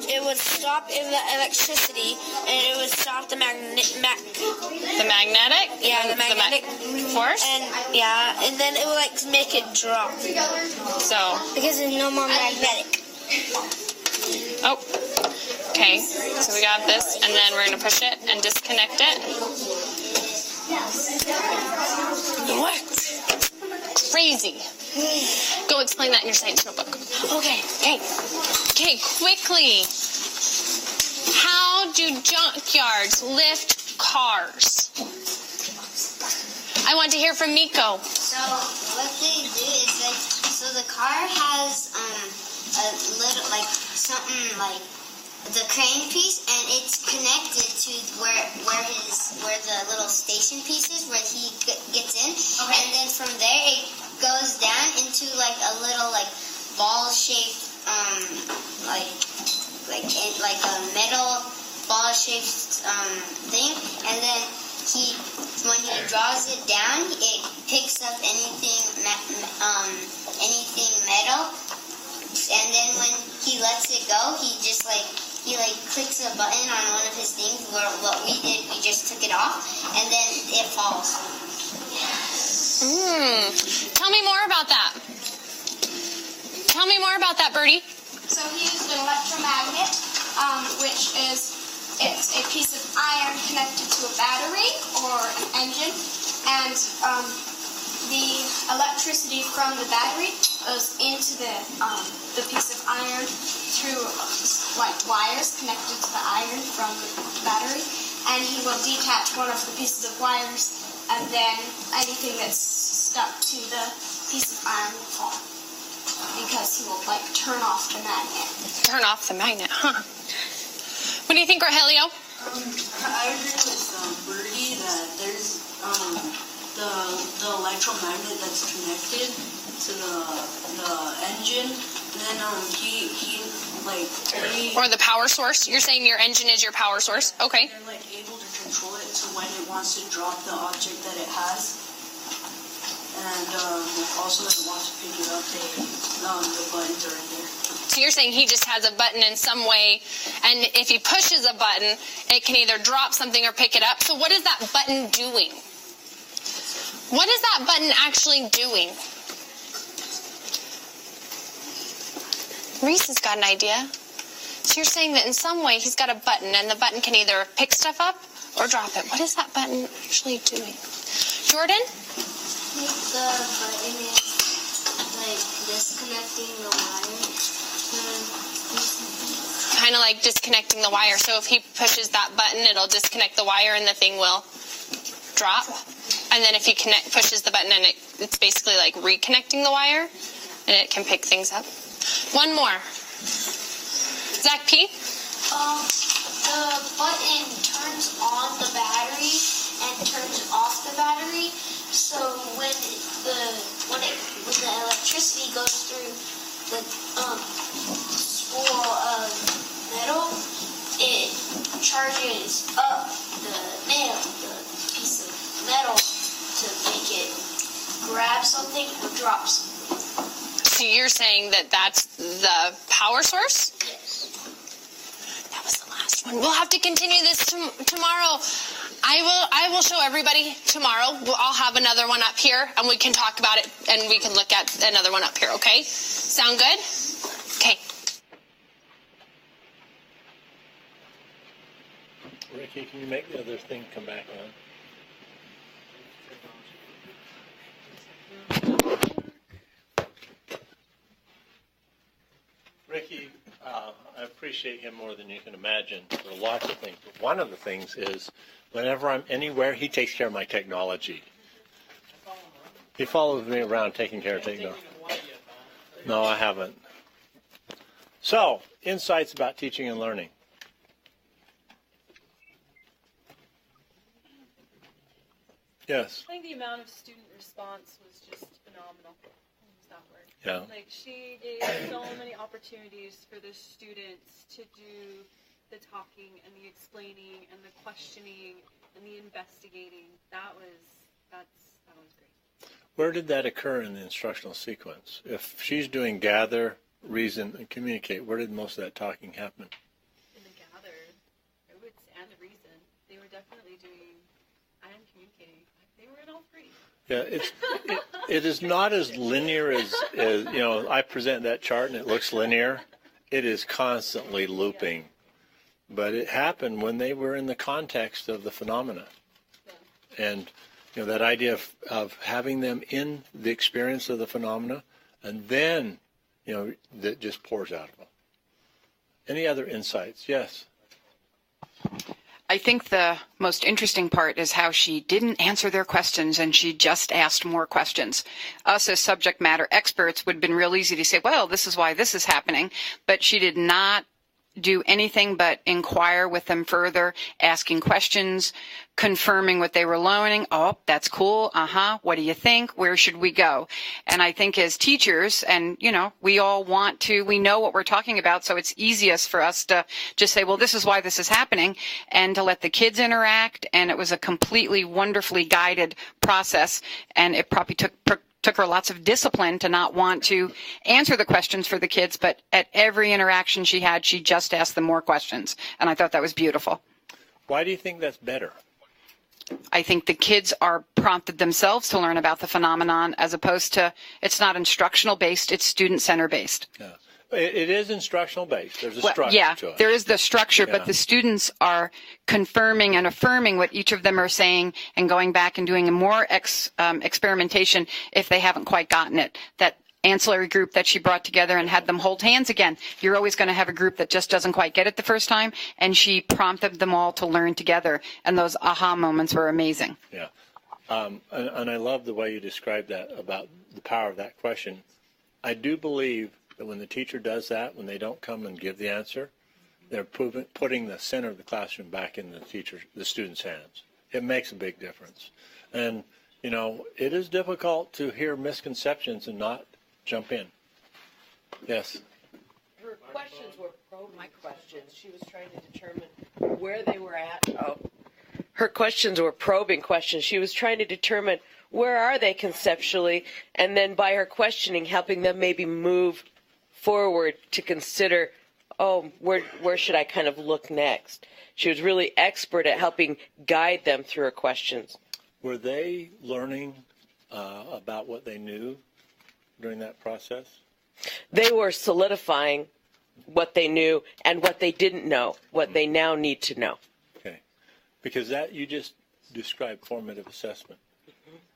it would stop in the electricity, and it would stop the magnetic force, and then it would like make it drop. So because it's no more magnetic. Oh, okay. So we got this, and then we're gonna push it and disconnect it. It worked. Crazy. Go explain that in your science notebook. Okay. Quickly. How do junkyards lift cars? I want to hear from Miko. So what they do is like, so the car has a little like something like the crane piece, and it's connected to where the little station piece is, where he gets in, and then from there it goes down into like a little like ball shaped like a metal ball shaped thing, and then when he draws it down, it picks up anything metal, and then when he lets it go, he clicks a button on one of his things. Where what we did, we just took it off, and then it falls. Tell me more about that. Tell me more about that, Birdie. So he used an electromagnet, which is it's a piece of iron connected to a battery or an engine, and the electricity from the battery goes into the piece of iron through like wires connected to the iron from the battery, and he will detach one of the pieces of wires, and then anything that's stuck to the piece of iron will fall, because he will like turn off the magnet. Turn off the magnet, huh? What do you think, Rogelio? I agree with Birdie that there's the electromagnet that's connected to the engine, and then or the power source. You're saying your engine is your power source? Okay. They're like able to control it to when it wants to drop the object that it has, and also when it wants to pick it up, the buttons are in there. So you're saying he just has a button in some way, and if he pushes a button, it can either drop something or pick it up. So what is that button doing? What is that button actually doing? Reese has got an idea. So you're saying that in some way he's got a button, and the button can either pick stuff up or drop it. What is that button actually doing? Jordan? The button is like disconnecting the wire. Kind of like disconnecting the wire. So if he pushes that button, it'll disconnect the wire and the thing will drop. And then if he pushes the button, and it's basically like reconnecting the wire, and it can pick things up. One more. Zach P? The button turns on the battery and turns off the battery. So when the electricity goes through the spool of metal, it charges up the nail, the piece of metal, to make it grab something or drop something. So you're saying that that's the power source? Yes. That was the last one. We'll have to continue this tomorrow. I will show everybody tomorrow. I'll have another one up here, and we can talk about it, and we can look at another one up here, okay? Sound good? Okay. Ricky, can you make the other thing come back on? Ricky, I appreciate him more than you can imagine for lots of things. But one of the things is whenever I'm anywhere, he takes care of my technology. He follows me around taking care of technology. No, I haven't. So, insights about teaching and learning. Yes. I think the amount of student response was just phenomenal. Use that word. Yeah. Like she gave so many opportunities for the students to do the talking and the explaining and the questioning and the investigating. That was great. Where did that occur in the instructional sequence? If she's doing gather, reason, and communicate, where did most of that talking happen? In the gather, and the reason, they were definitely doing and communicating. They were in all three. Yeah, it is not as linear as I present that chart and it looks linear. It is constantly looping. But it happened when they were in the context of the phenomena. And that idea of having them in the experience of the phenomena, and then that just pours out of them. Any other insights? Yes. I think the most interesting part is how she didn't answer their questions and she just asked more questions. Us as subject matter experts would have been real easy to say, well, this is why this is happening. But she did not do anything but inquire with them further, asking questions, confirming what they were learning. Oh, that's cool. What do you think? Where should we go? And I think as teachers, and we all we know what we're talking about, so it's easiest for us to just say, well, this is why this is happening, and to let the kids interact. And it was a completely wonderfully guided process, and it probably took her lots of discipline to not want to answer the questions for the kids, but at every interaction she had, she just asked them more questions. And I thought that was beautiful. Why do you think that's better? I think the kids are prompted themselves to learn about the phenomenon as opposed to, it's not instructional based, it's student center based. Yeah. It is instructional based. There's a structure to it. There is the structure, but the students are confirming and affirming what each of them are saying and going back and doing more experimentation if they haven't quite gotten it. That ancillary group that she brought together and had them hold hands again. You're always going to have a group that just doesn't quite get it the first time, and she prompted them all to learn together, and those aha moments were amazing. Yeah. And I love the way you described that about the power of that question. I do believe that when the teacher does that, when they don't come and give the answer, they're putting the center of the classroom back in the student's hands. It makes a big difference. And, it is difficult to hear misconceptions and not jump in. Yes? Her questions were my questions. She was trying to determine where they were at. Her questions were probing questions. She was trying to determine where are they conceptually, and then by her questioning, helping them maybe move forward to consider, where should I kind of look next? She was really expert at helping guide them through her questions. Were they learning about what they knew during that process? They were solidifying what they knew and what they didn't know, what they now need to know. Okay. Because that you just described formative assessment.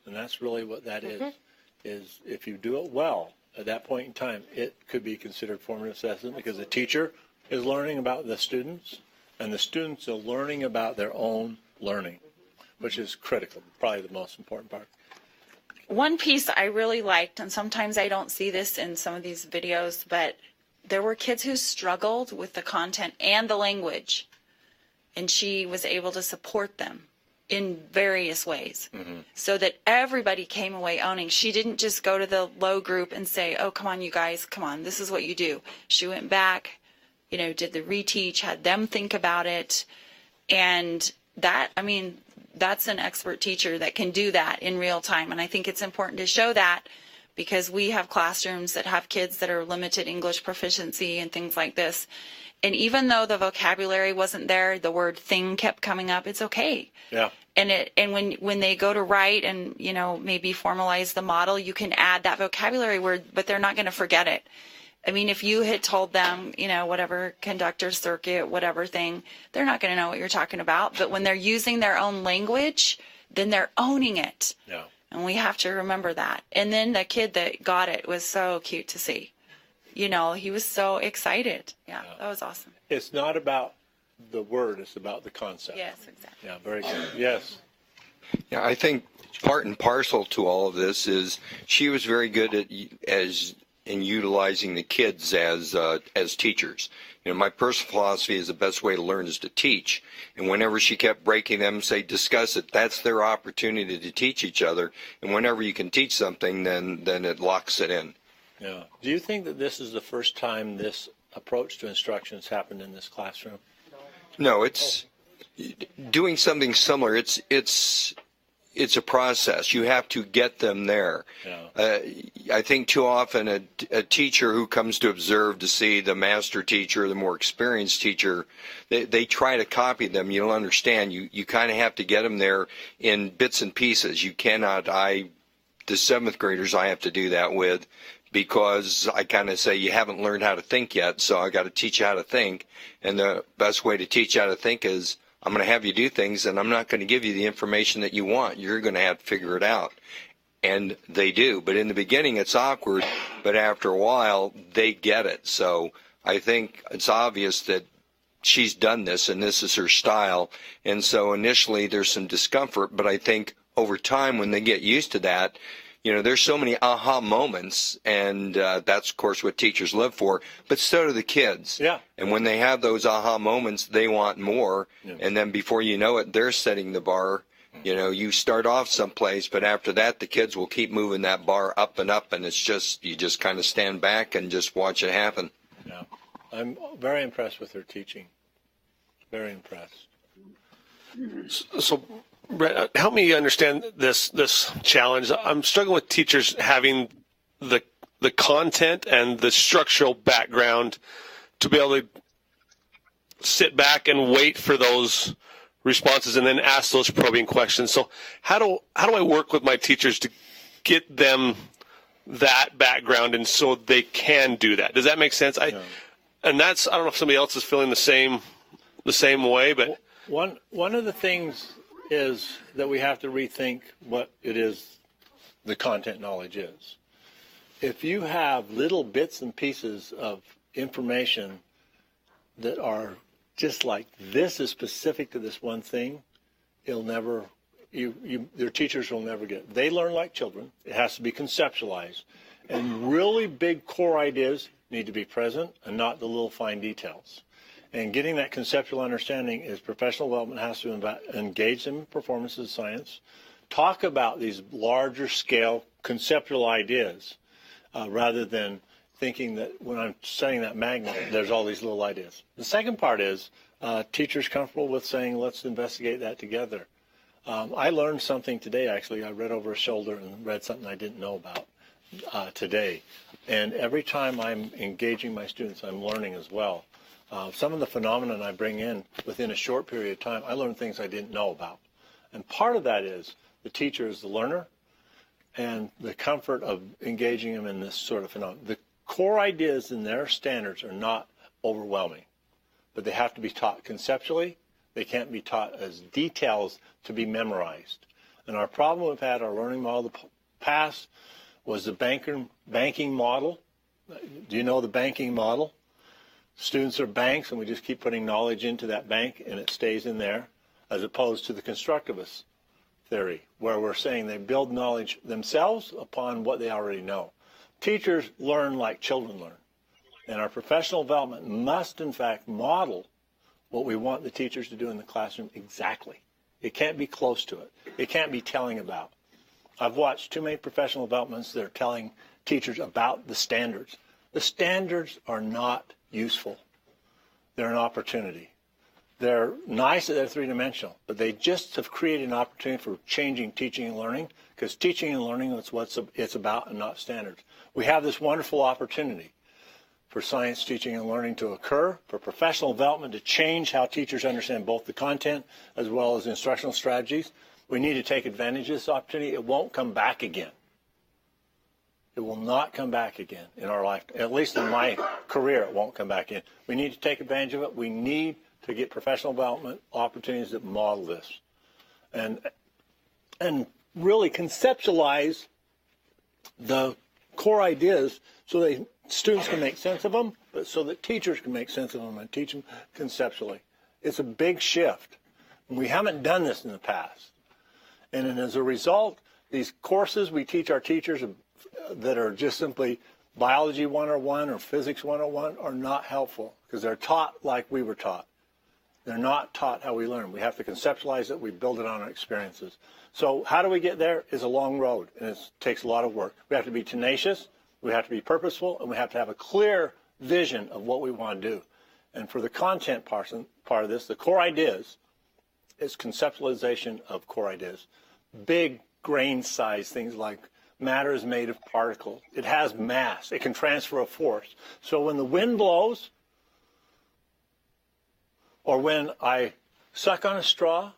And that's really what that is if you do it well, at that point in time, it could be considered formative assessment because the teacher is learning about the students, and the students are learning about their own learning, which is critical, probably the most important part. One piece I really liked, and sometimes I don't see this in some of these videos, but there were kids who struggled with the content and the language, and she was able to support them in various ways so that everybody came away owning. She didn't just go to the low group and say, oh, come on, you guys, come on, this is what you do. She went back, did the reteach, had them think about it. And that, that's an expert teacher that can do that in real time. And I think it's important to show that because we have classrooms that have kids that are limited English proficiency and things like this. And even though the vocabulary wasn't there, the word thing kept coming up, it's okay. Yeah. And when they go to write and, maybe formalize the model, you can add that vocabulary word, but they're not going to forget it. I mean, if you had told them, whatever conductor circuit, whatever thing, they're not going to know what you're talking about. But when they're using their own language, then they're owning it. Yeah. And we have to remember that. And then the kid that got it was so cute to see. He was so excited. Yeah, that was awesome. It's not about the word, it's about the concept. Yes, exactly. Yeah, very good. Yes. Yeah, I think part and parcel to all of this is she was very good in utilizing the kids as teachers. My personal philosophy is the best way to learn is to teach. And whenever she kept breaking them, say, discuss it, that's their opportunity to teach each other. And whenever you can teach something, then it locks it in. Yeah. Do you think that this is the first time this approach to instruction has happened in this classroom? No, it's doing something similar. It's a process. You have to get them there. Yeah. I think too often a teacher who comes to observe to see the master teacher, the more experienced teacher, they try to copy them. You don't understand. You kind of have to get them there in bits and pieces. You cannot. The 7th graders I have to do that with, because I kind of say you haven't learned how to think yet, so I got to teach you how to think. And the best way to teach you how to think is I'm going to have you do things, and I'm not going to give you the information that you want. You're going to have to figure it out. And they do. But in the beginning, it's awkward. But after a while, they get it. So I think it's obvious that she's done this, and this is her style. And so initially, there's some discomfort. But I think over time, when they get used to that, there's so many aha moments, and that's, of course, what teachers live for, but so do the kids. Yeah. And when they have those aha moments, they want more, and then before you know it, they're setting the bar. You start off someplace, but after that, the kids will keep moving that bar up, and it's just, you just kind of stand back and just watch it happen. Yeah. I'm very impressed with her teaching. Very impressed. So Brett, help me understand this challenge. I'm struggling with teachers having the content and the structural background to be able to sit back and wait for those responses and then ask those probing questions. So how do I work with my teachers to get them that background and so they can do that? Does that make sense? And I don't know if somebody else is feeling the same way, but one of the things is that we have to rethink what it is the content knowledge is. If you have little bits and pieces of information that are just like, this is specific to this one thing, your teachers will never get it. They learn like children. It has to be conceptualized. And really big core ideas need to be present and not the little fine details. And getting that conceptual understanding is professional development has to engage them in performance of science, talk about these larger scale conceptual ideas rather than thinking that when I'm studying that magnet, there's all these little ideas. The second part is teachers comfortable with saying, let's investigate that together. I learned something today, actually. I read over a shoulder and read something I didn't know about today. And every time I'm engaging my students, I'm learning as well. Some of the phenomena I bring in within a short period of time, I learn things I didn't know about. And part of that is the teacher is the learner and the comfort of engaging them in this sort of phenomenon. The core ideas in their standards are not overwhelming, but they have to be taught conceptually. They can't be taught as details to be memorized. And our problem we've had, our learning model of the past, was the banking model. Do you know the banking model? Students are banks, and we just keep putting knowledge into that bank, and it stays in there, as opposed to the constructivist theory, where we're saying they build knowledge themselves upon what they already know. Teachers learn like children learn, and our professional development must, in fact, model what we want the teachers to do in the classroom exactly. It can't be close to it. It can't be telling about. I've watched too many professional developments that are telling teachers about the standards. The standards are not useful. They're an opportunity. They're nice that they're three-dimensional, but they just have created an opportunity for changing teaching and learning, because teaching and learning is what it's about and not standards. We have this wonderful opportunity for science teaching and learning to occur, for professional development to change how teachers understand both the content as well as instructional strategies. We need to take advantage of this opportunity. It won't come back again. It will not come back again in our life. At least in my career, it won't come back in. We need to take advantage of it. We need to get professional development opportunities that model this, and really conceptualize the core ideas so that students can make sense of them, but so that teachers can make sense of them and teach them conceptually. It's a big shift. We haven't done this in the past. And as a result, these courses we teach our teachers that are just simply biology 101 or physics 101 are not helpful because they're taught like we were taught. They're not taught how we learn. We have to conceptualize it. We build it on our experiences. So how do we get there is a long road, and it takes a lot of work. We have to be tenacious. We have to be purposeful, and we have to have a clear vision of what we want to do. And for the content part of this, the core ideas is conceptualization of core ideas. Big grain size things like matter is made of particles. It has mass. It can transfer a force. So when the wind blows, or when I suck on a straw,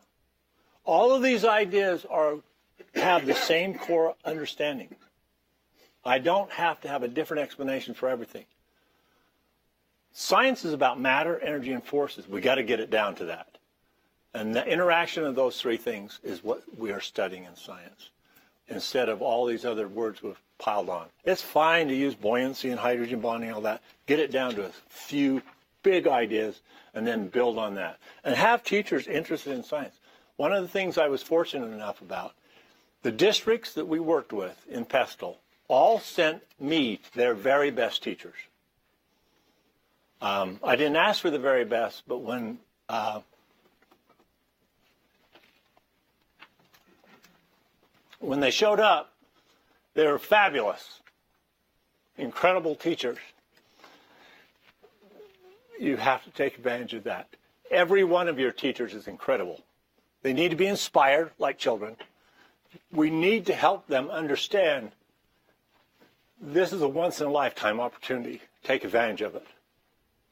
all of these ideas have the same core understanding. I don't have to have a different explanation for everything. Science is about matter, energy, and forces. We got to get it down to that. And the interaction of those three things is what we are studying in science, instead of all these other words we've piled on. It's fine to use buoyancy and hydrogen bonding and all that. Get it down to a few big ideas and then build on that. And have teachers interested in science. One of the things I was fortunate enough about, the districts that we worked with in Pestle all sent me their very best teachers. I didn't ask for the very best, but when they showed up, they were fabulous, incredible teachers. You have to take advantage of that. Every one of your teachers is incredible. They need to be inspired like children. We need to help them understand this is a once-in-a-lifetime opportunity. Take advantage of it.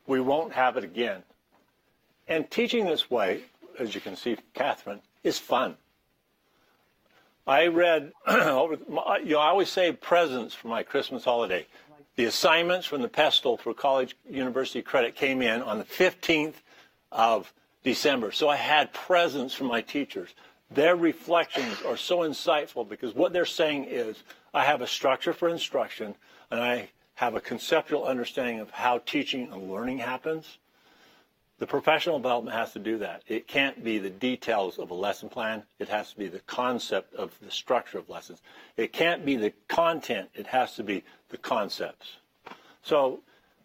We won't have it again. And teaching this way, as you can see from Catherine, is fun. I read, I always save presents for my Christmas holiday. The assignments from the Pestle for college university credit came in on the 15th of December. So I had presents from my teachers. Their reflections are so insightful because what they're saying is, I have a structure for instruction and I have a conceptual understanding of how teaching and learning happens. The professional development has to do that. It can't be the details of a lesson plan. It has to be the concept of the structure of lessons. It can't be the content. It has to be the concepts. So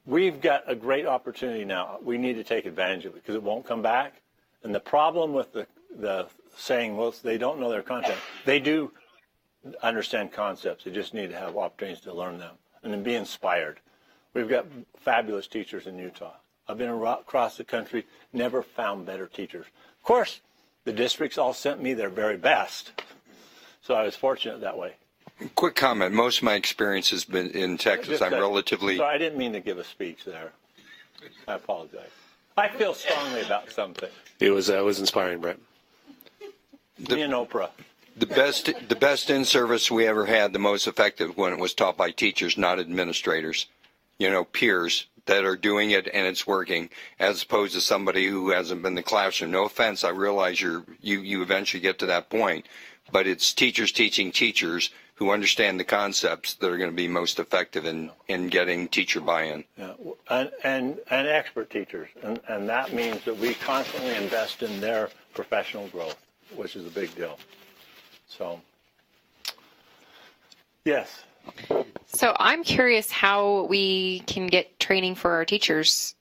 we've got a great opportunity now. We need to take advantage of it because it won't come back. And the problem with the saying, well, they don't know their content. They do understand concepts. They just need to have opportunities to learn them and then be inspired. We've got fabulous teachers in Utah. I've been across the country, never found better teachers. Of course, the districts all sent me their very best, so I was fortunate that way. Quick comment. Most of my experience has been in Texas. I'm relatively... Sorry, I didn't mean to give a speech there. I apologize. I feel strongly about something. It was inspiring, Brett. Me and Oprah. The best in-service we ever had, the most effective when it was taught by teachers, not administrators. You know, peers that are doing it and it's working, as opposed to somebody who hasn't been in the classroom. No offense, I realize you eventually get to that point, but it's teachers teaching teachers who understand the concepts that are going to be most effective in getting teacher buy-in. Yeah, and expert teachers, and that means that we constantly invest in their professional growth, which is a big deal. So, yes. So I'm curious how we can get training for our teachers,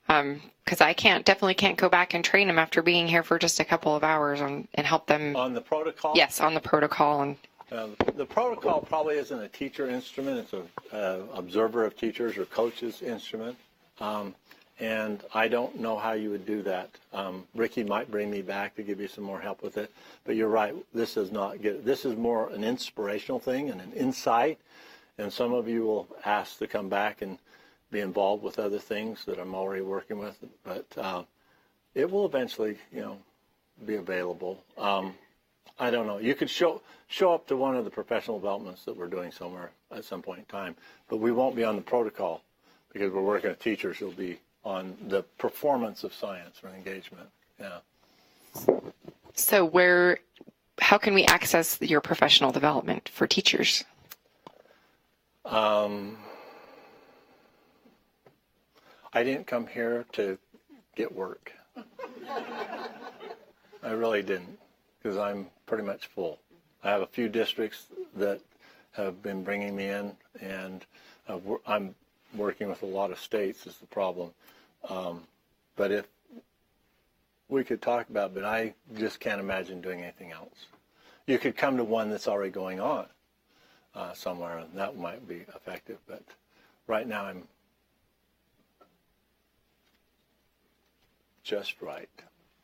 because I definitely can't go back and train them after being here for just a couple of hours and help them. On the protocol? Yes, on the protocol. And the protocol probably isn't a teacher instrument. It's an observer of teachers or coaches instrument. And I don't know how you would do that. Ricky might bring me back to give you some more help with it. But you're right. This is more an inspirational thing and an insight. And some of you will ask to come back and be involved with other things that I'm already working with. But it will eventually, be available. I don't know. You could show up to one of the professional developments that we're doing somewhere at some point in time, but we won't be on the protocol because we're working with teachers. It'll be on the performance of science or engagement. Yeah. So how can we access your professional development for teachers? I didn't come here to get work. I really didn't, because I'm pretty much full. I have a few districts that have been bringing me in, and I'm working with a lot of states is the problem. But if we could talk about it, but I just can't imagine doing anything else. You could come to one that's already going on somewhere, and that might be effective. But right now I'm just right.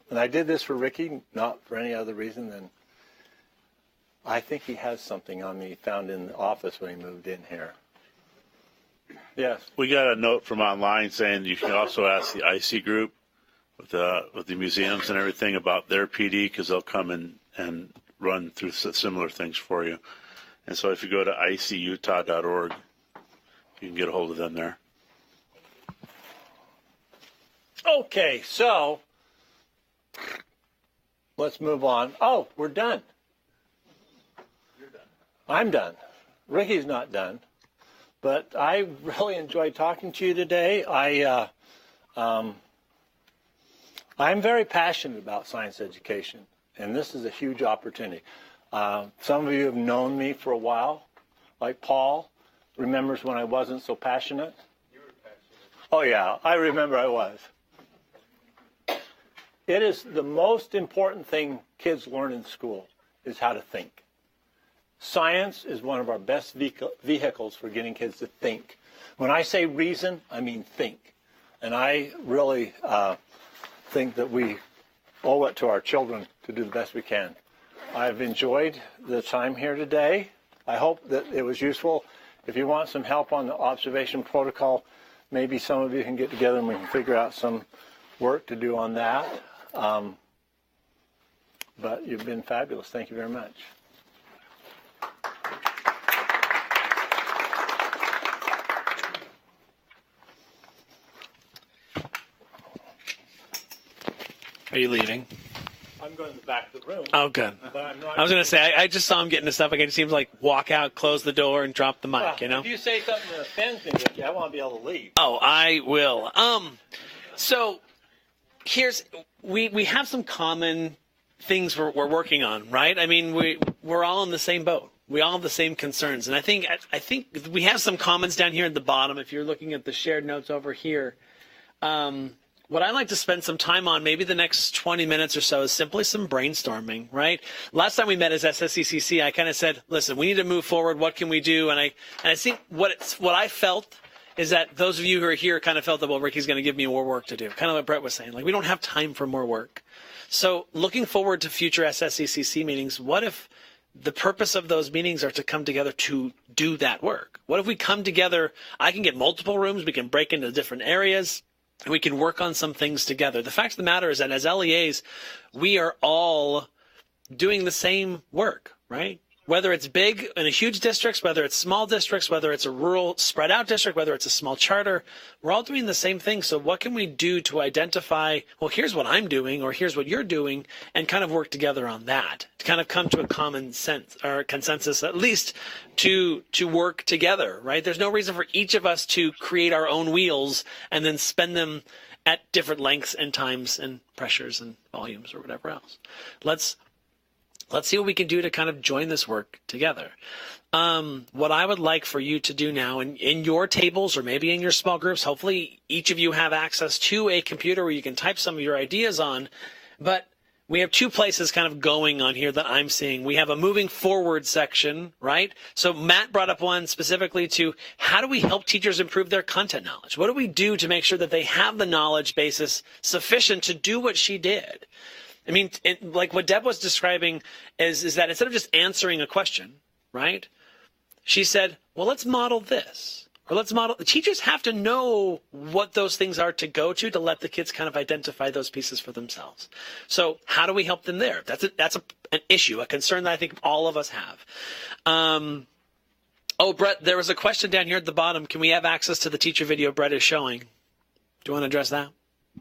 And I did this for Ricky, not for any other reason than I think he has something on me he found in the office when he moved in here. Yes. We got a note from online saying you can also ask the IC group with the museums and everything about their PD, because they'll come and run through similar things for you. And so if you go to icutah.org, you can get a hold of them there. Okay, so let's move on. Oh, we're done. You're done. I'm done. Ricky's not done. But I really enjoyed talking to you today. I'm very passionate about science education, and this is a huge opportunity. Some of you have known me for a while, like Paul remembers when I wasn't so passionate. You were passionate. Oh, yeah, I remember I was. It is the most important thing kids learn in school is how to think. Science is one of our best vehicles for getting kids to think. When I say reason, I mean think. And I really think that we owe it to our children to do the best we can. I've enjoyed the time here today. I hope that it was useful. If you want some help on the observation protocol, maybe some of you can get together and we can figure out some work to do on that. But you've been fabulous. Thank you very much. Are you leaving? I'm going to the back of the room. Oh, good. I was going to say, I just saw him getting the stuff. It seems like walk out, close the door, and drop the mic, well, you know? If you say something that offends me, Ricky, I want to be able to leave. Oh, I will. So we have some common things we're working on, right? I mean, we're all in the same boat. We all have the same concerns. And I think we have some comments down here at the bottom. If you're looking at the shared notes over here, what I'd like to spend some time on, maybe the next 20 minutes or so, is simply some brainstorming, right? Last time we met as SSCCC, I kind of said, listen, we need to move forward. What can we do? And I think what I felt is that those of you who are here kind of felt that, well, Ricky's going to give me more work to do. Kind of what Brett was saying. Like, we don't have time for more work. So looking forward to future SSCCC meetings, what if the purpose of those meetings are to come together to do that work? What if we come together, I can get multiple rooms, we can break into different areas, and we can work on some things together. The fact of the matter is that as LEAs, we are all doing the same work, right? Whether it's big in a huge districts, whether it's small districts, whether it's a rural spread out district, whether it's a small charter, we're all doing the same thing. So what can we do to identify, well, here's what I'm doing or here's what you're doing, and kind of work together on that to kind of come to a common sense or consensus, at least to work together, right? There's no reason for each of us to create our own wheels and then spend them at different lengths and times and pressures and volumes or whatever else. Let's see what we can do to kind of join this work together. What I would like for you to do now in your tables or maybe in your small groups, hopefully each of you have access to a computer where you can type some of your ideas on, but we have two places kind of going on here that I'm seeing. We have a moving forward section, right? So Matt brought up one specifically to how do we help teachers improve their content knowledge? What do we do to make sure that they have the knowledge basis sufficient to do what she did? I mean, like what Deb was describing is that instead of just answering a question, right? She said, well, let's model this. Or let's model. Teachers have to know what those things are to go to let the kids kind of identify those pieces for themselves. So how do we help them there? That's an issue, a concern that I think all of us have. Oh, Brett, there was a question down here at the bottom. Can we have access to the teacher video Brett is showing? Do you want to address that?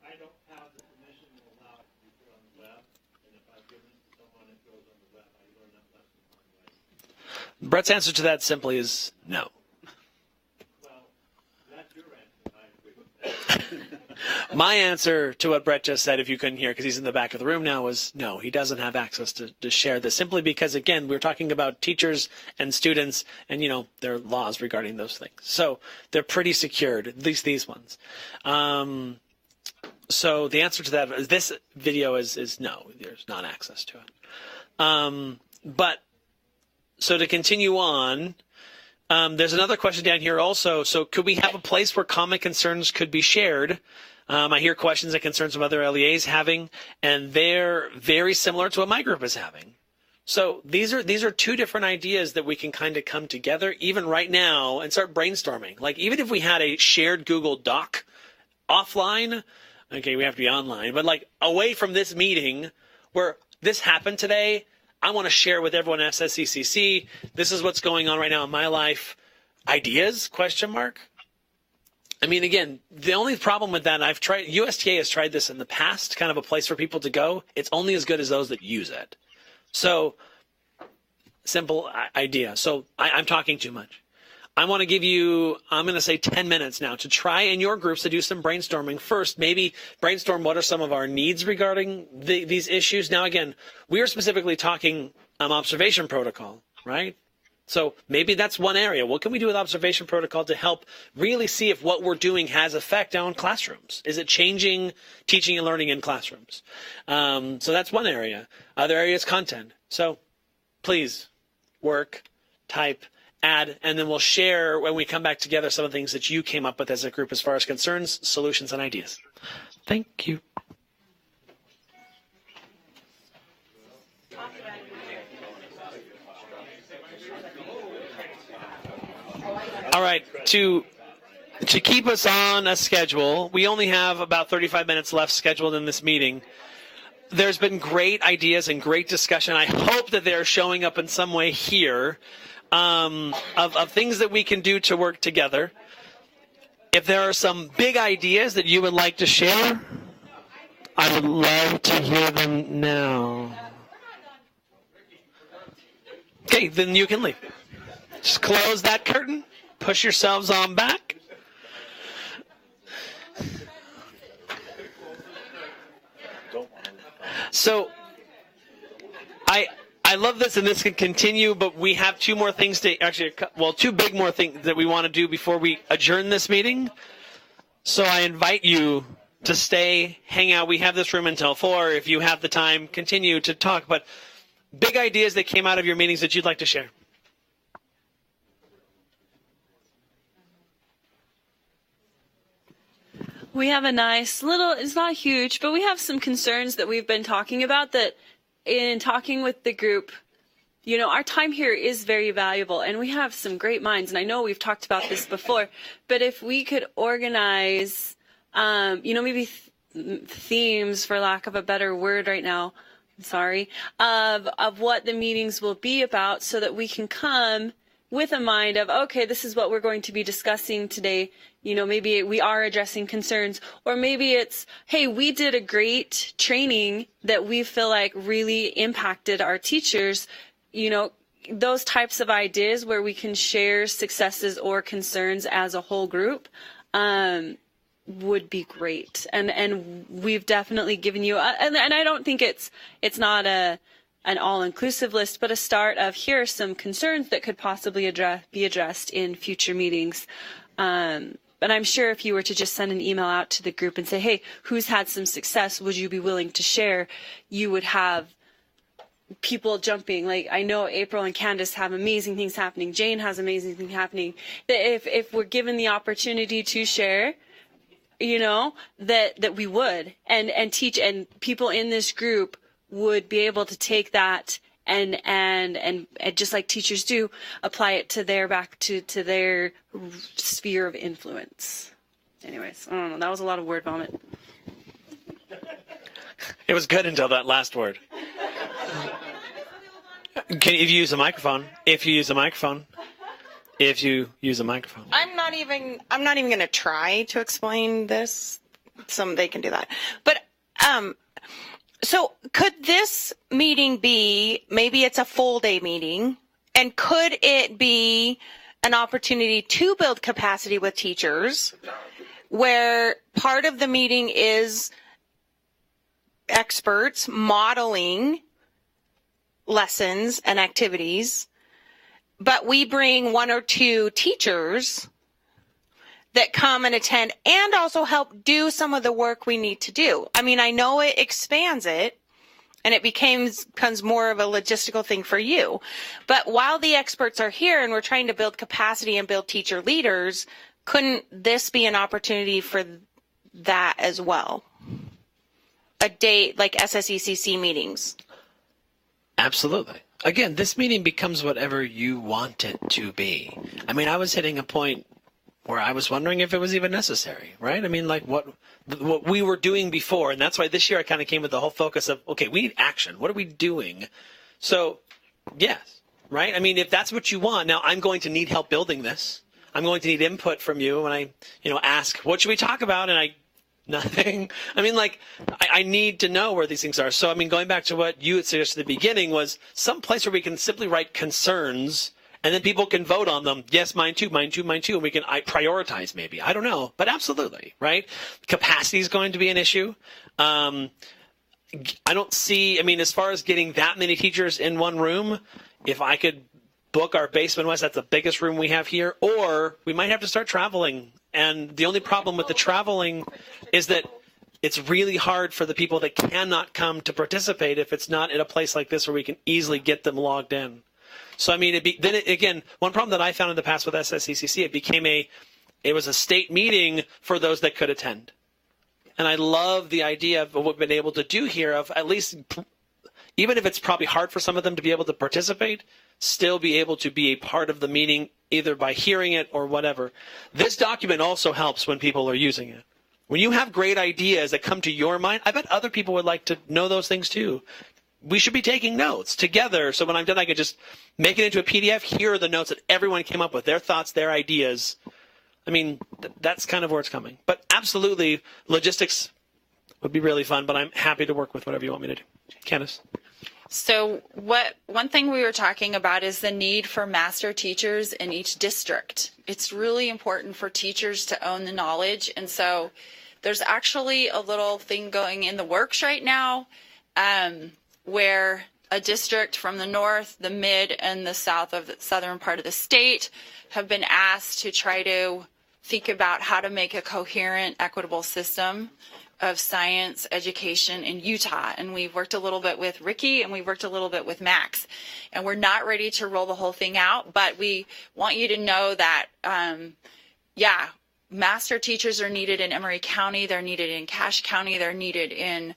I don't have the permission to allow it to be put on the web, and if I've given it to someone, it goes on the web. I learn that lesson on the web. Brett's answer to that simply is no. My answer to what Brett just said, if you couldn't hear, because he's in the back of the room now, was no, he doesn't have access to share this, simply because, again, we're talking about teachers and students, and, there are laws regarding those things. So they're pretty secured, at least these ones. So the answer to that, this video is no, there's not access to it. But, so to continue on, there's another question down here also. So could we have a place where common concerns could be shared? I hear questions and concerns from other LEAs having, and they're very similar to what my group is having. So these are two different ideas that we can kind of come together even right now and start brainstorming. Like even if we had a shared Google Doc offline, okay, we have to be online, but like away from this meeting where this happened today, I want to share with everyone at SSCCC, this is what's going on right now in my life. Ideas, question mark? I mean, again, the only problem with that, USTA has tried this in the past, kind of a place for people to go. It's only as good as those that use it. So, simple idea. So, I'm talking too much. I want to give you, I'm going to say 10 minutes now to try in your groups to do some brainstorming. First, maybe brainstorm what are some of our needs regarding these issues. Now, again, we are specifically talking observation protocol, right? So maybe that's one area. What can we do with observation protocol to help really see if what we're doing has effect on classrooms? Is it changing teaching and learning in classrooms? So that's one area. Other areas, content. So please work, type, add, and then we'll share when we come back together some of the things that you came up with as a group as far as concerns, solutions, and ideas. Thank you. All right, to keep us on a schedule, we only have about 35 minutes left scheduled in this meeting. There's been great ideas and great discussion. I hope that they're showing up in some way here of things that we can do to work together. If there are some big ideas that you would like to share, I would love to hear them now. Okay, then you can leave. Just close that curtain. Push yourselves on back. So I love this, and this can continue, but we have two more things two big more things that we want to do before we adjourn this meeting. So I invite you to stay, hang out. We have this room until 4. If you have the time, continue to talk. But big ideas that came out of your meetings that you'd like to share. We have a nice little, it's not huge, but we have some concerns that we've been talking about that in talking with the group, our time here is very valuable and we have some great minds. And I know we've talked about this before, but if we could organize, maybe themes, for lack of a better word right now, I'm sorry, of what the meetings will be about so that we can come with a mind of, okay, this is what we're going to be discussing today. Maybe we are addressing concerns, or maybe it's, hey, we did a great training that we feel like really impacted our teachers. Those types of ideas where we can share successes or concerns as a whole group would be great. And we've definitely given you, and I don't think it's not an all-inclusive list, but a start of here are some concerns that could possibly be addressed in future meetings. But I'm sure if you were to just send an email out to the group and say, hey, who's had some success, would you be willing to share? You would have people jumping. Like, I know April and Candace have amazing things happening. Jane has amazing things happening. That if we're given the opportunity to share, that we would and teach, and people in this group would be able to take that and just like teachers do, apply it to back to their sphere of influence. Anyways, I don't know. That was a lot of word vomit. It was good until that last word. If you use a microphone. I'm not even going to try to explain this. They can do that. But so could this meeting be, maybe it's a full day meeting, and could it be an opportunity to build capacity with teachers where part of the meeting is experts modeling lessons and activities, but we bring one or two teachers that come and attend and also help do some of the work we need to do. I mean, I know it expands it and it becomes more of a logistical thing for you. But while the experts are here and we're trying to build capacity and build teacher leaders, couldn't this be an opportunity for that as well? A day like SSECC meetings. Absolutely. Again, this meeting becomes whatever you want it to be. I mean, I was hitting a point where I was wondering if it was even necessary, right? I mean, like what we were doing before, and that's why this year I kind of came with the whole focus of, okay, we need action. What are we doing? So, yes, right? I mean, if that's what you want, now I'm going to need help building this. I'm going to need input from you when I, ask, what should we talk about? And nothing. I mean, like, I need to know where these things are. So, I mean, going back to what you had suggested at the beginning was some place where we can simply write concerns and then people can vote on them. Yes, mine too, mine too, mine too. And we can prioritize maybe. I don't know. But absolutely, right? Capacity is going to be an issue. I don't see, as far as getting that many teachers in one room, if I could book our basement west, that's the biggest room we have here, or we might have to start traveling. And the only problem with the traveling is that it's really hard for the people that cannot come to participate if it's not in a place like this where we can easily get them logged in. So, again, one problem that I found in the past with SSECC, it was a state meeting for those that could attend. And I love the idea of what we've been able to do here of at least, even if it's probably hard for some of them to be able to participate, still be able to be a part of the meeting either by hearing it or whatever. This document also helps when people are using it. When you have great ideas that come to your mind, I bet other people would like to know those things too. We should be taking notes together. So when I'm done, I can just make it into a PDF. Here are the notes that everyone came up with, their thoughts, their ideas. That's kind of where it's coming. But absolutely, logistics would be really fun, but I'm happy to work with whatever you want me to do. Candace? So one thing we were talking about is the need for master teachers in each district. It's really important for teachers to own the knowledge. And so there's actually a little thing going in the works right now where a district from the north, the mid, and the south of the southern part of the state have been asked to try to think about how to make a coherent, equitable system of science education in Utah. And we've worked a little bit with Ricky and we've worked a little bit with Max. And we're not ready to roll the whole thing out, but we want you to know that, master teachers are needed in Emory County. They're needed in Cache County. They're needed in,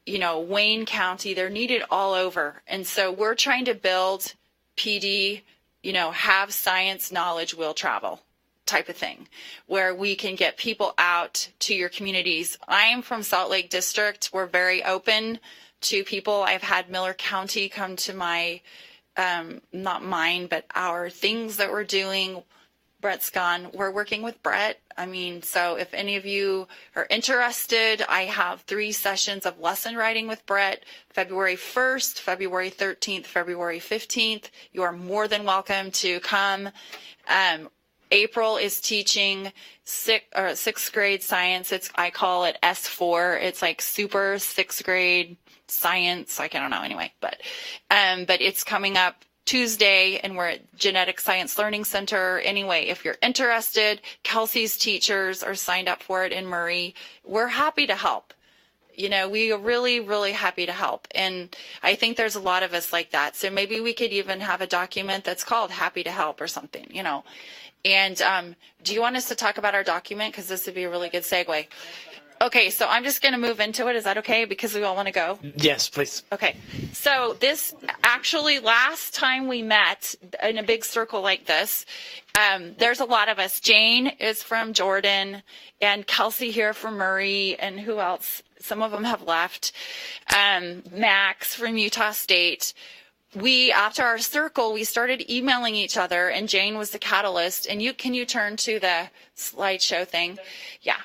Wayne County. They're needed all over. And so we're trying to build PD, have science knowledge will travel type of thing, where we can get people out to your communities. I am from Salt Lake District. We're very open to people. I've had Miller County come to my, not mine, but our things that we're doing. Brett's gone. We're working with Brett. So if any of you are interested, I have 3 sessions of lesson writing with Brett, February 1st, February 13th, February 15th. You are more than welcome to come. April is teaching sixth grade science. I call it S4. It's like super 6th grade science. I don't know anyway, but it's coming up Tuesday, and we're at Genetic Science Learning Center. Anyway, if you're interested, Kelsey's teachers are signed up for it in Murray. We're happy to help. We are really, really happy to help. And I think there's a lot of us like that. So maybe we could even have a document that's called Happy to Help or something, And do you want us to talk about our document? Because this would be a really good segue. Okay, so I'm just going to move into it. Is that okay? Because we all want to go. Yes, please. Okay, so this actually last time we met in a big circle like this, there's a lot of us. Jane is from Jordan, and Kelsey here from Murray, and who else? Some of them have left. Max from Utah State. We, after our circle, we started emailing each other, and Jane was the catalyst. And can you turn to the slideshow thing? Yeah.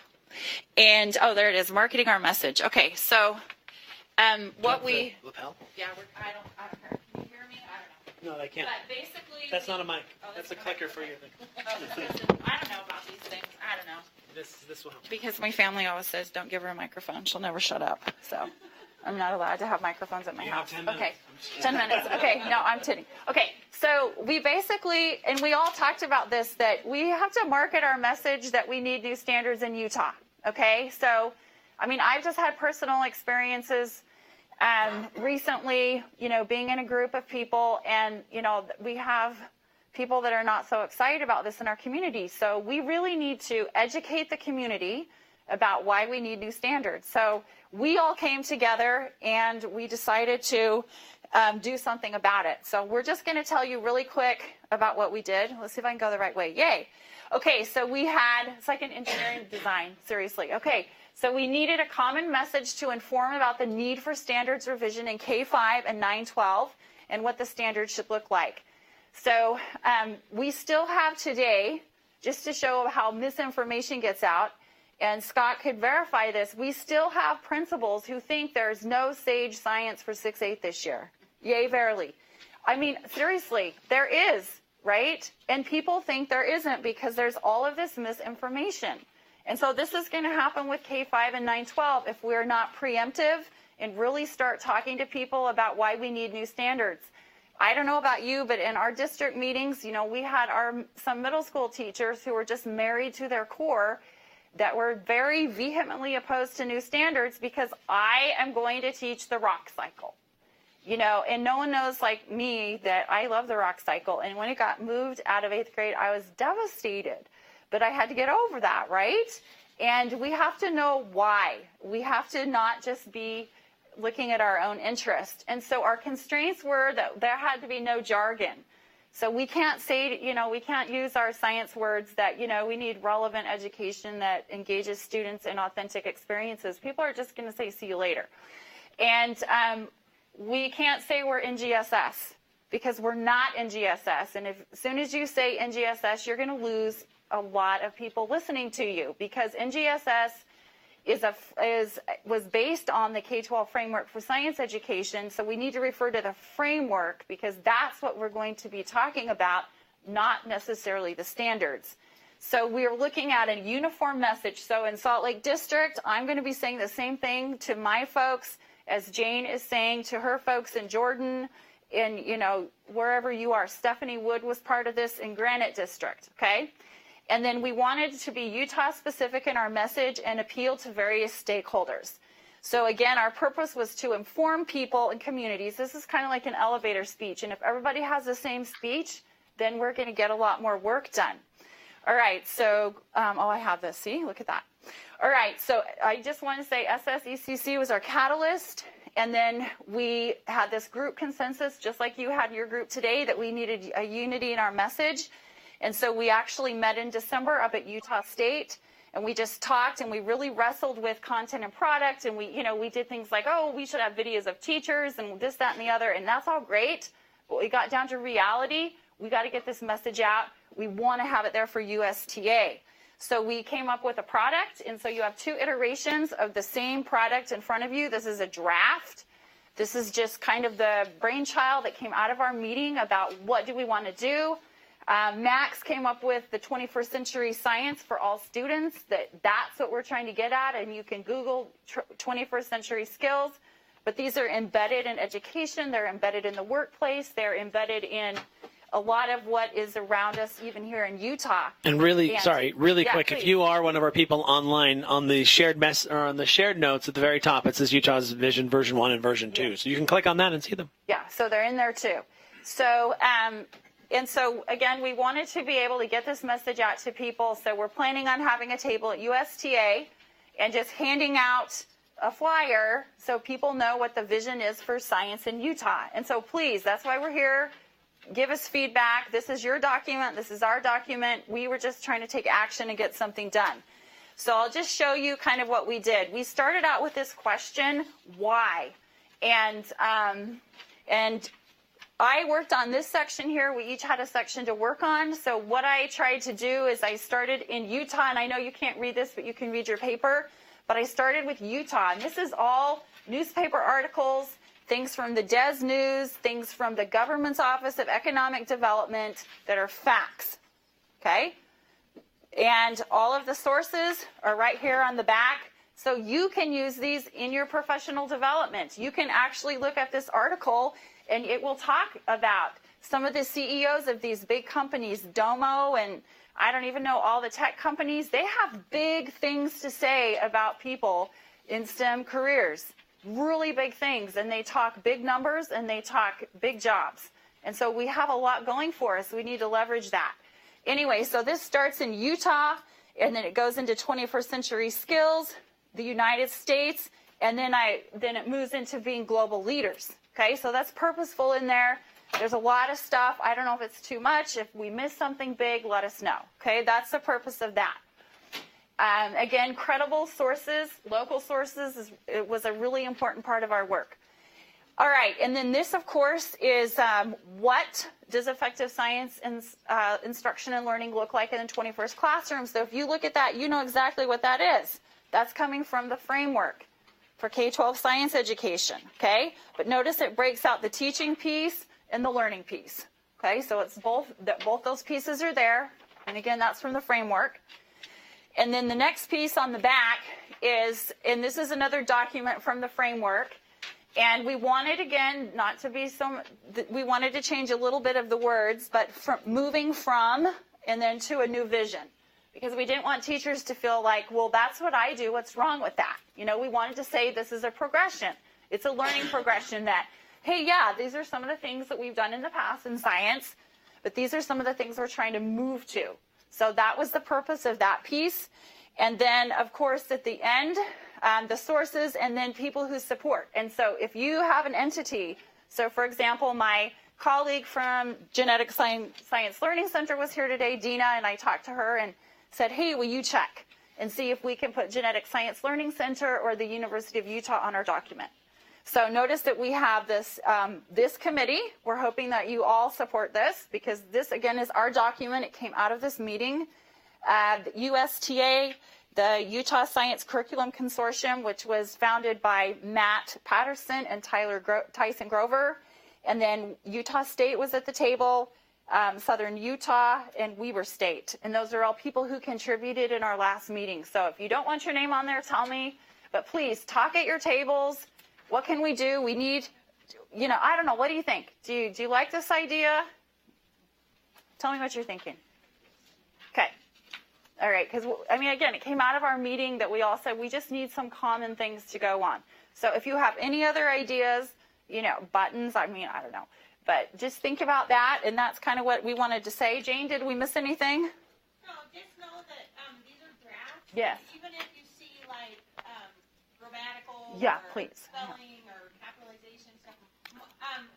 And, oh, there it is, marketing our message. Okay, so what we... Lapel? Yeah, I don't care. Can you hear me? I don't know. No, they can't. But basically... That's not a mic. Oh, that's a clicker for your thing. Oh, I don't know about these things. I don't know. This will help. Because my family always says, don't give her a microphone. She'll never shut up. So I'm not allowed to have microphones at my house. 10 minutes. Okay, 10 minutes. Okay, no, I'm kidding. Okay, so we basically, and we all talked about this, that we have to market our message that we need new standards in Utah. Okay, so, I mean, I've just had personal experiences recently, being in a group of people, and, we have people that are not so excited about this in our community. So we really need to educate the community about why we need new standards. So we all came together and we decided to do something about it. So we're just going to tell you really quick about what we did. Let's see if I can go the right way. Yay. Okay, so it's like an engineering design, seriously. Okay, so we needed a common message to inform about the need for standards revision in K-5 and 9-12 and what the standards should look like. So we still have today, just to show how misinformation gets out, and Scott could verify this, we still have principals who think there's no SAGE science for 6-8 this year. Yay, verily. I mean, seriously, there is. Right? And people think there isn't because there's all of this misinformation. And so this is going to happen with K-5 and 9-12 if we're not preemptive and really start talking to people about why we need new standards. I don't know about you, but in our district meetings, we had some middle school teachers who were just married to their core that were very vehemently opposed to new standards because I am going to teach the rock cycle. And no one knows like me that I love the rock cycle. And when it got moved out of 8th grade, I was devastated. But I had to get over that, right? And we have to know why. We have to not just be looking at our own interest. And so our constraints were that there had to be no jargon. So we can't say, we can't use our science words that, we need relevant education that engages students in authentic experiences. People are just going to say, see you later. And we can't say we're NGSS because we're not NGSS. And as soon as you say NGSS, you're going to lose a lot of people listening to you because NGSS was based on the K-12 framework for science education. So we need to refer to the framework because that's what we're going to be talking about, not necessarily the standards. So we're looking at a uniform message. So in Salt Lake District, I'm going to be saying the same thing to my folks as Jane is saying to her folks in Jordan, and wherever you are. Stephanie Wood was part of this in Granite District, okay? And then we wanted to be Utah specific in our message and appeal to various stakeholders. So again, our purpose was to inform people and communities. This is kind of like an elevator speech, and if everybody has the same speech, then we're going to get a lot more work done. All right, so, I have this, see, look at that. All right, so I just want to say SSECC was our catalyst, and then we had this group consensus, just like you had your group today, that we needed a unity in our message. And so we actually met in December up at Utah State, and we just talked, and we really wrestled with content and product, and we did things like, we should have videos of teachers, and this, that, and the other, and that's all great. But we got down to reality. We got to get this message out. We want to have it there for USTA. So we came up with a product, and so you have 2 iterations of the same product in front of you. This is a draft. This is just kind of the brainchild that came out of our meeting about what do we want to do. Max came up with the 21st century science for all students. That's what we're trying to get at, and you can Google 21st century skills. But these are embedded in education. They're embedded in the workplace. They're embedded in a lot of what is around us, even here in Utah. And really quick, please. if you are one of our people online, on the shared notes at the very top, it says Utah's Vision version 1 and version 2. So you can click on that and see them. Yeah, so they're in there too. So, and so again, we wanted to be able to get this message out to people. So we're planning on having a table at USTA, and just handing out a flyer so people know what the vision is for science in Utah. And so please, that's why we're here. Give us feedback. This is your document. This is our document. We were just trying to take action and get something done. So I'll just show you kind of what we did. We started out with this question, why? And I worked on this section here. We each had a section to work on. So what I tried to do is I started in Utah, and I know you can't read this, but you can read your paper. But I started with Utah, and this is all newspaper articles, things from the Des News, things from the government's Office of Economic Development that are facts, okay? And all of the sources are right here on the back. So you can use these in your professional development. You can actually look at this article, and it will talk about some of the CEOs of these big companies, Domo, and I don't even know all the tech companies. They have big things to say about people in STEM careers, really big things. And they talk big numbers, and they talk big jobs. And so we have a lot going for us. We need to leverage that. Anyway, so this starts in Utah, and then it goes into 21st century skills, the United States, and then it moves into being global leaders. Okay, so that's purposeful in there. There's a lot of stuff. I don't know if it's too much. If we miss something big, let us know. Okay, that's the purpose of that. Again, credible sources, local sources, it was a really important part of our work. All right, and then this, of course, is what does effective science instruction and learning look like in the 21st classroom? So if you look at that, you know exactly what that is. That's coming from the framework for K-12 science education, okay? But notice it breaks out the teaching piece and the learning piece, okay? So it's both those pieces are there, and again, that's from the framework. And then the next piece on the back is, and this is another document from the framework, and we wanted, again, not to be so, we wanted to change a little bit of the words, but moving from and then to a new vision. Because we didn't want teachers to feel like, well, that's what I do, what's wrong with that? You know, we wanted to say this is a progression. It's a learning progression that, hey, yeah, these are some of the things that we've done in the past in science, but these are some of the things we're trying to move to. So that was the purpose of that piece. And then, of course, at the end, the sources and then people who support. And so if you have an entity, so for example, my colleague from Genetic Science Learning Center was here today, Dina, and I talked to her and said, hey, will you check and see if we can put Genetic Science Learning Center or the University of Utah on our document. So notice that we have this, this committee. We're hoping that you all support this because this, again, is our document. It came out of this meeting. The USTA, the Utah Science Curriculum Consortium, which was founded by Matt Patterson and Tyson Grover. And then Utah State was at the table, Southern Utah, and Weber State. And those are all people who contributed in our last meeting. So if you don't want your name on there, tell me. But please, talk at your tables. What can we do? We need, you know, I don't know. What do you think? Do you like this idea? Tell me what you're thinking. Okay. All right. Because, I mean, again, it came out of our meeting that we all said we just need some common things to go on. So if you have any other ideas, you know, buttons, I mean, I don't know. But just think about that, and that's kind of what we wanted to say. Jane, did we miss anything? No, just know that these are drafts. Yes. Even if you see, like, grammatical yeah, or please. spelling or capitalization stuff,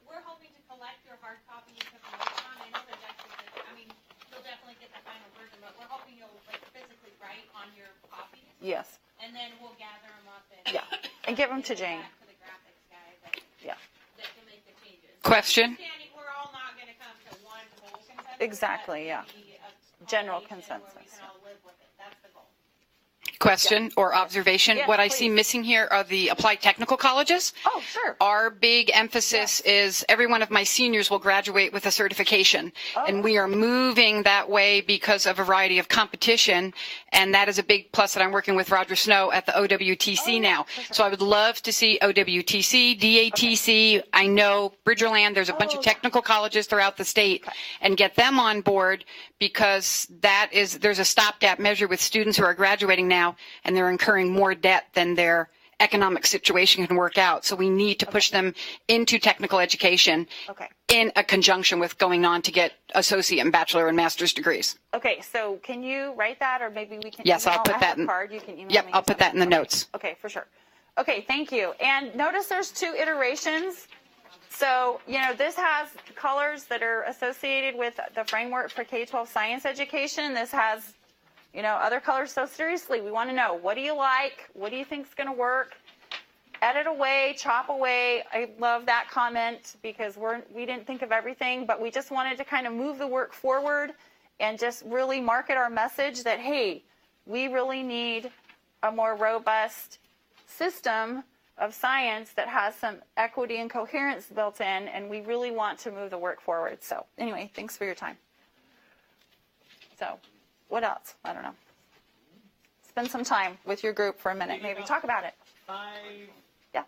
we're hoping to collect your hard copy and put them on. I know there's actually, I mean, you'll definitely get the final version, but we're hoping you'll, like, physically write on your copies. Yes. And then we'll gather them up and, and give them to Jane. to the graphics guy that, Yeah. that can make the changes. Question? We're all not going to come to one whole consensus. Exactly, yeah. General consensus. Question or observation. Yes, what I please. see missing here are the applied technical colleges. Oh, sure. Our big emphasis is every one of my seniors will graduate with a certification. Oh. And we are moving that way because of a variety of competition. And that is a big plus that I'm working with Roger Snow at the OWTC now. So I would love to see OWTC, DATC. Okay. I know Bridgerland, there's a bunch of technical colleges throughout the state, and get them on board because there's a stopgap measure with students who are graduating now, and they're incurring more debt than they're economic situation can work out. So we need to push them into technical education in a conjunction with going on to get associate and bachelor and master's degrees. Okay, so can you write that, or maybe we can Yes, email? I'll put I that have a in. card. You can email Yep, me I'll put that in the notes. Okay, for sure. Okay, thank you. And notice there's 2 iterations. So, this has colors that are associated with the framework for K-12 science education. This has, other colors. So seriously, we want to know, what do you like? What do you think is going to work? Edit away, chop away. I love that comment because we didn't think of everything, but we just wanted to kind of move the work forward and just really market our message that, hey, we really need a more robust system of science that has some equity and coherence built in, and we really want to move the work forward. So anyway, thanks for your time. So what else? I don't know. Spend some time with your group for a minute. Maybe talk about it. Yeah.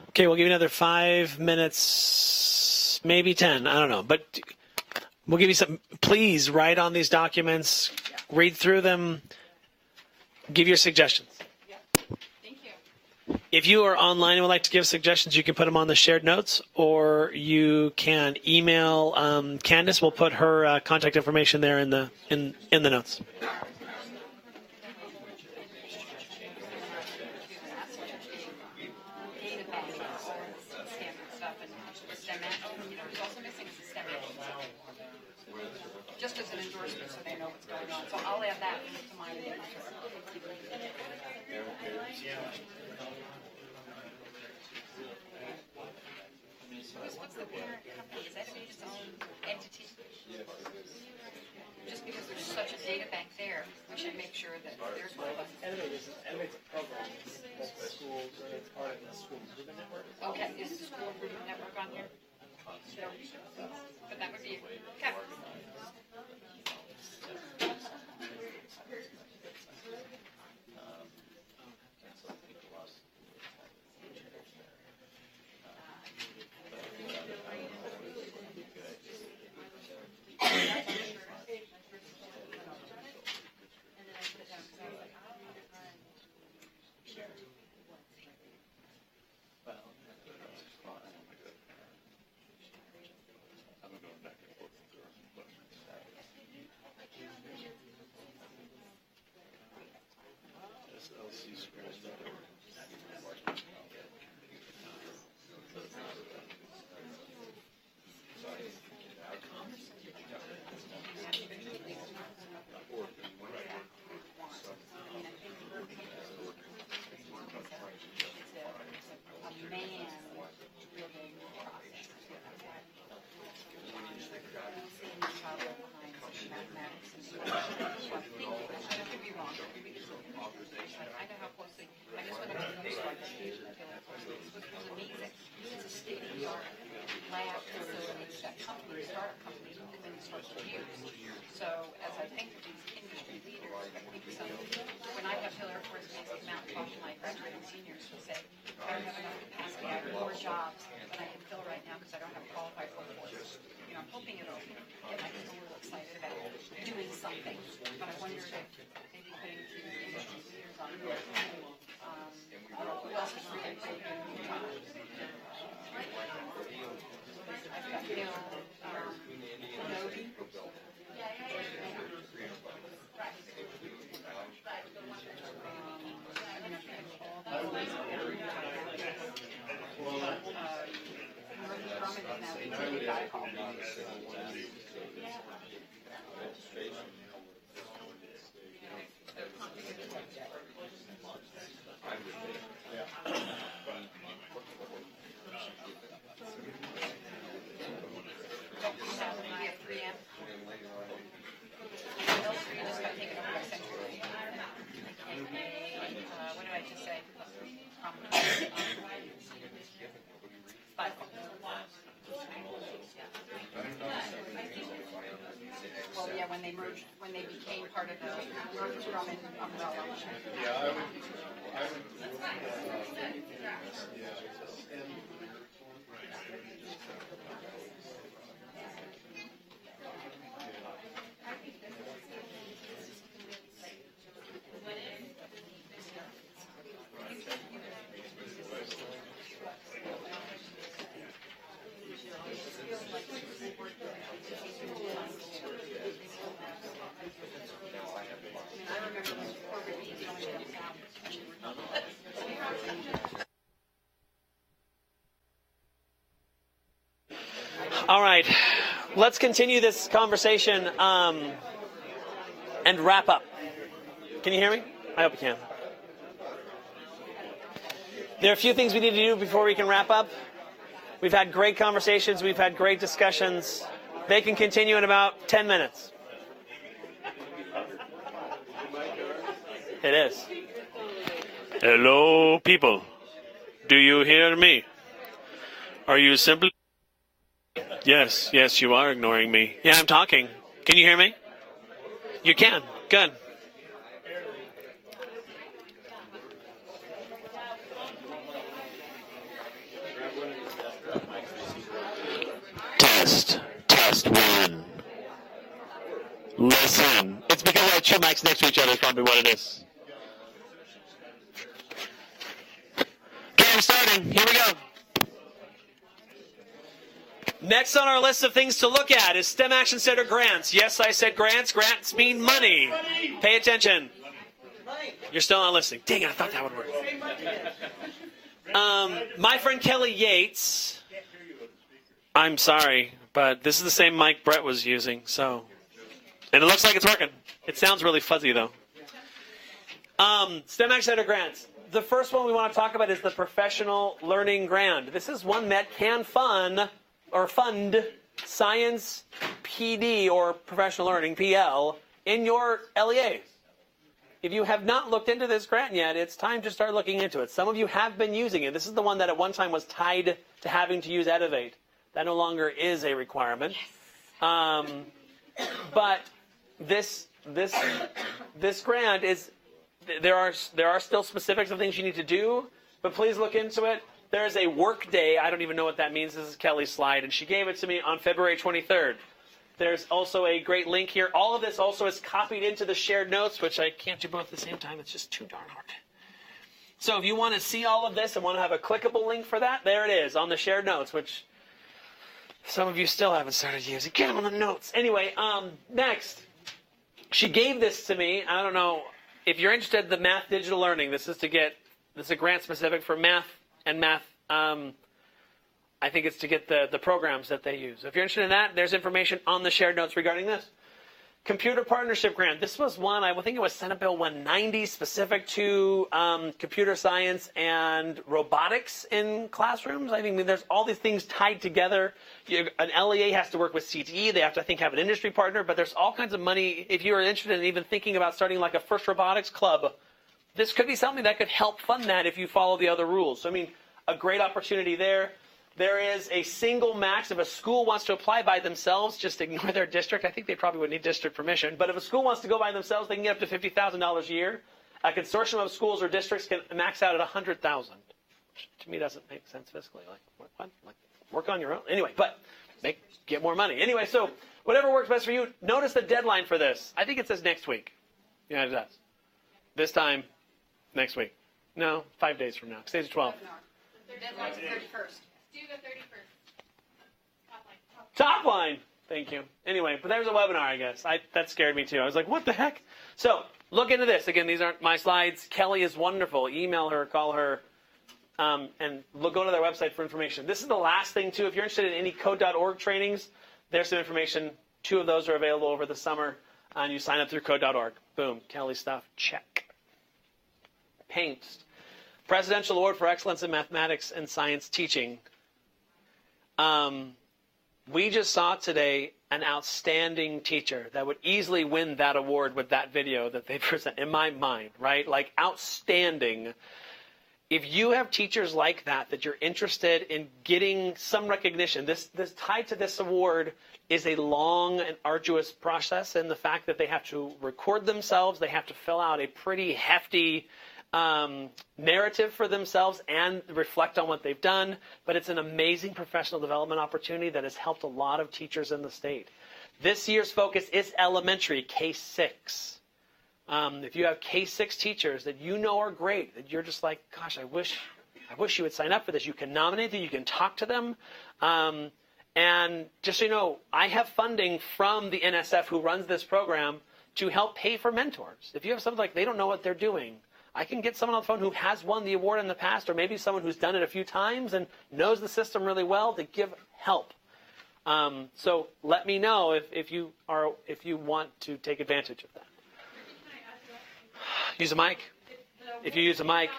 Okay, we'll give you another 5 minutes, maybe 10. I don't know. But we'll give you some. Please write on these documents, read through them, give your suggestions. If you are online and would like to give suggestions, you can put them on the shared notes, or you can email Candace. We'll put her contact information there in the notes. Just as an endorsement, so they know what's going on. So I'll add that to my What's the parent company? Is that its own entity? Just because there's such a data bank there, we should make sure that there's one of them. Animate's a program. Schools, or it's part of the school improvement network. Okay, is the school improvement network on here? No. But that would be okay. So as I think of these industry leaders, I think when I have Hill Air Force Base come out and talk to my graduating seniors who say, I don't have enough capacity, I have more jobs than I can fill right now because I don't have a qualified workforce. I'm hoping it'll get my people a little excited about doing something, but I wonder if maybe putting through industry leaders on board. Who else is really great in the time? I've got Bill, Nody. What did I just say? Well, yeah, when they merged, when they became part of the Northrop Grumman umbrella. All right, let's continue this conversation and wrap up. Can you hear me? I hope you can. There are a few things we need to do before we can wrap up. We've had great conversations. We've had great discussions. They can continue in about 10 minutes. It is. Hello, people. Do you hear me? Are you simply... Yes, you are ignoring me. Yeah, I'm talking. Can you hear me? You can. Good. Test one. Listen. It's because I have two mics next to each other is probably what it is. Okay, I'm starting. Here we go. Next on our list of things to look at is STEM Action Center grants. Yes, I said grants. Grants mean money. Pay attention. You're still not listening. Dang it, I thought that would work. My friend Kelly Yates. I'm sorry, but this is the same mic Brett was using, so. And it looks like it's working. It sounds really fuzzy, though. STEM Action Center grants. The first one we want to talk about is the Professional Learning Grant. This is one that can fund science PD or professional learning, PL, in your LEAs. If you have not looked into this grant yet, it's time to start looking into it. Some of you have been using it. This is the one that at one time was tied to having to use Edivate. That no longer is a requirement. But this grant is, there are still specifics of things you need to do, but please look into it. There's a work day. I don't even know what that means. This is Kelly's slide, and she gave it to me on February 23rd. There's also a great link here. All of this also is copied into the shared notes, which I can't do both at the same time. It's just too darn hard. So if you want to see all of this and want to have a clickable link for that, there it is on the shared notes, which some of you still haven't started using. Get them on the notes. Anyway, next. She gave this to me. I don't know. If you're interested in the math digital learning, this is a grant specific for math and math. I think it's to get the programs that they use. If you're interested in that, there's information on the shared notes regarding this. Computer Partnership Grant. This was one, I think it was Senate Bill 190, specific to computer science and robotics in classrooms. I mean, there's all these things tied together. An LEA has to work with CTE. They have to, I think, have an industry partner. But there's all kinds of money. If you are interested in even thinking about starting like a FIRST Robotics Club, this could be something that could help fund that if you follow the other rules. So, I mean, a great opportunity there. There is a single max. If a school wants to apply by themselves, just ignore their district. I think they probably would need district permission. But if a school wants to go by themselves, they can get up to $50,000 a year. A consortium of schools or districts can max out at $100,000, which to me doesn't make sense fiscally. Like, what? Like, work on your own. Anyway, but get more money. Anyway, so whatever works best for you. Notice the deadline for this. I think it says next week. Yeah, it does. This time, next week. No, 5 days from now. Today's the 12th. The deadline's the 31st. Do the 31st. Top line. Thank you. Anyway, but there's a webinar, I guess. That scared me too. I was like, what the heck? So look into this. Again, these aren't my slides. Kelly is wonderful. Email her, call her, and go to their website for information. This is the last thing too. If you're interested in any code.org trainings, there's some information. 2 of those are available over the summer, and you sign up through code.org. Boom. Kelly stuff. Check. Paint. Presidential Award for Excellence in Mathematics and Science Teaching. We just saw today an outstanding teacher that would easily win that award with that video that they present, in my mind, right? Like outstanding. If you have teachers like that you're interested in getting some recognition, this tied to this award is a long and arduous process, and the fact that they have to record themselves, they have to fill out a pretty hefty narrative for themselves and reflect on what they've done. But it's an amazing professional development opportunity that has helped a lot of teachers in the state. This year's focus is elementary, K-6. If you have K-6 teachers that you know are great, that you're just like, gosh, I wish you would sign up for this. You can nominate them, you can talk to them. And just so you know, I have funding from the NSF who runs this program to help pay for mentors. If you have something like they don't know what they're doing, I can get someone on the phone who has won the award in the past, or maybe someone who's done it a few times and knows the system really well to give help. So let me know if you want to take advantage of that. Use a mic. If you use a mic.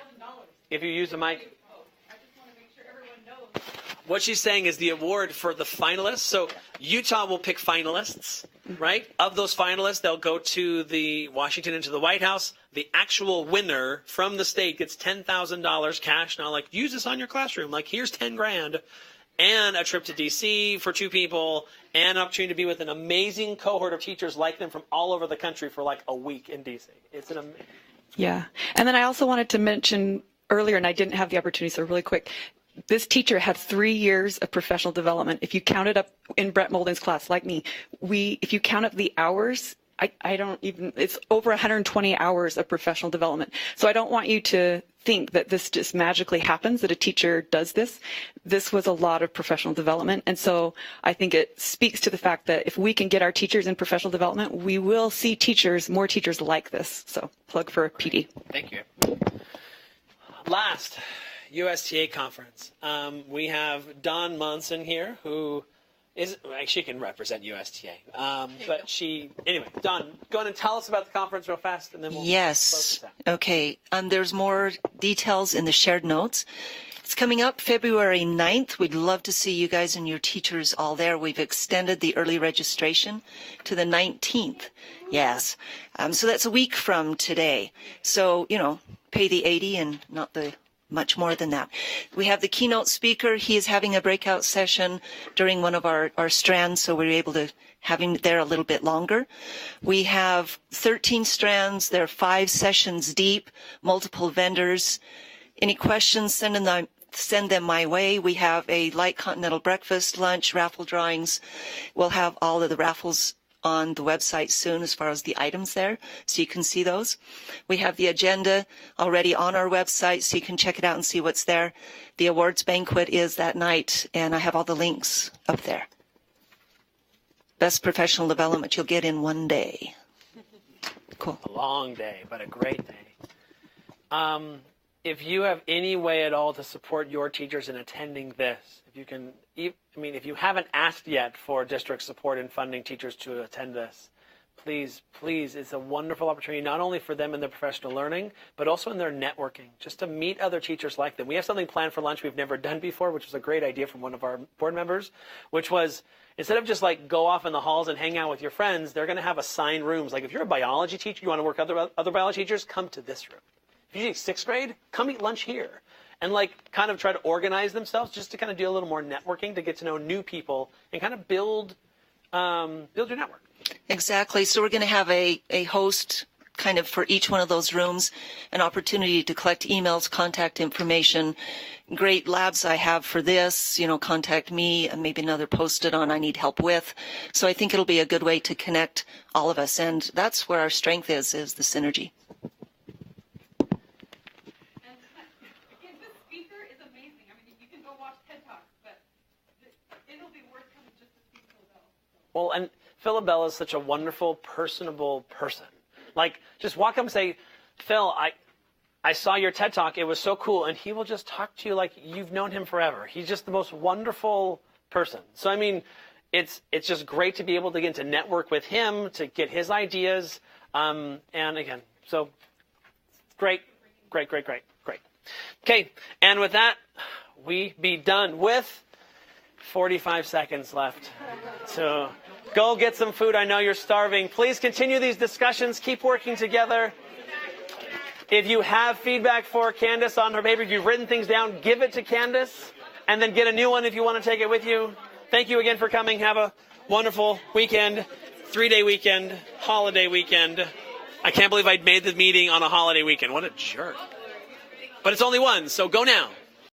What she's saying is the award for the finalists. So Utah will pick finalists, right? Of those finalists, they'll go to the Washington and to the White House. The actual winner from the state gets $10,000 cash. Now, like, use this on your classroom. Like, here's 10 grand and a trip to D.C. for 2 people and an opportunity to be with an amazing cohort of teachers like them from all over the country for like a week in D.C. It's an amazing. Yeah. And then I also wanted to mention earlier, and I didn't have the opportunity, so really quick, this teacher had 3 years of professional development. If you count it up in Brett Molden's class, like me, if you count up the hours, it's over 120 hours of professional development. So I don't want you to think that this just magically happens, that a teacher does this. This was a lot of professional development. And so I think it speaks to the fact that if we can get our teachers in professional development, we will see more teachers like this. So plug for PD. Thank you. Last, USTA conference. We have Dawn Monson here, who she can represent USTA. Anyway, Dawn, go ahead and tell us about the conference real fast, and then we'll Yes. close this out. Okay. There's more details in the shared notes. It's coming up February 9th. We'd love to see you guys and your teachers all there. We've extended the early registration to the 19th. Yes. So that's a week from today. So, pay the 80 and not the much more than that. We have the keynote speaker. He is having a breakout session during one of our strands, so we're able to have him there a little bit longer. We have 13 strands. They're 5 sessions deep, multiple vendors. Any questions, send them my way. We have a light continental breakfast, lunch, raffle drawings. We'll have all of the raffles on the website soon as far as the items there, so you can see those. We have the agenda already on our website, so you can check it out and see what's there. The awards banquet is that night, and I have all the links up there. Best professional development you'll get in one day. Cool. A long day, but a great day. If you have any way at all to support your teachers in attending this, if you haven't asked yet for district support in funding teachers to attend this, please, it's a wonderful opportunity, not only for them in their professional learning, but also in their networking, just to meet other teachers like them. We have something planned for lunch we've never done before, which was a great idea from one of our board members, which was, instead of just like go off in the halls and hang out with your friends, they're going to have assigned rooms. Like if you're a biology teacher, you want to work with other biology teachers, come to this room. If you take 6th grade, come eat lunch here. And like kind of try to organize themselves just to kind of do a little more networking to get to know new people and kind of build your network. Exactly. So we're going to have a host kind of for each one of those rooms, an opportunity to collect emails, contact information. Great labs I have for this, contact me, and maybe another posted on I need help with. So I think it'll be a good way to connect all of us. And that's where our strength is the synergy. Well, and Philabella is such a wonderful, personable person. Like, just walk up and say, Phil, I saw your TED Talk. It was so cool. And he will just talk to you like you've known him forever. He's just the most wonderful person. So, it's just great to be able to get to network with him, to get his ideas. And again, so great. Okay, and with that, we be done with 45 seconds left. So go get some food. I know you're starving. Please continue these discussions. Keep working together. If you have feedback for Candace on her paper, if you've written things down, give it to Candace and then get a new one if you want to take it with you. Thank you again for coming. Have a wonderful weekend, 3-day weekend, holiday weekend. I can't believe I made the meeting on a holiday weekend. What a jerk. But it's only one, so go now.